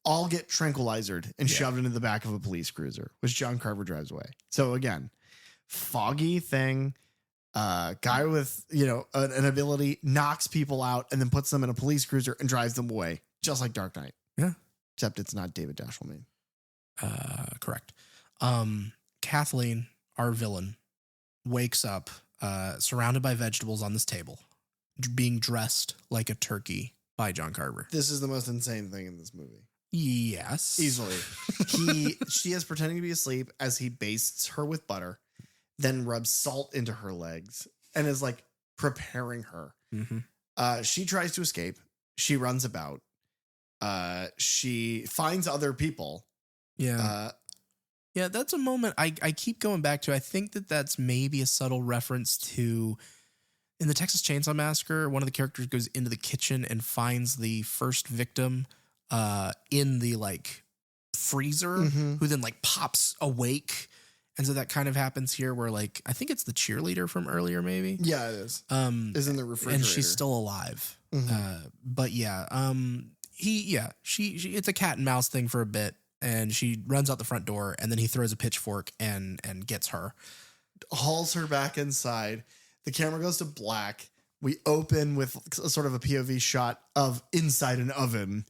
All get tranquilizered and shoved into the back of a police cruiser, which John Carver drives away. So again, foggy thing. Guy with, an ability knocks people out and then puts them in a police cruiser and drives them away, just like Dark Knight. Yeah. Except it's not David Dashelman. Correct. Kathleen, our villain, wakes up surrounded by vegetables on this table, being dressed like a turkey by John Carver. This is the most insane thing in this movie. Yes. Easily. She is pretending to be asleep as he bastes her with butter, then rubs salt into her legs and is like preparing her. She tries to escape. She runs about. She finds other people. Yeah. Yeah, that's a moment I keep going back to. I think that's maybe a subtle reference to in the Texas Chainsaw Massacre. One of the characters goes into the kitchen and finds the first victim in the like freezer, who then like pops awake And so that kind of happens here where like, I think it's the cheerleader from earlier, maybe. Yeah, it is. Is in the refrigerator. And she's still alive. But yeah, it's a cat and mouse thing for a bit. And she runs out the front door and then he throws a pitchfork and gets her. Hauls her back inside. The camera goes to black. We open with sort of a POV shot of inside an oven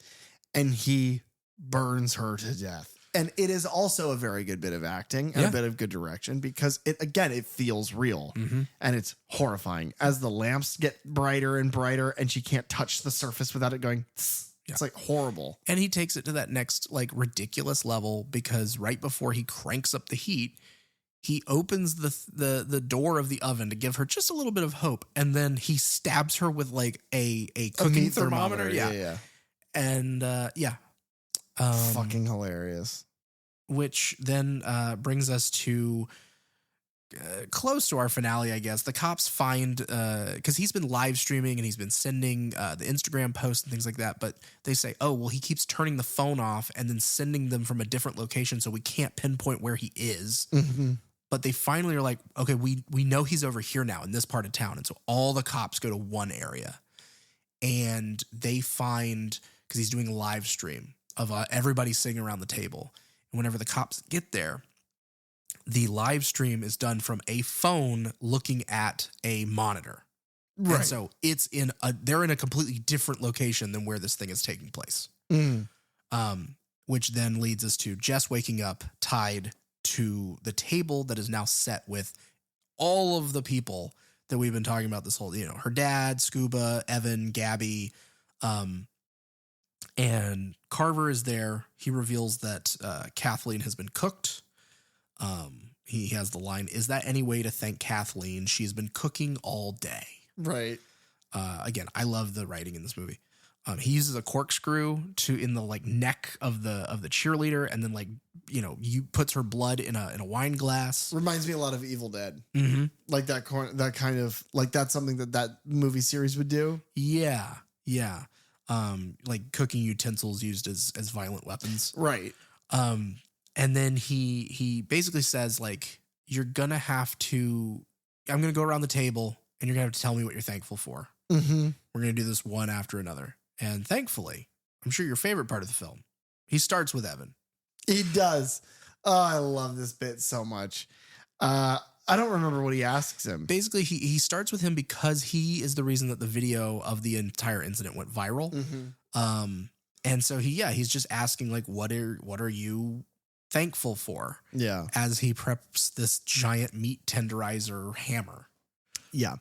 and he burns her to death. And it is also a very good bit of acting and a bit of good direction because it feels real and it's horrifying as the lamps get brighter and brighter and she can't touch the surface without it going. It's like horrible. And he takes it to that next like ridiculous level because right before he cranks up the heat, he opens the door of the oven to give her just a little bit of hope. And then he stabs her with like a cooking thermometer. Yeah. And fucking hilarious. Which then brings us to close to our finale, I guess. The cops find, because he's been live streaming and he's been sending the Instagram posts and things like that. But they say, oh, well, he keeps turning the phone off and then sending them from a different location. So we can't pinpoint where he is. But they finally are like, okay, we know he's over here now in this part of town. And so all the cops go to one area and they find, because he's doing a live stream of everybody sitting around the table. And whenever the cops get there, the live stream is done from a phone looking at a monitor. Right. And so they're in a completely different location than where this thing is taking place. Which then leads us to Jess waking up tied to the table that is now set with all of the people that we've been talking about this whole, her dad, Scuba, Evan, Gabby, and Carver is there. He reveals that Kathleen has been cooked. He has the line, "Is that any way to thank Kathleen? She's been cooking all day." Right. Again, I love the writing in this movie. He uses a corkscrew in the like neck of the cheerleader, and then puts her blood in a wine glass. Reminds me a lot of Evil Dead. Like that kind of like that's something that movie series would do. Yeah. Like cooking utensils used as violent weapons. Right. And then he basically says like, I'm going to go around the table and you're going to have to tell me what you're thankful for. We're going to do this one after another. And thankfully, I'm sure your favorite part of the film, he starts with Evan. He does. Oh, I love this bit so much. I don't remember what he asks him. Basically, he starts with him because he is the reason that the video of the entire incident went viral. And so he's just asking like, what are you thankful for? Yeah. As he preps this giant meat tenderizer hammer. Yeah.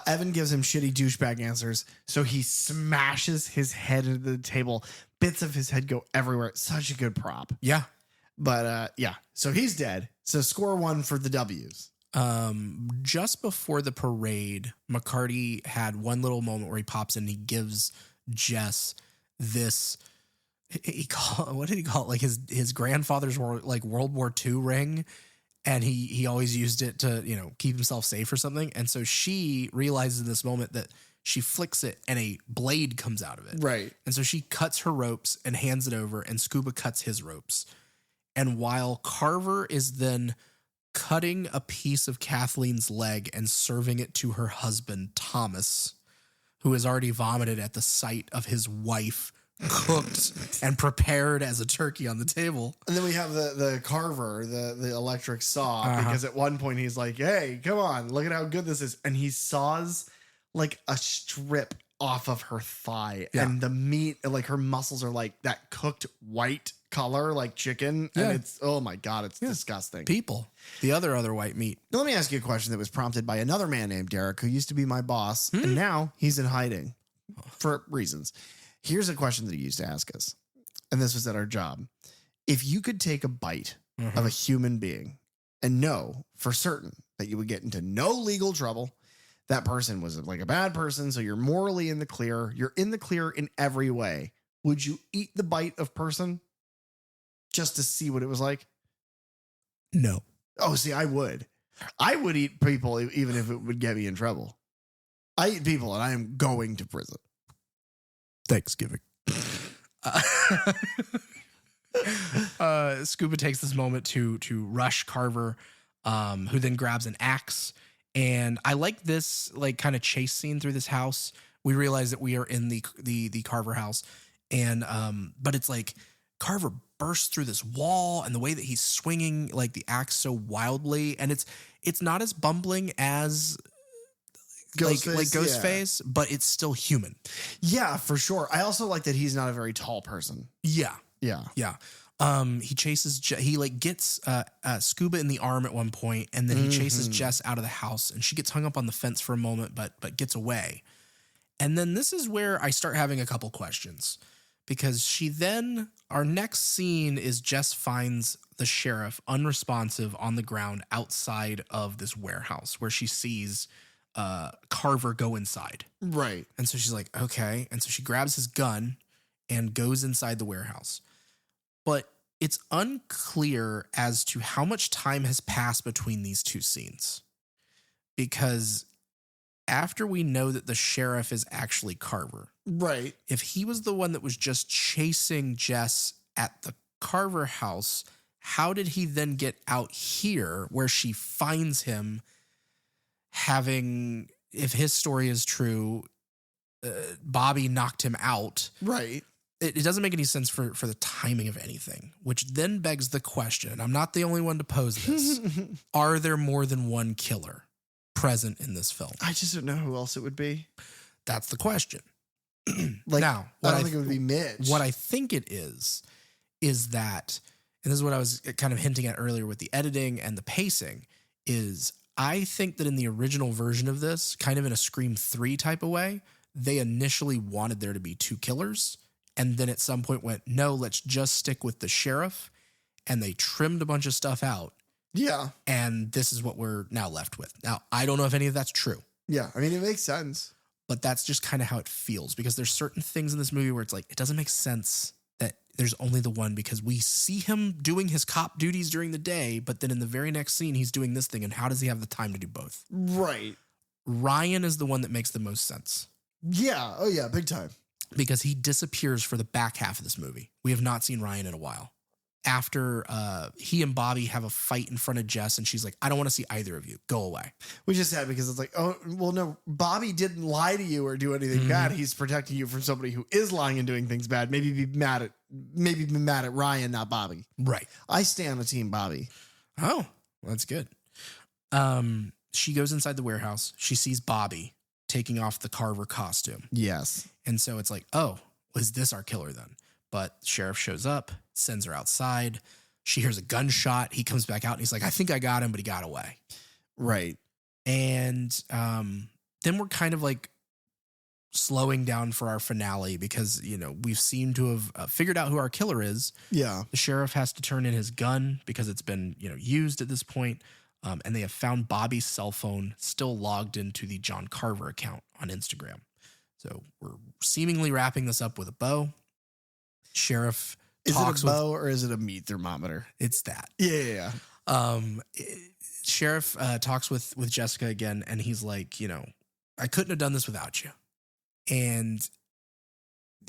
Evan gives him shitty douchebag answers. So he smashes his head into the table. Bits of his head go everywhere. Such a good prop. Yeah. But so he's dead. So score 1 for the W's. Just before the parade, McCarty had one little moment where he pops in and he gives Jess this, what did he call it? Like his grandfather's like World War II ring. And he always used it to, keep himself safe or something. And so she realizes in this moment that she flicks it and a blade comes out of it. Right. And so she cuts her ropes and hands it over, and Scuba cuts his ropes. And while Carver is then cutting a piece of Kathleen's leg and serving it to her husband, Thomas, who has already vomited at the sight of his wife cooked and prepared as a turkey on the table. And then we have the Carver, the electric saw, because at one point he's like, hey, come on, look at how good this is. And he saws like a strip off of her thigh and the meat, like her muscles are like that cooked white color, like chicken. And it's, oh my God, it's disgusting. People, the other white meat. Now, let me ask you a question that was prompted by another man named Derek, who used to be my boss. And now he's in hiding for reasons. Here's a question that he used to ask us, and this was at our job. If you could take a bite of a human being and know for certain that you would get into no legal trouble, that person was like a bad person, so you're morally in the clear, you're in the clear in every way, would you eat the bite of person just to see what it was like? No. Oh, see, I would. I would eat people even if it would get me in trouble. I eat people and I am going to prison. Thanksgiving. Scuba takes this moment to rush Carver, who then grabs an axe. And I like this like kind of chase scene through this house. We realize that we are in the Carver house, and but it's like Carver bursts through this wall, and the way that he's swinging like the axe so wildly, and it's not as bumbling as Ghostface, but it's still human. Yeah, for sure. I also like that he's not a very tall person. Yeah. Yeah. He chases, he like gets Scuba in the arm at one point, and then he chases Jess out of the house, and she gets hung up on the fence for a moment, but gets away. And then this is where I start having a couple questions, because our next scene is Jess finds the sheriff unresponsive on the ground outside of this warehouse where she sees Carver go inside. Right. And so she's like, okay. And so she grabs his gun and goes inside the warehouse. But it's unclear as to how much time has passed between these two scenes. Because after we know that the sheriff is actually Carver. Right. If he was the one that was just chasing Jess at the Carver house, how did he then get out here where she finds him having, if his story is true, Bobby knocked him out. Right. It doesn't make any sense for the timing of anything, which then begs the question. I'm not the only one to pose this. Are there more than one killer present in this film? I just don't know who else it would be. That's the question. Like, now, I don't think it would be Mitch. What I think it is that, and this is what I was kind of hinting at earlier with the editing and the pacing, is I think that in the original version of this, kind of in a Scream 3 type of way, they initially wanted there to be two killers, and then at some point went, no, let's just stick with the sheriff, and they trimmed a bunch of stuff out. Yeah. And this is what we're now left with. Now, I don't know if any of that's true. Yeah. I mean, it makes sense. But that's just kind of how it feels, because there's certain things in this movie where it's like, it doesn't make sense that there's only the one, because we see him doing his cop duties during the day, but then in the very next scene, he's doing this thing. And how does he have the time to do both? Right. Ryan is the one that makes the most sense. Yeah. Oh, yeah. Big time. Because he disappears for the back half of this movie. We have not seen Ryan in a while. After he and Bobby have a fight in front of Jess, and she's like, I don't want to see either of you. Go away. Which is sad, because it's like, oh, well, no, Bobby didn't lie to you or do anything bad. He's protecting you from somebody who is lying and doing things bad. Maybe be mad at Ryan, not Bobby. Right. I stay on the team Bobby. Oh, well, that's good. She goes inside the warehouse. She sees Bobby taking off the Carver costume. Yes. And so it's like, oh, is this our killer then? But the sheriff shows up, sends her outside. She hears a gunshot. He comes back out and he's like, I think I got him, but he got away. Right. And then we're kind of like slowing down for our finale, because, you know, we've seemed to have figured out who our killer is. Yeah. The sheriff has to turn in his gun because it's been, you know, used at this point. And they have found Bobby's cell phone still logged into the John Carver account on Instagram. So we're seemingly wrapping this up with a bow. Sheriff talks. Is it a bow or is it a meat thermometer? It's that. Yeah. Sheriff talks with Jessica again, and he's like, you know, I couldn't have done this without you. And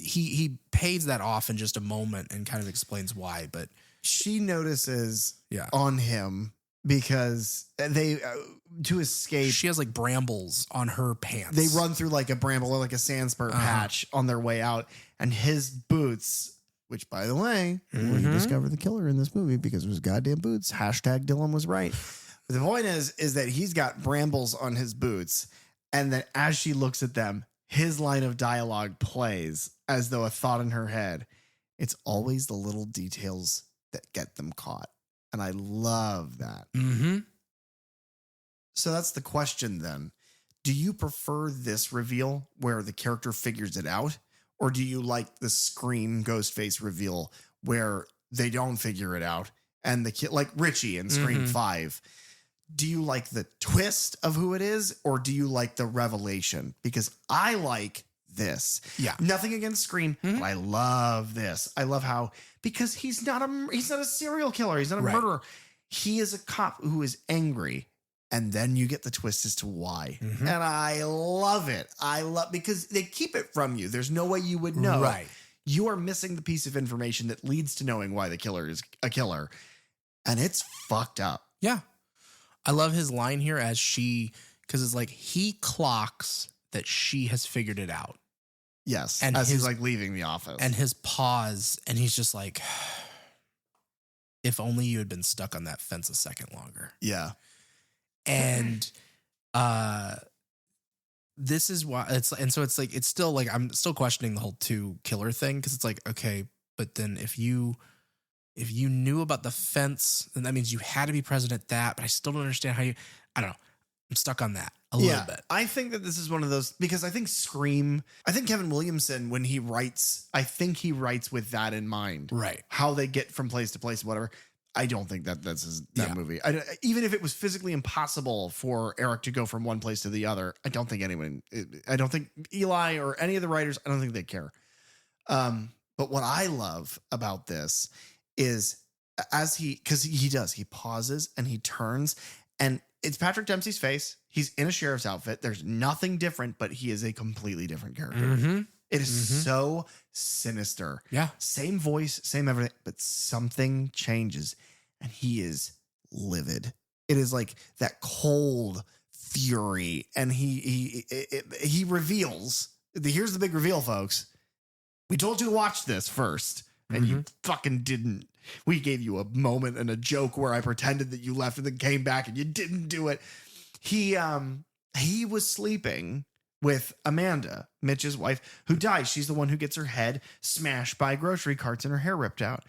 he pays that off in just a moment and kind of explains why. But she notices on him, because they to escape, she has like brambles on her pants. They run through like a bramble or like a sand spur patch on their way out, and his boots, which, by the way, we discover the killer in this movie because it was goddamn boots. Hashtag Dylan was right. But the point is that he's got brambles on his boots, and that as she looks at them, his line of dialogue plays as though a thought in her head. It's always the little details that get them caught. And I love that. Mm-hmm. So that's the question then. Do you prefer this reveal where the character figures it out? Or do you like the Scream Ghostface reveal where they don't figure it out? And the kid, like Richie in Scream 5, do you like the twist of who it is? Or do you like the revelation? Because I like this. Yeah. Nothing against Scream, but I love this. I love how, because he's not a serial killer. He's not a murderer. He is a cop who is angry. And then you get the twist as to why. And I love it. Because they keep it from you. There's no way you would know. Right. You are missing the piece of information that leads to knowing why the killer is a killer. And it's fucked up. Yeah. I love his line here because it's like he clocks that she has figured it out. Yes. And as he's like leaving the office. And his pause, and he's just like, if only you had been stuck on that fence a second longer. Yeah. And this is why it's like it's still like I'm still questioning the whole two killer thing, because it's like, okay, but then if you knew about the fence, then that means you had to be present at that. But I still don't understand how I don't know. I'm stuck on that a little bit. I think that this is one of those, because I think Kevin Williamson, when he writes, I think he writes with that in mind. Right. How they get from place to place, whatever. I don't think that's that movie. Even if it was physically impossible for Eric to go from one place to the other, I don't think Eli or any of the writers, I don't think they care. But what I love about this is because he pauses and he turns, and it's Patrick Dempsey's face. He's in a sheriff's outfit. There's nothing different, but he is a completely different character. Mm-hmm. It is so sinister. Yeah. Same voice, same everything, but something changes and he is livid. It is like that cold fury. And he reveals, here's the big reveal, folks. We told you to watch this first and you fucking didn't. We gave you a moment and a joke where I pretended that you left and then came back and you didn't do it. He was sleeping with Amanda, Mitch's wife, who dies. She's the one who gets her head smashed by grocery carts and her hair ripped out.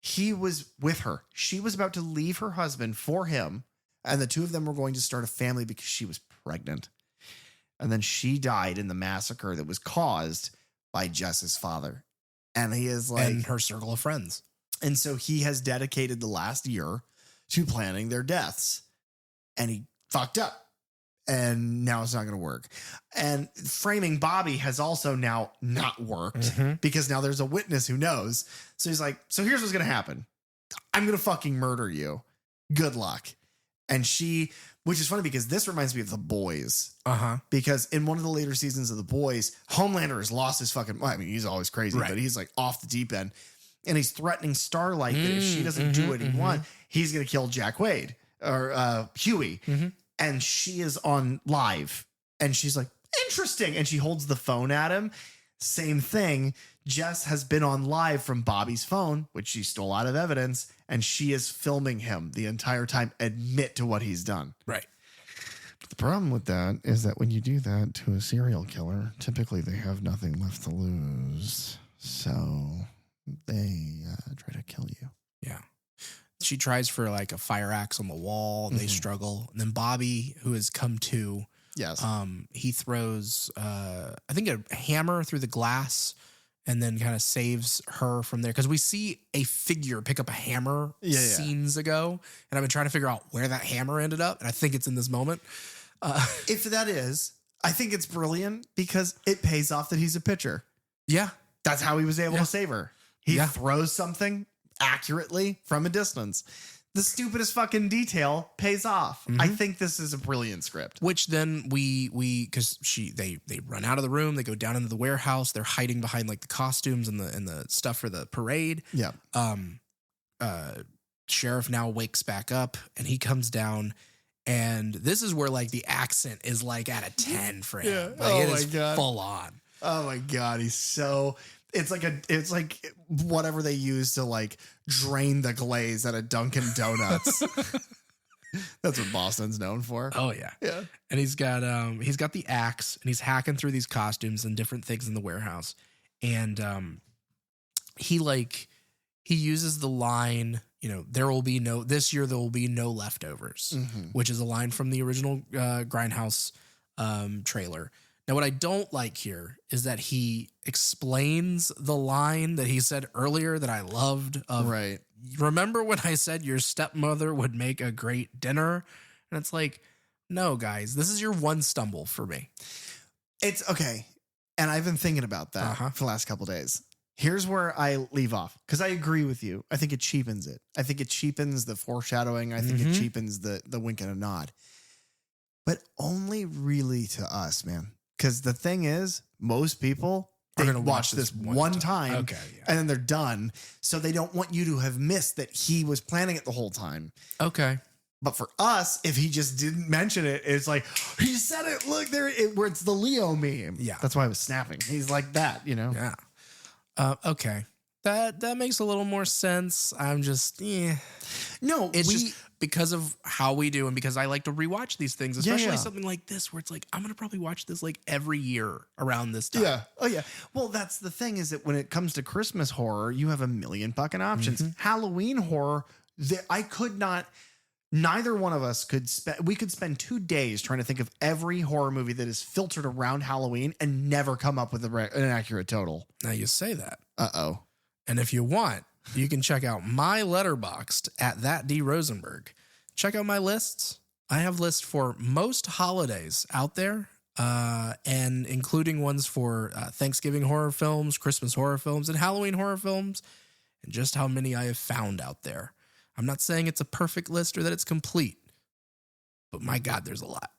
He was with her. She was about to leave her husband for him, and the two of them were going to start a family because she was pregnant. And then she died in the massacre that was caused by Jess's father. And he is like... And her circle of friends. And so he has dedicated the last year to planning their deaths. And he fucked up. And now it's not going to work. And framing Bobby has also now not worked because now there's a witness who knows. So he's like, so here's what's going to happen. I'm going to fucking murder you. Good luck. And which is funny because this reminds me of The Boys. Because in one of the later seasons of The Boys, Homelander has lost his he's always crazy, but he's like off the deep end. And he's threatening Starlight that if she doesn't do what he wants, he's going to kill Jack Wade or Huey. And she is on live and she's like, interesting. And she holds the phone at him. Same thing. Jess has been on live from Bobby's phone, which she stole out of evidence. And she is filming him the entire time, admit to what he's done. Right. But the problem with that is that when you do that to a serial killer, typically they have nothing left to lose. So they try to kill you. Yeah. She tries for like a fire axe on the wall. They struggle. And then Bobby, who has come to, he throws, I think a hammer through the glass and then kind of saves her from there. Cause we see a figure pick up a hammer scenes ago. And I've been trying to figure out where that hammer ended up. And I think it's in this moment. If that is, I think it's brilliant because it pays off that he's a pitcher. Yeah. That's how he was able to save her. He throws something accurately from a distance. The stupidest fucking detail pays off. I think this is a brilliant script. Which then because they run out of the room, they go down into the warehouse, they're hiding behind like the costumes and the stuff for the parade. Yeah. Sheriff now wakes back up and he comes down, and this is where like the accent is like at a 10 for him. Like, it is full on. Oh my God, he's so. It's like whatever they use to like drain the glaze out of Dunkin' Donuts. That's what Boston's known for. Oh yeah. Yeah. And he's got the axe and he's hacking through these costumes and different things in the warehouse. And he uses the line, this year there will be no leftovers, which is a line from the original Grindhouse trailer. Now, what I don't like here is that he explains the line that he said earlier that I loved. Right. Remember when I said your stepmother would make a great dinner? And it's like, no, guys, this is your one stumble for me. It's okay. And I've been thinking about that for the last couple of days. Here's where I leave off because I agree with you. I think it cheapens it. I think it cheapens the foreshadowing. I think it cheapens the wink and a nod. But only really to us, man. Because the thing is, most people they gonna watch this one time. Okay, yeah. And then they're done. So they don't want you to have missed that he was planning it the whole time. Okay. But for us, if he just didn't mention it, it's like, he said it. Look there, where it's the Leo meme. Yeah. That's why I was snapping. He's like that, you know? Yeah. Okay. That makes a little more sense. I'm just, No, it's just because of how we do and because I like to rewatch these things, especially yeah. something like this where it's like, I'm going to probably watch this like every year around this time. Yeah. Oh, yeah. Well, that's the thing is that when it comes to Christmas horror, you have a million fucking options. Halloween horror, I could not... Neither one of us could we could spend 2 days trying to think of every horror movie that is filtered around Halloween and never come up with an accurate total. Now you say that. Uh-oh. And if you want, you can check out my Letterboxd at that D Rosenberg. Check out my lists. I have lists for most holidays out there, and including ones for Thanksgiving horror films, Christmas horror films, and Halloween horror films, and just how many I have found out there. I'm not saying it's a perfect list or that it's complete, but my God, there's a lot.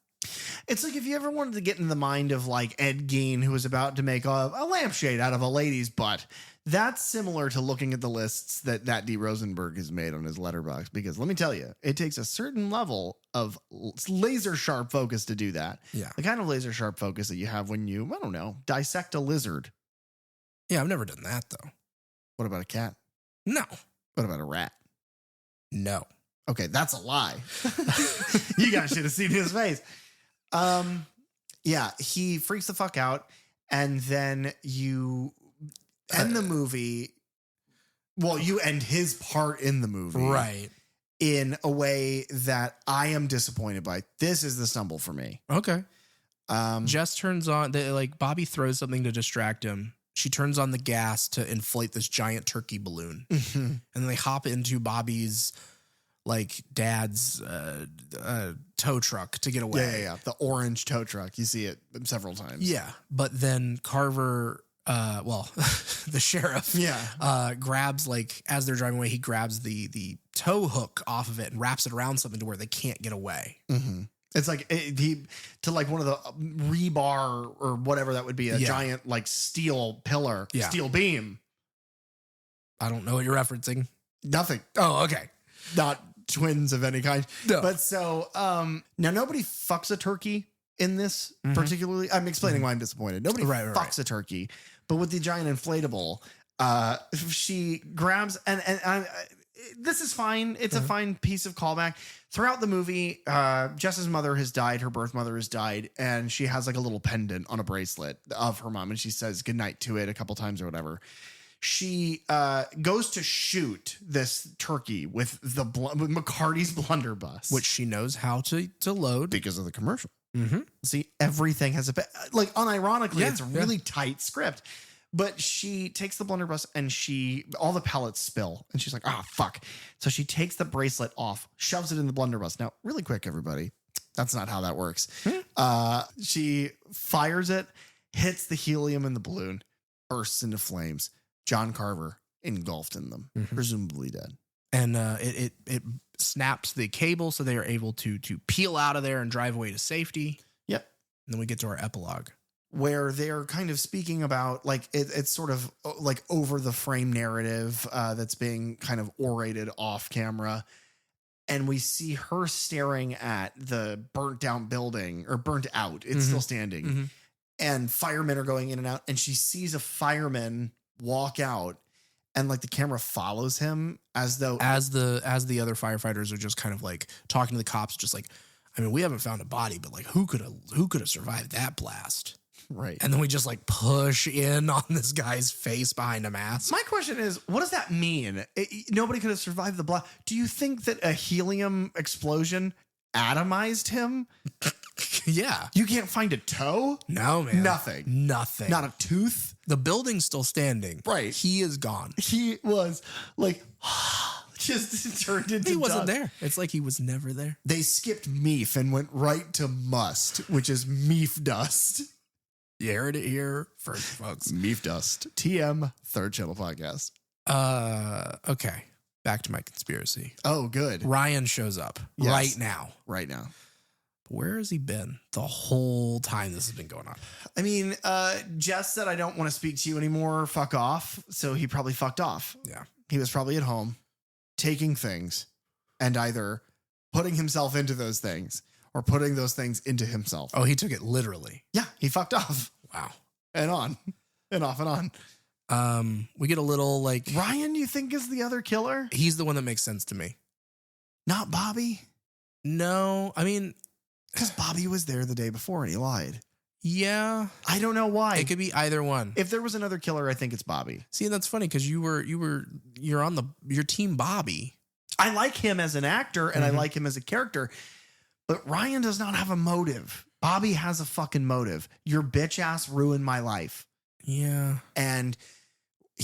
It's like if you ever wanted to get in the mind of like Ed Gein, who was about to make a lampshade out of a lady's butt. That's similar to looking at the lists that D. Rosenberg has made on his letterbox, because let me tell you, it takes a certain level of laser sharp focus to do that. Yeah. The kind of laser sharp focus that you have when you, I don't know, dissect a lizard. Yeah, I've never done that though. What about a cat? No. What about a rat? No. Okay, that's a lie. You guys should have seen his face. Yeah, he freaks the fuck out, and then you end the movie. Well, you end his part in the movie, right, in a way that I am disappointed by. This is the stumble for me. Okay. Jess turns on Bobby throws something to distract him. She turns on the gas to inflate this giant turkey balloon. And then they hop into Bobby's dad's tow truck to get away. Yeah. The orange tow truck. You see it several times. Yeah. But then Carver, the sheriff, grabs, as they're driving away, he grabs the tow hook off of it and wraps it around something to where they can't get away. Mm-hmm. It's like one of the rebar or whatever that would be, a giant steel pillar, steel beam. I don't know what you're referencing. Nothing. Oh, okay. Not twins of any kind. No. But so now nobody fucks a turkey in this particularly. I'm explaining why I'm disappointed. Nobody fucks a turkey, but with the giant inflatable, she grabs and this is fine. It's a fine piece of callback. Throughout the movie, Jess's mother has died. Her birth mother has died. And she has a little pendant on a bracelet of her mom. And she says goodnight to it a couple times or whatever. She goes to shoot this turkey with with McCarty's blunderbuss. Which she knows how to load. Because of the commercial. Mm-hmm. See, everything has unironically, it's a really tight script. But she takes the blunderbuss and all the pellets spill. And she's like, fuck. So she takes the bracelet off, shoves it in the blunderbuss. Now, really quick, everybody. That's not how that works. She fires it, hits the helium in the balloon, bursts into flames. John Carver engulfed in them, presumably dead. And it snaps the cable so they are able to peel out of there and drive away to safety. Yep. And then we get to our epilogue, where they're kind of speaking about it's sort of like over the frame narrative that's being kind of orated off camera. And we see her staring at the burnt down building, or burnt out. It's still standing. And firemen are going in and out. And she sees a fireman walk out, and the camera follows him as the other firefighters are just kind of talking to the cops. Just we haven't found a body, but who could have survived that blast? Right. And then we just push in on this guy's face behind a mask. My question is, what does that mean? Nobody could have survived the blast. Do you think that a helium explosion atomized him? Yeah. You can't find a toe? No, man. Nothing. Not a tooth? The building's still standing. Right. He is gone. He was just turned into He wasn't dust. there. It's like he was never there. They skipped meef and went right to must, which is meef dust. You heard it here first, folks. Meef dust. TM, Third Channel Podcast. Okay. Back to my conspiracy. Oh, good. Ryan shows up right now. Right now. where has he been the whole time this has been going on? I mean, Jess said, I don't want to speak to you anymore. Fuck off. So he probably fucked off. Yeah. He was probably at home taking things and either putting himself into those things or putting those things into himself. Oh, he took it literally. Yeah, he fucked off. Wow. And on and off and on. We get a little like Ryan, you think is the other killer? he's the one that makes sense to me. Not Bobby? No, I mean, Because Bobby was there the day before and he lied. yeah, I don't know why. it could be either one. If there was another killer, I think it's Bobby. See, that's funny because you're on your team Bobby. I like him as an actor and I Mhm. like him as a character, but Ryan does not have a motive. Bobby has a fucking motive. Your bitch ass ruined my life. Yeah. And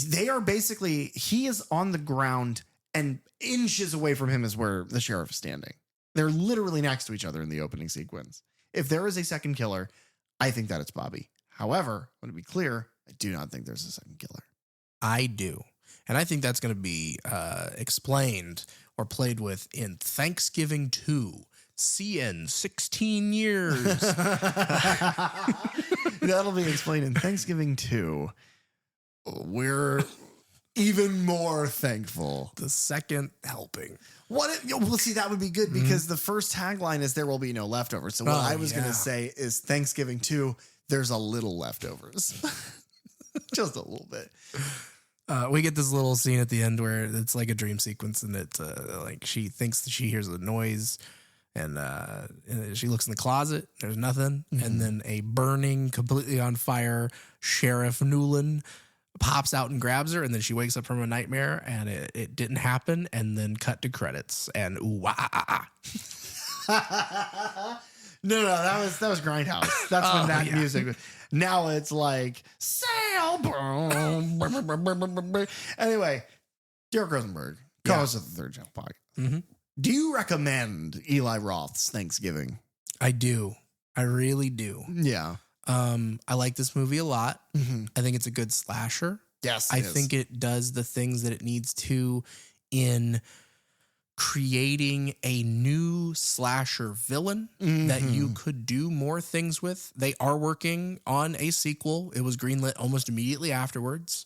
they are basically, he is on the ground and inches away from him is where the sheriff is standing. They're literally next to each other in the opening sequence. If there is a second killer, I think that it's Bobby. However, I want to be clear, I do not think there's a second killer. I do. And I think that's going to be explained or played with in Thanksgiving 2. CN 16 years. That'll be explained in Thanksgiving 2. We're even more thankful. The second helping. Well, see, that would be good because the first tagline is there will be no leftovers. So what Oh, I was going yeah. to say is Thanksgiving 2, there's a little leftovers. Just a little bit. We get this little scene at the end where it's like a dream sequence and it's like she thinks that she hears a noise and she looks in the closet. There's nothing. And then a burning, completely on fire Sheriff Newland pops out and grabs her. And then she wakes up from a nightmare and it didn't happen. And then cut to credits and ooh, wah, ah, ah. No, that was Grindhouse. That's when that music. Now it's like sail. Anyway, Derek Rosenberg, co-host of the Third Channel podcast. Mm-hmm. Do you recommend Eli Roth's Thanksgiving? I do. I really do. Yeah. I like this movie a lot. Mm-hmm. I think it's a good slasher. Yes, I think it does the things that it needs to in creating a new slasher villain that you could do more things with. They are working on a sequel. It was greenlit almost immediately afterwards.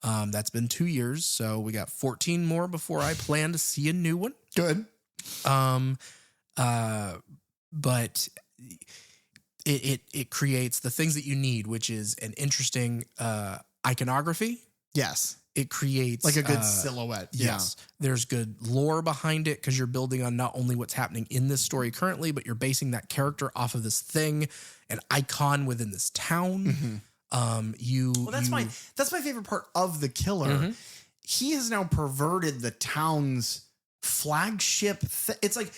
That's been 2 years. So we got 14 more before I plan to see a new one. Good. But it creates the things that you need, which is an interesting iconography. Yes. It creates Like a good silhouette. Yes. There's good lore behind it because you're building on not only what's happening in this story currently, but you're basing that character off of this thing, an icon within this town. That's my favorite part of the killer. He has now perverted the town's flagship. It's like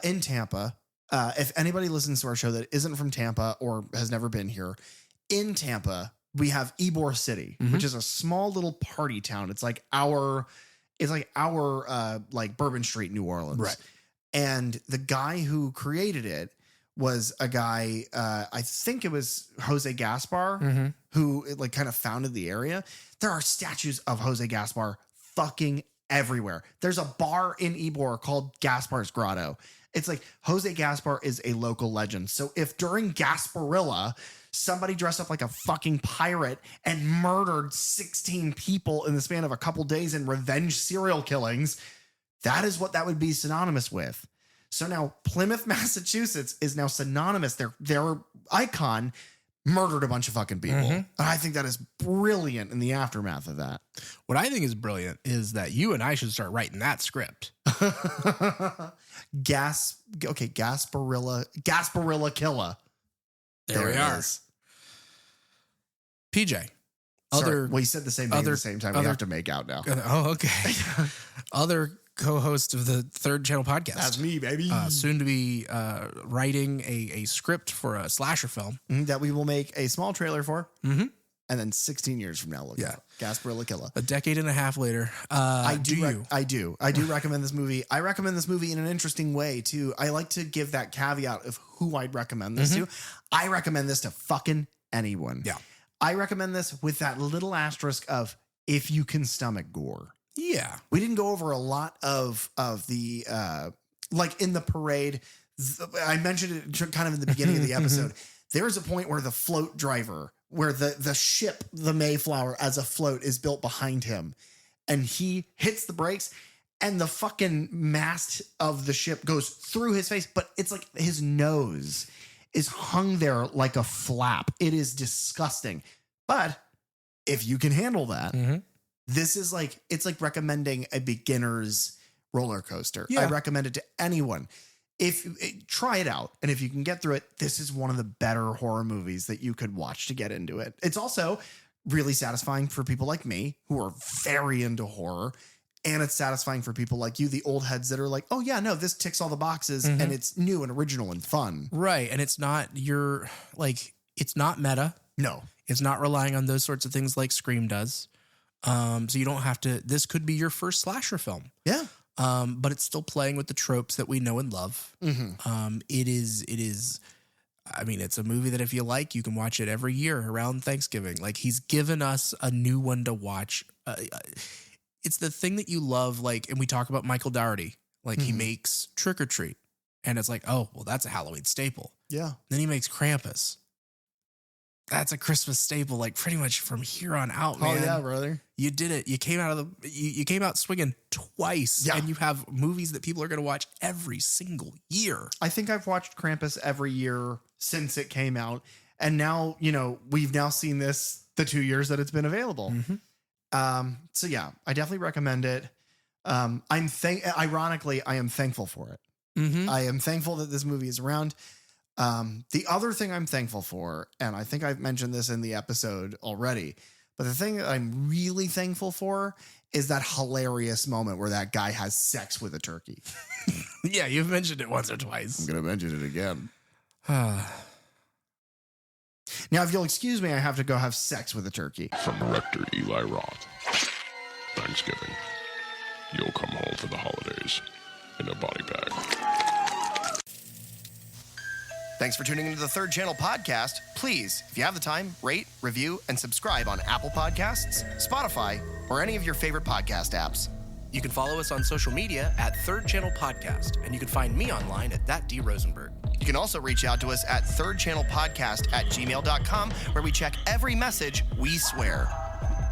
in Tampa. If anybody listens to our show that isn't from Tampa or has never been here, in Tampa, we have Ybor City, which is a small little party town. It's like our like Bourbon Street, New Orleans. Right. And the guy who created it was a guy, I think it was Jose Gaspar, who like kind of founded the area. There are statues of Jose Gaspar fucking everywhere. There's a bar in Ybor called Gaspar's Grotto. It's like Jose Gaspar is a local legend. So if during Gasparilla, somebody dressed up like a fucking pirate and murdered 16 people in the span of a couple days in revenge serial killings, that is what that would be synonymous with. So now Plymouth, Massachusetts is now synonymous. Their icon murdered a bunch of fucking people. And I think that is brilliant in the aftermath of that. What I think is brilliant is that you and I should start writing that script. Gasparilla Killa. There we are. Is. PJ. Well, you said the same thing at the same time. We have to make out now. Oh, okay. Other co-host of the Third Channel podcast. That's me, baby. Soon to be writing a script for a slasher film. That we will make a small trailer for. And then 16 years from now, look Yeah. Gasparilla Killa. A decade and a half later. I do recommend this movie. I recommend this movie in an interesting way too. I like to give that caveat of who I'd recommend this to. I recommend this to fucking anyone. Yeah. I recommend this with that little asterisk of if you can stomach gore. Yeah. We didn't go over a lot of the Like in the parade, I mentioned it kind of in the beginning of the episode. There's a point where the float driver, where the ship, the Mayflower as a float is built behind him, and he hits the brakes and the fucking mast of the ship goes through his face, but it's like his nose is hung there like a flap. It is disgusting. But if you can handle that, this is like, it's like recommending a beginner's roller coaster. Yeah. I recommend it to anyone. Try it out. And if you can get through it, this is one of the better horror movies that you could watch to get into it. It's also really satisfying for people like me who are very into horror. And it's satisfying for people like you, the old heads that are like, oh yeah, no, this ticks all the boxes and it's new and original and fun. Right. And it's not it's not meta. No. It's not relying on those sorts of things like Scream does. So you don't have to, this could be your first slasher film. Yeah. But it's still playing with the tropes that we know and love. It is, I mean, it's a movie that if you like, you can watch it every year around Thanksgiving. Like he's given us a new one to watch. It's the thing that you love. Like, and we talk about Michael Dougherty, like he makes Trick or Treat and it's like, oh, well, that's a Halloween staple. Yeah. Then he makes Krampus. That's a Christmas staple, like pretty much from here on out, man. Oh yeah, brother. You did it. You came out swinging twice, and you have movies that people are going to watch every single year. I think I've watched Krampus every year since it came out, and now we've now seen this the 2 years that it's been available. So yeah, I definitely recommend it. Ironically, I am thankful for it. I am thankful that this movie is around. The other thing I'm thankful for, and I think I've mentioned this in the episode already, but the thing that I'm really thankful for is that hilarious moment where that guy has sex with a turkey. Yeah, you've mentioned it once or twice. I'm going to mention it again. Now, if you'll excuse me, I have to go have sex with a turkey. From director Eli Roth. Thanksgiving. You'll come home for the holidays in a body bag. Thanks for tuning into the Third Channel podcast. Please, if you have the time, rate, review, and subscribe on Apple Podcasts, Spotify, or any of your favorite podcast apps. You can follow us on social media at Third Channel Podcast, and you can find me online at thatdrosenberg. You can also reach out to us at thirdchannelpodcast@gmail.com, where we check every message we swear.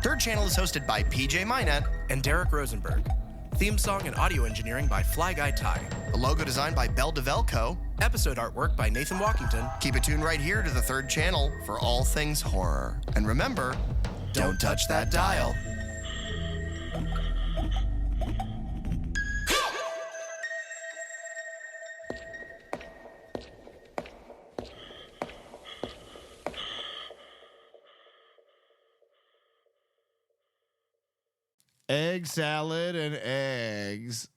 Third Channel is hosted by PJ Minette and Derek Rosenberg. Theme song and audio engineering by Fly Guy Ty. The logo designed by Belle DeVelle Co. Episode artwork by Nathan Walkington. Keep it tuned right here to the Third Channel for all things horror. And remember, don't touch that dial. Egg salad and eggs.